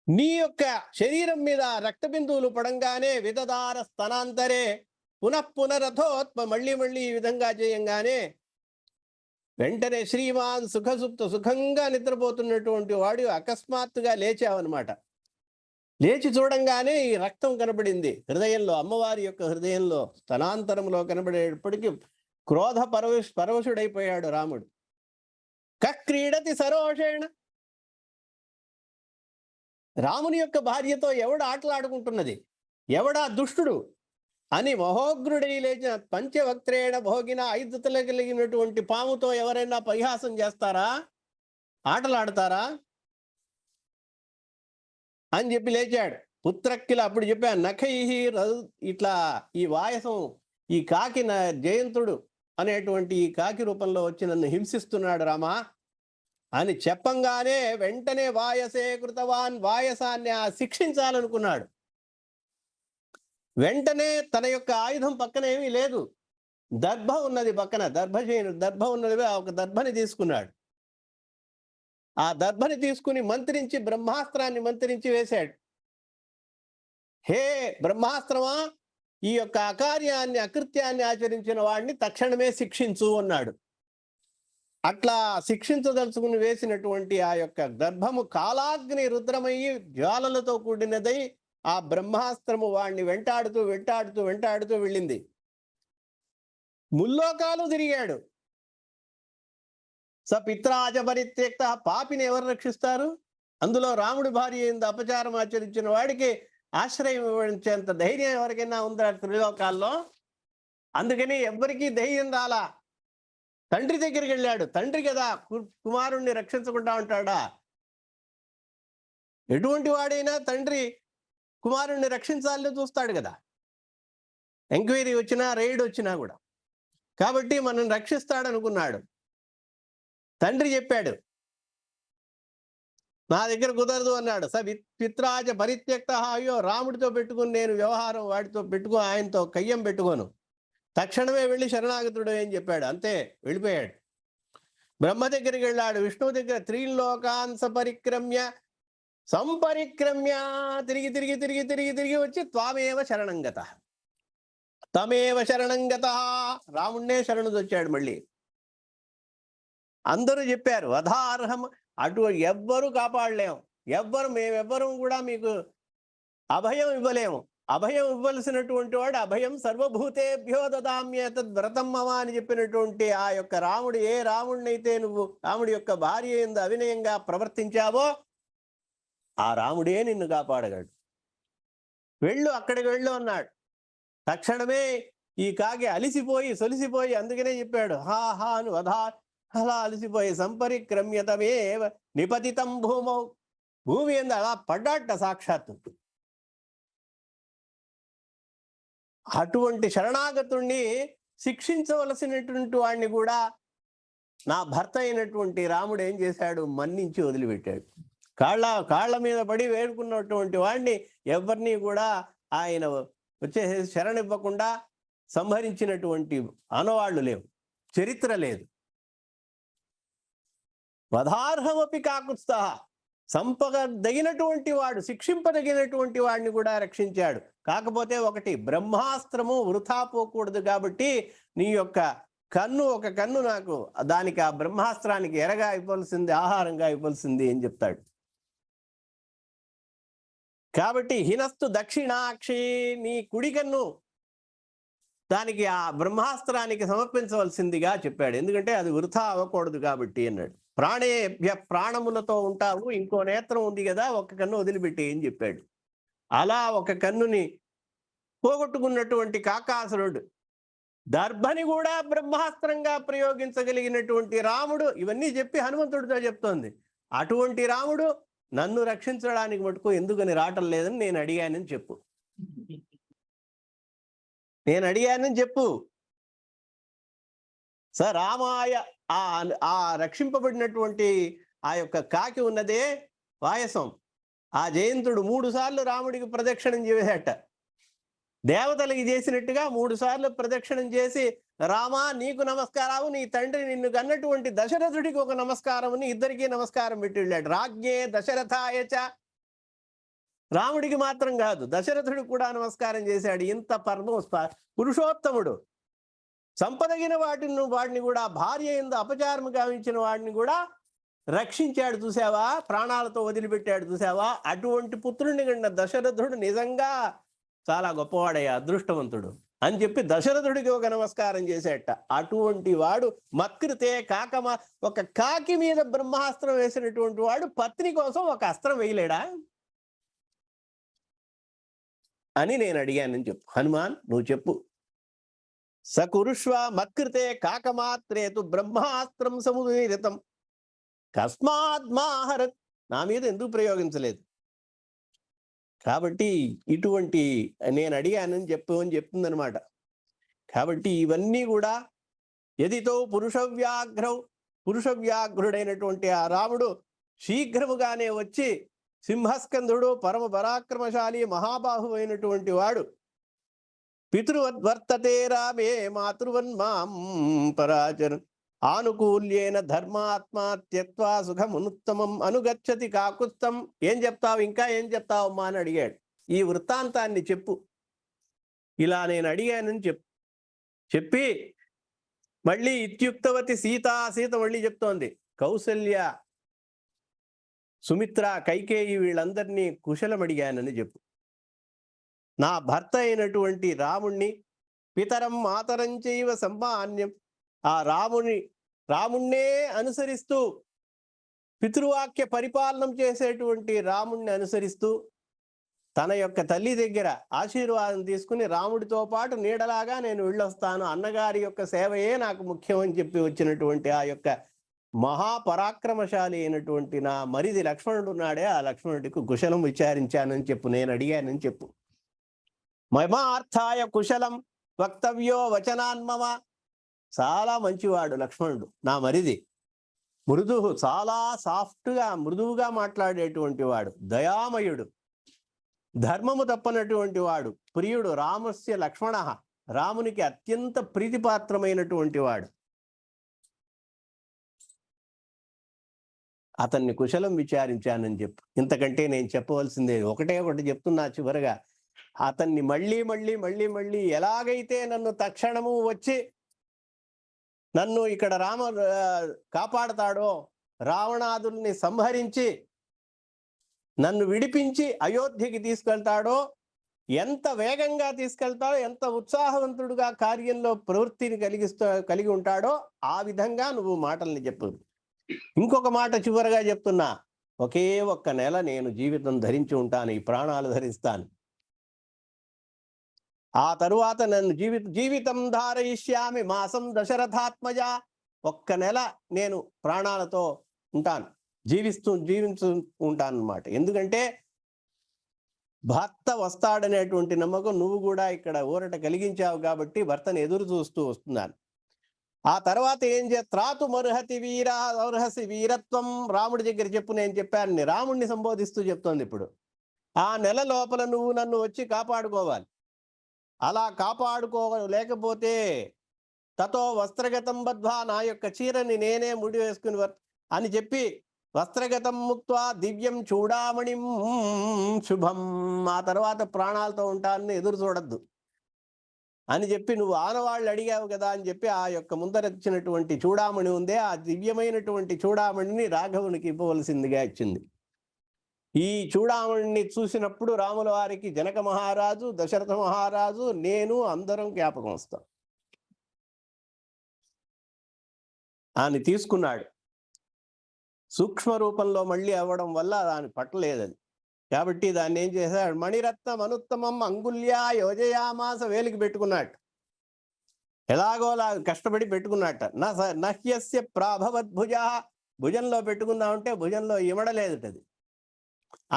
నీ యొక్క శరీరం మీద రక్త బిందువులు పడంగానే విదదార స్తనాంతరే పునఃపునరథోత్మ. మళ్ళీ మళ్ళీ ఈ విధంగా చేయంగానే వెంటనే శ్రీమాన్ సుఖంగా నిద్రపోతున్నటువంటి వాడు అకస్మాత్తుగా లేచావన్నమాట. లేచి చూడంగానే ఈ రక్తం కనబడింది హృదయంలో, అమ్మవారి యొక్క హృదయంలో స్తనాంతరంలో కనబడేటప్పటికీ క్రోధ పరవశుడైపోయాడు రాముడు. క్రీడతి సరోషేణ. రాముని యొక్క భార్యతో ఎవడు ఆటలాడుకుంటున్నది, ఎవడా దుష్టుడు అని మహోగ్రుడై లేచిన పంచవక్త్రేణ భోగిన 5 తల కలిగినటువంటి పాముతో ఎవరైనా పరిహాసం చేస్తారా, ఆటలాడతారా అని చెప్పి లేచాడు. పుత్రక్కిల. అప్పుడు చెప్పాను, నఖైహి ఇట్లా ఈ వాయసం, ఈ కాకి జయంతుడు అనేటువంటి ఈ కాకి రూపంలో వచ్చి నన్ను హింసిస్తున్నాడు రామా. అని చెప్పంగానే వెంటనే వాయసే కృతవాన్, వాయసాన్ని శిక్షించాలనుకున్నాడు. వెంటనే తన యొక్క ఆయుధం పక్కన ఏమీ లేదు, దర్భ ఉన్నది పక్కన, దర్భ ఉన్నది, ఒక దర్భని తీసుకున్నాడు. ఆ దర్భని తీసుకుని మంత్రించి బ్రహ్మాస్త్రాన్ని మంత్రించి వేశాడు. హే బ్రహ్మాస్త్రమా, ఈ యొక్క అకార్యాన్ని అకృత్యాన్ని ఆచరించిన వాడిని తక్షణమే శిక్షించు అన్నాడు. అట్లా శిక్షించదలుచుకుని వేసినటువంటి ఆ యొక్క దర్భము కాలాగ్ని రుద్రమయ్యి జ్వాలలతో కూడినదై ఆ బ్రహ్మాస్త్రము వాడిని వెంటాడుతూ వెంటాడుతూ వెంటాడుతూ వెళ్ళింది. ముల్లోకాలు తిరిగాడు. స పిత్రాజ పరిత్యక్త, పాపిని ఎవరు రక్షిస్తారు? అందులో రాముడి భార్య ఏంది అపచారం ఆచరించిన వాడికి ఆశ్రయం ఇవ్వడంత ధైర్యం ఎవరికైనా ఉందా త్రిలోకాల్లో? అందుకని ఎవ్వరికీ ధైర్యం రాలా. తండ్రి దగ్గరికి వెళ్ళాడు. తండ్రి కదా కుమారుణ్ణి రక్షించకుండా ఉంటాడా? ఎటువంటి వాడైనా తండ్రి కుమారుణ్ణి రక్షించాలని చూస్తాడు కదా, ఎంక్వైరీ వచ్చినా రైడ్ వచ్చినా కూడా. కాబట్టి మనం రక్షిస్తాడనుకున్నాడు. తండ్రి చెప్పాడు, నా దగ్గర కుదరదు అన్నాడు. స పిత్రాజ పరిత్యక్త, అయ్యో రాముడితో పెట్టుకుని నేను వ్యవహారం వాడితో పెట్టుకో, ఆయనతో కయ్యం పెట్టుకోను, తక్షణమే వెళ్ళి శరణాగతుడు అని చెప్పాడు. అంతే, వెళ్ళిపోయాడు. బ్రహ్మ దగ్గరికి వెళ్ళాడు, విష్ణువు దగ్గర. త్రీలోకాన్ సపరిక్రమ్య సంపరిక్రమ్య, తిరిగి తిరిగి తిరిగి తిరిగి తిరిగి వచ్చి త్వామేవ శరణంగత, తమేవ శరణంగత, రాముణ్ణే శరణు వచ్చాడు మళ్ళీ. అందరూ చెప్పారు వధార్హం, అటు ఎవ్వరూ కాపాడలేము, మేమెవ్వరూ కూడా మీకు అభయం ఇవ్వలేము. అభయం ఇవ్వవలసినటువంటి వాడు అభయం సర్వభూతేభ్యో దదామ్యేతద్ వ్రతం మమ అని చెప్పినటువంటి ఆ యొక్క రాముడు, ఏ రాముడినైతే నువ్వు రాముడి యొక్క భార్య ఎందు అవినయంగా ప్రవర్తించావో ఆ రాముడే నిన్ను కాపాడగలడు. వెళ్ళు, అక్కడికి వెళ్ళు అన్నాడు. తక్షణమే ఈ కాకి అలిసిపోయి సొలిసిపోయి, అందుకనే చెప్పాడు హా హా అని వధా, అలా అలసిపోయి సంపరిక్రమ్యతమే నిపతితం భూమౌ, భూమి ఎందు అలా పడ్డాట సాక్షాత్తు. అటువంటి శరణాగతుణ్ణి శిక్షించవలసినటువంటి వాడిని కూడా నా భర్త అయినటువంటి రాముడు ఏం చేశాడు? మన్నించి వదిలిపెట్టాడు. కాళ్ళ మీద పడి వేడుకున్నటువంటి వాడిని ఎవరిని కూడా ఆయన వచ్చేసి శరణివ్వకుండా సంహరించినటువంటి ఆనవాళ్లు లేవు, చరిత్ర లేదు. వధార్హమపి కాకుత్స్థ, సంపదగినటువంటి వాడు, శిక్షింపదగినటువంటి వాడిని కూడా రక్షించాడు. కాకపోతే ఒకటి, బ్రహ్మాస్త్రము వృథా పోకూడదు కాబట్టి నీ యొక్క కన్ను, ఒక కన్ను నాకు దానికి ఆ బ్రహ్మాస్త్రానికి ఎరగా ఇవ్వాల్సింది, ఆహారంగా ఇవ్వాల్సింది అని చెప్తాడు. కాబట్టి హినస్తు దక్షిణాక్షి, నీ కుడి కన్ను దానికి ఆ బ్రహ్మాస్త్రానికి సమర్పించవలసిందిగా చెప్పాడు. ఎందుకంటే అది వృథా అవ్వకూడదు కాబట్టి అన్నాడు. ప్రాణేభ్య, ప్రాణములతో ఉంటావు, ఇంకో నేత్రం ఉంది కదా, ఒక కన్ను వదిలిపెట్టి అని చెప్పాడు. అలా ఒక కన్నుని పోగొట్టుకున్నటువంటి కాకాసురుడు దర్భని కూడా బ్రహ్మాస్త్రంగా ప్రయోగించగలిగినటువంటి రాముడు, ఇవన్నీ చెప్పి హనుమంతుడితో చెప్తోంది. అటువంటి రాముడు నన్ను రక్షించడానికి మటుకు ఎందుకని రావటం లేదని నేను అడిగానని చెప్పు, స రామాయ, ఆ రక్షింపబడినటువంటి ఆ యొక్క కాకి ఉన్నదే వాయసం, ఆ జయంతుడు 3 సార్లు రాముడికి ప్రదక్షిణం చేసేట. దేవతలకి చేసినట్టుగా 3 సార్లు ప్రదక్షిణం చేసి, రామా నీకు నమస్కారము, నీ తండ్రి నిన్ను కన్నటువంటి దశరథుడికి ఒక నమస్కారముని ఇద్దరికీ నమస్కారం పెట్టి వెళ్ళాడు. రాజ్ఞే దశరథాయచ, రాముడికి మాత్రం కాదు దశరథుడికి కూడా నమస్కారం చేశాడు. ఇంత పురుషోత్తముడు, సంపదగిన వాడిని కూడా, భార్య ఎందు అపచారం గావించిన వాడిని కూడా రక్షించాడు చూసావా, ప్రాణాలతో వదిలిపెట్టాడు చూసావా. అటువంటి పుత్రుడిని కన్నా దశరథుడు నిజంగా చాలా గొప్పవాడయ్యా, అదృష్టవంతుడు అని చెప్పి దశరథుడికి ఒక నమస్కారం చేసేట. అటువంటి వాడు మత్కృతే కాకమ, ఒక కాకి మీద బ్రహ్మాస్త్రం వేసినటువంటి వాడు పత్ని కోసం ఒక అస్త్రం వేయలేడా అని నేను అడిగానని చెప్పు. హనుమాన్ నువ్వు చెప్పు. సకురుష్వ మత్కృతే కాకమాత్రేతు బ్రహ్మాస్త్రం సముదీరితం కస్మాత్మాహరత్, నా మీద ఎందుకు ప్రయోగించలేదు? కాబట్టి ఇటువంటి నేను అడిగానని చెప్తుందనమాట. కాబట్టి ఇవన్నీ కూడా యదితో పురుష వ్యాఘ్రౌ పురుష వ్యాఘ్రుడైనటువంటి ఆ రాముడు శీఘ్రముగానే వచ్చి సింహస్కంధుడు పరమ పరాక్రమశాలి మహాబాహు అయినటువంటి వాడు పితృవద్వర్తతే రామే మాతృవన్మాం పరాచర్ ఆనుకూల్యేన ధర్మాత్మా త్యక్వా సుఖమునుత్తమం అనుగచ్చతి కాకుత్తం. ఏం చెప్తావు, ఇంకా ఏం చెప్తావమ్మా అని అడిగాడు. ఈ వృత్తాంతాన్ని చెప్పు, ఇలా నేను అడిగానని చెప్పి మళ్ళీ ఇత్యుక్తవతి సీత మళ్ళీ చెప్తోంది. కౌసల్య, సుమిత్ర, కైకేయి వీళ్ళందరినీ కుశలం అడిగానని చెప్పు. నా భర్త అయినటువంటి రాముణ్ణి పితరం మాతరం చైవ సంమాన్యం, ఆ రాముణ్ణే అనుసరిస్తూ పితృవాక్య పరిపాలనం చేసేటువంటి రాముణ్ణి అనుసరిస్తూ తన యొక్క తల్లి దగ్గర ఆశీర్వాదం తీసుకుని రాముడితో పాటు నీడలాగా నేను వెళ్ళొస్తాను, అన్నగారి యొక్క సేవయే నాకు ముఖ్యం అని చెప్పి వచ్చినటువంటి ఆ యొక్క మహాపరాక్రమశాలి అయినటువంటి నా మరిది లక్ష్మణుడు ఉన్నాడే, ఆ లక్ష్మణుడికి కుశలం విచారించానని చెప్పు, నేను అడిగానని చెప్పు. మమార్థాయ కుశలం వక్తవ్యో వచనాన్మమ. చాలా మంచివాడు లక్ష్మణుడు, నా మరిది. మృదువు, చాలా సాఫ్ట్గా మృదువుగా మాట్లాడేటువంటి వాడు, దయామయుడు, ధర్మము తప్పనటువంటి వాడు, ప్రియుడు. రామస్య లక్ష్మణ, రామునికి అత్యంత ప్రీతిపాత్రమైనటువంటి వాడు. అతన్ని కుశలం విచారించానని చెప్పు. ఇంతకంటే నేను చెప్పవలసిందే ఒకటి చెప్తున్నా చివరగా. అతన్ని మళ్ళీ ఎలాగైతే నన్ను తక్షణము వచ్చి నన్ను ఇక్కడ కాపాడతాడో, రావణాదుల్ని సంహరించి నన్ను విడిపించి అయోధ్యకి తీసుకెళ్తాడో, ఎంత వేగంగా తీసుకెళ్తాడో, ఎంత ఉత్సాహవంతుడుగా కార్యంలో ప్రవృత్తిని కలిగి ఉంటాడో ఆ విధంగా నువ్వు మాటల్ని చెప్పు. ఇంకొక మాట చివరగా చెప్తున్నా, ఒకే ఒక్క నెల నేను జీవితం ధరించి ఉంటాను, ఈ ప్రాణాలు ధరిస్తాను. ఆ తరువాత నన్ను జీవితం ధారయిష్యామి మాసం దశరథాత్మజ. ఒక్క నెల నేను ప్రాణాలతో ఉంటాను, జీవిస్తూ ఉంటాను అన్నమాట. ఎందుకంటే భర్త వస్తాడనేటువంటి నమ్మకం నువ్వు కూడా ఇక్కడ ఊరట కలిగించావు కాబట్టి భర్తను ఎదురు చూస్తూ వస్తున్నాను. ఆ తర్వాత ఏం త్రాతు మర్హతి అర్హసి వీరత్వం. రాముడి దగ్గర చెప్పు, నేను చెప్పాను. రాముడిని సంబోధిస్తూ చెప్తోంది ఇప్పుడు. ఆ నెల లోపల నువ్వు నన్ను వచ్చి కాపాడుకోవాలి. అలా కాపాడుకోలేకపోతే తతో వస్త్రగతం బద్ధ్వా, నా యొక్క చీరని నేనే ముడి వేసుకుని అని చెప్పి వస్త్రగతం ముక్త్వా దివ్యం చూడామణిం శుభం. ఆ తర్వాత ప్రాణాలతో ఉంటానని ఎదురు చూడద్దు అని చెప్పి నువ్వు ఆనవాళ్ళు అడిగావు కదా అని చెప్పి ఆ యొక్క ముందరొచ్చినటువంటి చూడామణి ఉందే, ఆ దివ్యమైనటువంటి చూడామణిని రాఘవునికి ఇవ్వవలసిందిగా ఇచ్చింది. ఈ చూడామణిని చూసినప్పుడు రాముల వారికి జనక మహారాజు, దశరథ మహారాజు, నేను అందరం జ్ఞాపకం వస్తాం. అని తీసుకున్నాడు. సూక్ష్మ రూపంలో మళ్ళీ అవ్వడం వల్ల దాన్ని పట్టలేదు అది. కాబట్టి దాన్ని ఏం చేశాడు, మణిరత్నం అనుత్తమం అంగుల్యా యోజయామాస, వేలికి పెట్టుకున్నాడు. ఎలాగోలా కష్టపడి పెట్టుకున్నట్ట. నహ్యస్య ప్రాభవద్భుజ, భుజంలో పెట్టుకుందామంటే భుజంలో ఇమడలేదుటది,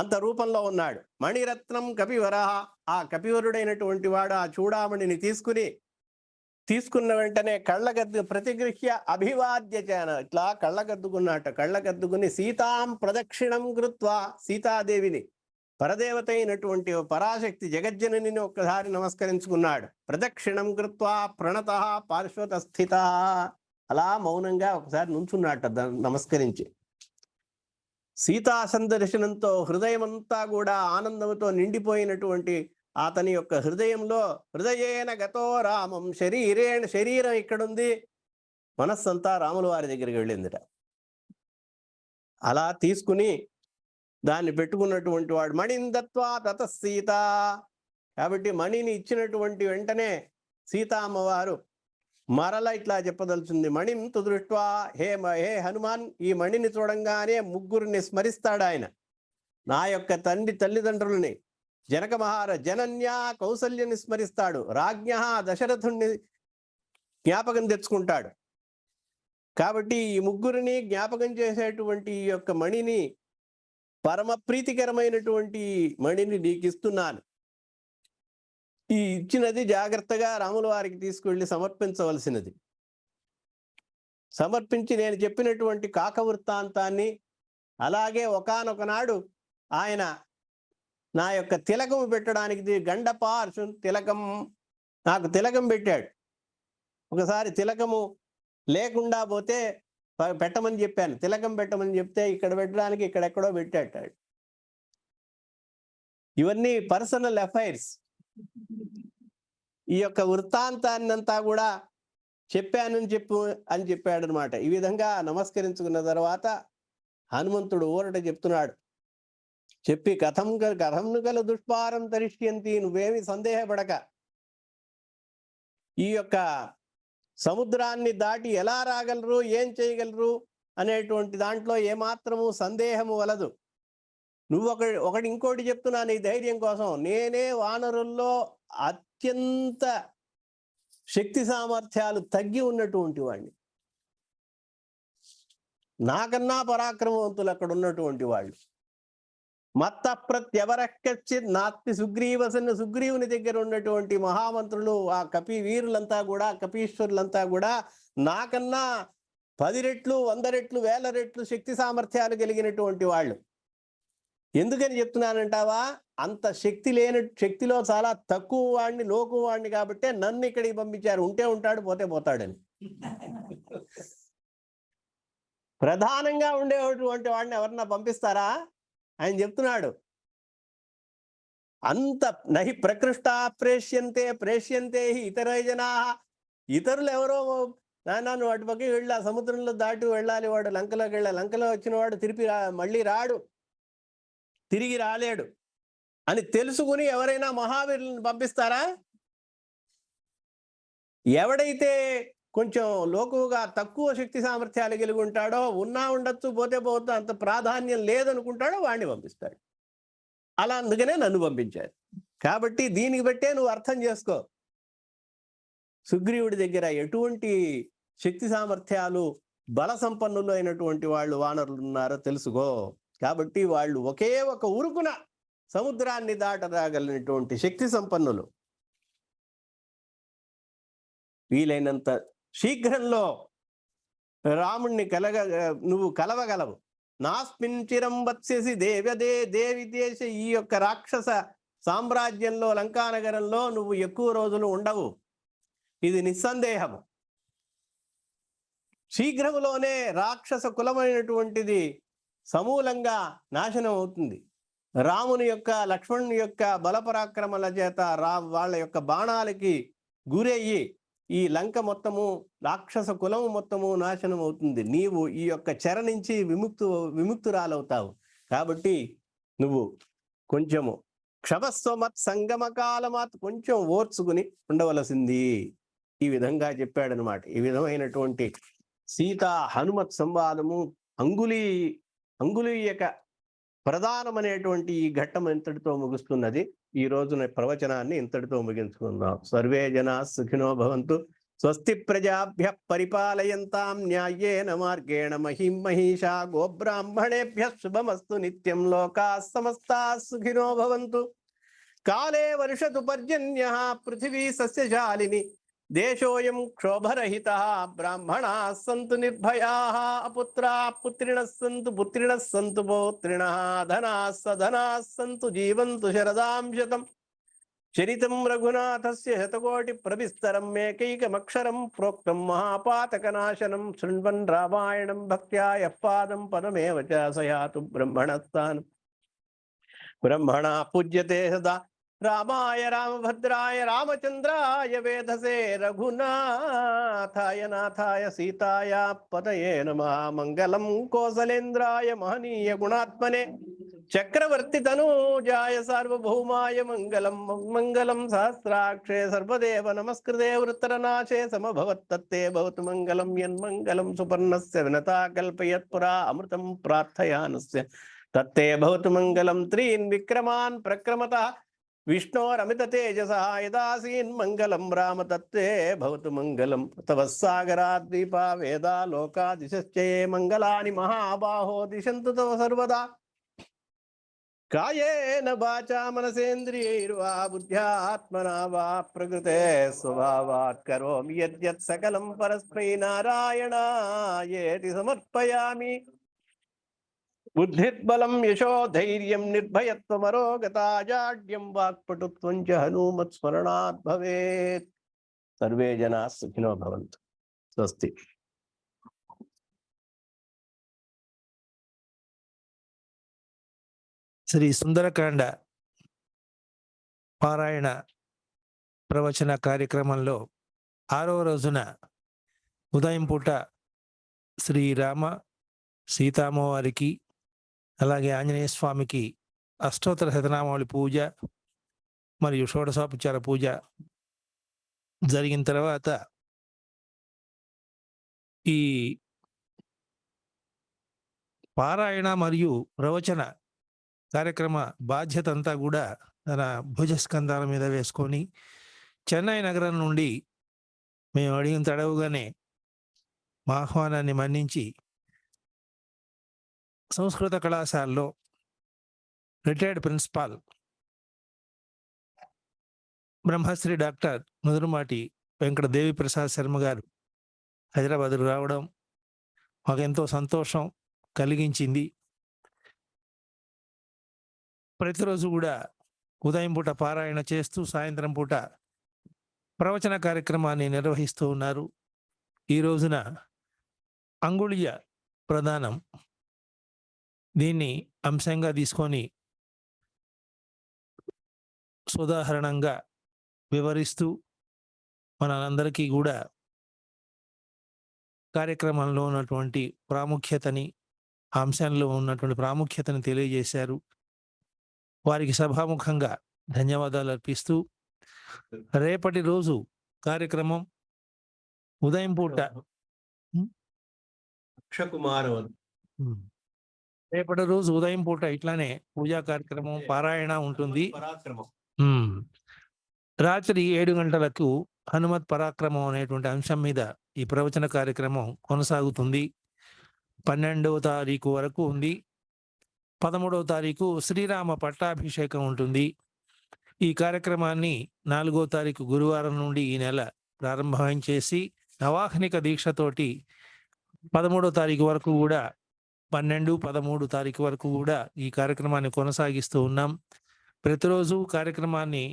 అంత రూపంలో ఉన్నాడు. మణిరత్నం కపివర, ఆ కపివరుడైనటువంటి వాడు ఆ చూడామణిని తీసుకున్న వెంటనే కళ్ళగద్దు ప్రతిగృహ్య అభివాద్య చేన, ఇట్లా కళ్ళగద్దుకున్నట్ట. కళ్ళగద్దుకుని సీతాం ప్రదక్షిణం కృత్వా, సీతాదేవిని, పరదేవత అయినటువంటి పరాశక్తి జగజ్జననిని ఒక్కసారి నమస్కరించుకున్నాడు. ప్రదక్షిణం కృత్వా ప్రణత పార్శ్వత స్థిత, అలా మౌనంగా ఒకసారి నుంచున్నట్ట నమస్కరించి. సీతా సందర్శనంతో హృదయమంతా కూడా ఆనందంతో నిండిపోయినటువంటి అతని యొక్క హృదయంలో, హృదయేన గతో రామం శరీరం ఇక్కడుంది, మనస్సంతా రాముల వారి దగ్గరికి వెళ్ళిందిట. అలా తీసుకుని దాన్ని పెట్టుకున్నటువంటి వాడు మణిందత్వా తత సీత. కాబట్టి మణిని ఇచ్చినటువంటి వెంటనే సీతామ్మవారు మరల ఇట్లా చెప్పదలుచుంది. మణిం తు దృష్ట్వా, హే హనుమాన్, ఈ మణిని చూడంగానే ముగ్గురిని స్మరిస్తాడు ఆయన. నా యొక్క తల్లిదండ్రులని, జనక జనన్యా కౌసల్యని స్మరిస్తాడు, రాజ్ఞ దశరథుణ్ణి జ్ఞాపకం తెచ్చుకుంటాడు. కాబట్టి ఈ ముగ్గురిని జ్ఞాపకం చేసేటువంటి ఈ యొక్క మణిని, పరమ ప్రీతికరమైనటువంటి మణిని నీకు ఇస్తున్నాను. ఈ ఇచ్చినది జాగ్రత్తగా రాముల వారికి తీసుకువెళ్ళి సమర్పించవలసినది. సమర్పించి నేను చెప్పినటువంటి కాక వృత్తాంతాన్ని, అలాగే ఒకానొక నాడు ఆయన నా యొక్క తిలకము పెట్టడానికి గండపార్శు తిలకం, నాకు తిలకం పెట్టాడు. ఒకసారి తిలకము లేకుండా పోతే పెట్టమని చెప్పాను, తిలకం పెట్టమని చెప్తే ఇక్కడ పెట్టడానికి ఇక్కడెక్కడో పెట్టాడు. ఇవన్నీ పర్సనల్ అఫైర్స్. ఈ యొక్క వృత్తాంతాన్నంతా కూడా చెప్పానని అని చెప్పాడు అనమాట. ఈ విధంగా నమస్కరించుకున్న తర్వాత హనుమంతుడు ఊరట చెప్తున్నాడు. చెప్పి కథంను కల దుష్పారం తరిష్యంతి, నువ్వేమి సందేహపడక, ఈ యొక్క సముద్రాన్ని దాటి ఎలా రాగలరు, ఏం చేయగలరు అనేటువంటి దాంట్లో ఏమాత్రము సందేహము వలదు. నువ్వు ఒకటి ఇంకోటి చెప్తున్నా నీ ధైర్యం కోసం, నేనే వానరుల్లో అత్యంత శక్తి సామర్థ్యాలు తగ్గి ఉన్నటువంటి వాడిని, నాకన్నా పరాక్రమవంతులు అక్కడ ఉన్నటువంటి వాళ్ళు. మత్త ప్రత్యవరశ్చిత్ నాస్తి సుగ్రీవసన్, సుగ్రీవుని దగ్గర ఉన్నటువంటి మహామంత్రులు, ఆ వీరులంతా కూడా, కపీశ్వరులంతా కూడా నాకన్నా 10 రెట్లు 100 రెట్లు 1000 రెట్లు శక్తి సామర్థ్యాలు కలిగినటువంటి వాళ్ళు. ఎందుకని చెప్తున్నానంటావా? అంత శక్తిలో చాలా తక్కువ వాడిని, లోకు వాడిని కాబట్టి నన్ను ఇక్కడికి పంపించారు. ఉంటే ఉంటాడు, పోతే పోతాడని. ప్రధానంగా ఉండేటువంటి వాడిని ఎవరన్నా పంపిస్తారా? ఆయన చెప్తున్నాడు, అంత నహి ప్రకృష్టా ప్రేష్యంతే ఇతర జనా. ఇతరులు ఎవరో, నాన్న నువ్వు అటుపక్క వెళ్ళి ఆ సముద్రంలో దాటి వెళ్ళాలి, వాడు లంకలోకి వెళ్ళాలి, లంకలో వచ్చిన వాడు మళ్ళీ రాడు, తిరిగి రాలేడు అని తెలుసుకుని ఎవరైనా మహావీరులను పంపిస్తారా? ఎవడైతే కొంచెం లోకుగా తక్కువ శక్తి సామర్థ్యాలు కలిగి ఉంటాడో, ఉన్నా ఉండొచ్చు పోతే పోతే అంత ప్రాధాన్యం లేదనుకుంటాడో వాడిని పంపిస్తాడు. అలా అందుకనే నన్ను పంపించారు. కాబట్టి దీనికి బట్టే నువ్వు అర్థం చేసుకో, సుగ్రీవుడి దగ్గర ఎటువంటి శక్తి సామర్థ్యాలు, బల సంపన్నులు అయినటువంటి వాళ్ళు వానరులు ఉన్నారో తెలుసుకో. కాబట్టి వాళ్ళు ఒకే ఒక ఉరుకున సముద్రాన్ని దాటరాగలిగినటువంటి శక్తి సంపన్నులు. వీలైనంత శీఘ్రంలో రాముణ్ణి నువ్వు కలవగలవు. నాస్మిన్ చిరం వత్స్యసి దేవి దేశ, ఈ యొక్క రాక్షస సామ్రాజ్యంలో, లంకానగరంలో నువ్వు ఎక్కువ రోజులు ఉండవు, ఇది నిస్సందేహము. శీఘ్రములోనే రాక్షస కులమైనటువంటిది సమూలంగా నాశనం అవుతుంది. రాముని యొక్క, లక్ష్మణుని యొక్క బలపరాక్రమాల చేత వాళ్ళ యొక్క బాణాలకి గురయ్యి ఈ లంక మొత్తము, రాక్షస కులము మొత్తము నాశనం అవుతుంది. నీవు ఈ యొక్క చెర నుంచి విముక్తురాలవుతావు. కాబట్టి నువ్వు కొంచెము క్షమస్వమత్ సంగమ కాలమాత్, కొంచెం ఓర్చుకుని ఉండవలసింది. ఈ విధంగా చెప్పాడనమాట. ఈ విధమైనటువంటి సీతా హనుమత్ సంవాదము అంగుళీయక ప్రధానమైనటువంటి ఈ ఘట్టం ఇంతటితో ముగుస్తున్నది. ఈ రోజున ప్రవచనాన్ని ఇంతటితో ముగించుకుందాం. సర్వే జనా సుఖినో భవంతు. స్వస్తి ప్రజాభ్యః పరిపాలయంతాం న్యాయేన మార్గేణ మహిం మహిషా. గోబ్రాహ్మణేభ్యః శుభమస్తు నిత్యం. లోకాః సమస్తాః సుఖినో భవంతు. కాలే వర్షతు పర్జన్యః పృథివీ సస్యశాలిని. దేశోయం క్షోభరహితః. బ్రాహ్మణాః సంతు నిర్భయాః. అపుత్రాః పుత్రిణః సంతు పుత్రిణః సంతు పౌత్రిణః. ధనాః సధనాః సంతు జీవంతు శరదాం శతం. చరితం రఘునాథస్య శతకోటి ప్రవిస్తరం. ఏకైకమక్షరం ప్రోక్తం మహాపాతకనాశనం. శృణ్వన్ రామాయణం భక్త్యా యః పాదం పదమేవ చ సయాతు బ్రహ్మణస్థానం. బ్రహ్మణా పూజ్యతే సదా. రామాయ రామభద్రాయ రామచంద్రాయ వేధసే. రఘునాథాయ నాథాయ సీతాయ పతయే నమః. మంగళం కోసలేంద్రాయ మహనీయ గుణాత్మనే. చక్రవర్తి తనూజాయ సార్వభౌమాయ మంగళం. మంగళం సహస్రాక్షే సర్వదేవ నమస్కృతే. వృత్తరనాశే సమభవత్తత్తే భవతు మంగళం. యన్మంగళం సుపర్ణస్య వినతా కల్పయత్పురా అమృతం ప్రార్థయానస్య తత్తే భవతు మంగళం. త్రీన్ విక్రమాన్ ప్రక్రమతః విష్ణోరమిత తేజసః. యదాసీన్ మంగళం రామ తత్తే భవతు మంగళం. తవ సాగరా ద్వీపా వేదా లోకా దిశశ్చయే. మంగళాని మహాబాహో దిశంతు తవ సర్వదా. కాయేన వాచా మనసేంద్రియైర్వా బుద్ధ్యాత్మనా వా ప్రకృతే స్వభావాత్ కరోమి యద్యత్ సకలం పరస్మై నారాయణాయేతి సమర్పయామి. బుద్ధిర్బలం యశో ధైర్యం నిర్భయత్వమరోగతా జాడ్యం వాక్పటుత్వం చ హనుమత్ స్మరణాత్ భవేత్. సర్వే జనా సుఖినో భవంతు. స్వస్తి.
శ్రీ సుందరకాండ పారాయణ ప్రవచన కార్యక్రమంలో 6వ రోజున ఉదయం పూట శ్రీరామ సీతామ్మవారికి అలాగే ఆంజనేయ స్వామికి అష్టోత్తర శతనామావళి పూజ మరియు షోడశోపచార పూజ జరిగిన తర్వాత ఈ పారాయణ మరియు ప్రవచన కార్యక్రమ బాధ్యత అంతా కూడా తన భుజస్కంధాల మీద వేసుకొని చెన్నై నగరం నుండి మేము అడిగిన తడవుగానే మా ఆహ్వానాన్ని మన్నించి సంస్కృత కళాశాలలో retired principal Brahmashri doctor Nudurumati Venkata Devi Prasad Sharma గారు హైదరాబాద్కు రావడం మాకెంతో సంతోషం కలిగించింది. ప్రతిరోజు కూడా ఉదయం పూట పారాయణ చేస్తూ సాయంత్రం పూట ప్రవచన కార్యక్రమాన్ని నిర్వహిస్తూ ఉన్నారు. ఈ రోజున అంగుళీయ ప్రదానం దీన్ని అంశంగా తీసుకొని సుదాహరణంగా వివరిస్తూ మనందరికీ కూడా కార్యక్రమంలో ఉన్నటువంటి ప్రాముఖ్యతని, అంశంలో ఉన్నటువంటి ప్రాముఖ్యతని తెలియజేశారు. వారికి సభాముఖంగా ధన్యవాదాలు అర్పిస్తూ రేపటి రోజు కార్యక్రమం ఉదయం పూట రేపటి రోజు ఉదయం పూట ఇట్లానే పూజా కార్యక్రమం పారాయణ ఉంటుంది. రాత్రి 7 గంటలకు హనుమత్ పరాక్రమం అనేటువంటి అంశం మీద ఈ ప్రవచన కార్యక్రమం కొనసాగుతుంది. 12వ తారీఖు వరకు ఉంది. 13వ తారీఖు శ్రీరామ పట్టాభిషేకం ఉంటుంది. ఈ కార్యక్రమాన్ని 4వ తారీఖు గురువారం నుండి ఈ నెల ప్రారంభం చేసి నవాహ్నిక దీక్షతోటి 13వ తారీఖు వరకు కూడా 12, 13 తారీఖు వరకు కూడా ఈ కార్యక్రమాన్ని కొనసాగిస్తూ ఉన్నాం. ప్రతిరోజు కార్యక్రమాన్ని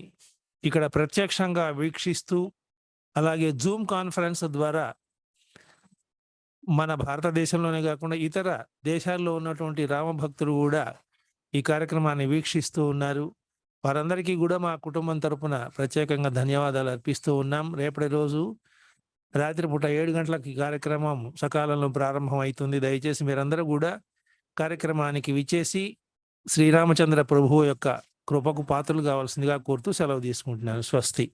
ఇక్కడ ప్రత్యక్షంగా వీక్షిస్తూ అలాగే జూమ్ కాన్ఫరెన్స్ ద్వారా మన భారతదేశంలోనే కాకుండా ఇతర దేశాల్లో ఉన్నటువంటి రామభక్తులు కూడా ఈ కార్యక్రమాన్ని వీక్షిస్తూ ఉన్నారు. వారందరికీ కూడా మా కుటుంబం తరపున ప్రత్యేకంగా ధన్యవాదాలు అర్పిస్తూ ఉన్నాం. రేపటి రోజు రాత్రిపూట 7 గంటలకు ఈ కార్యక్రమం సకాలంలో ప్రారంభం అవుతుంది. దయచేసి మీరందరూ కూడా కార్యక్రమానికి విచ్చేసి శ్రీరామచంద్ర ప్రభువు యొక్క కృపకు పాత్రలు కావాల్సిందిగా కోరుతూ సెలవు తీసుకుంటున్నాను. స్వస్తి.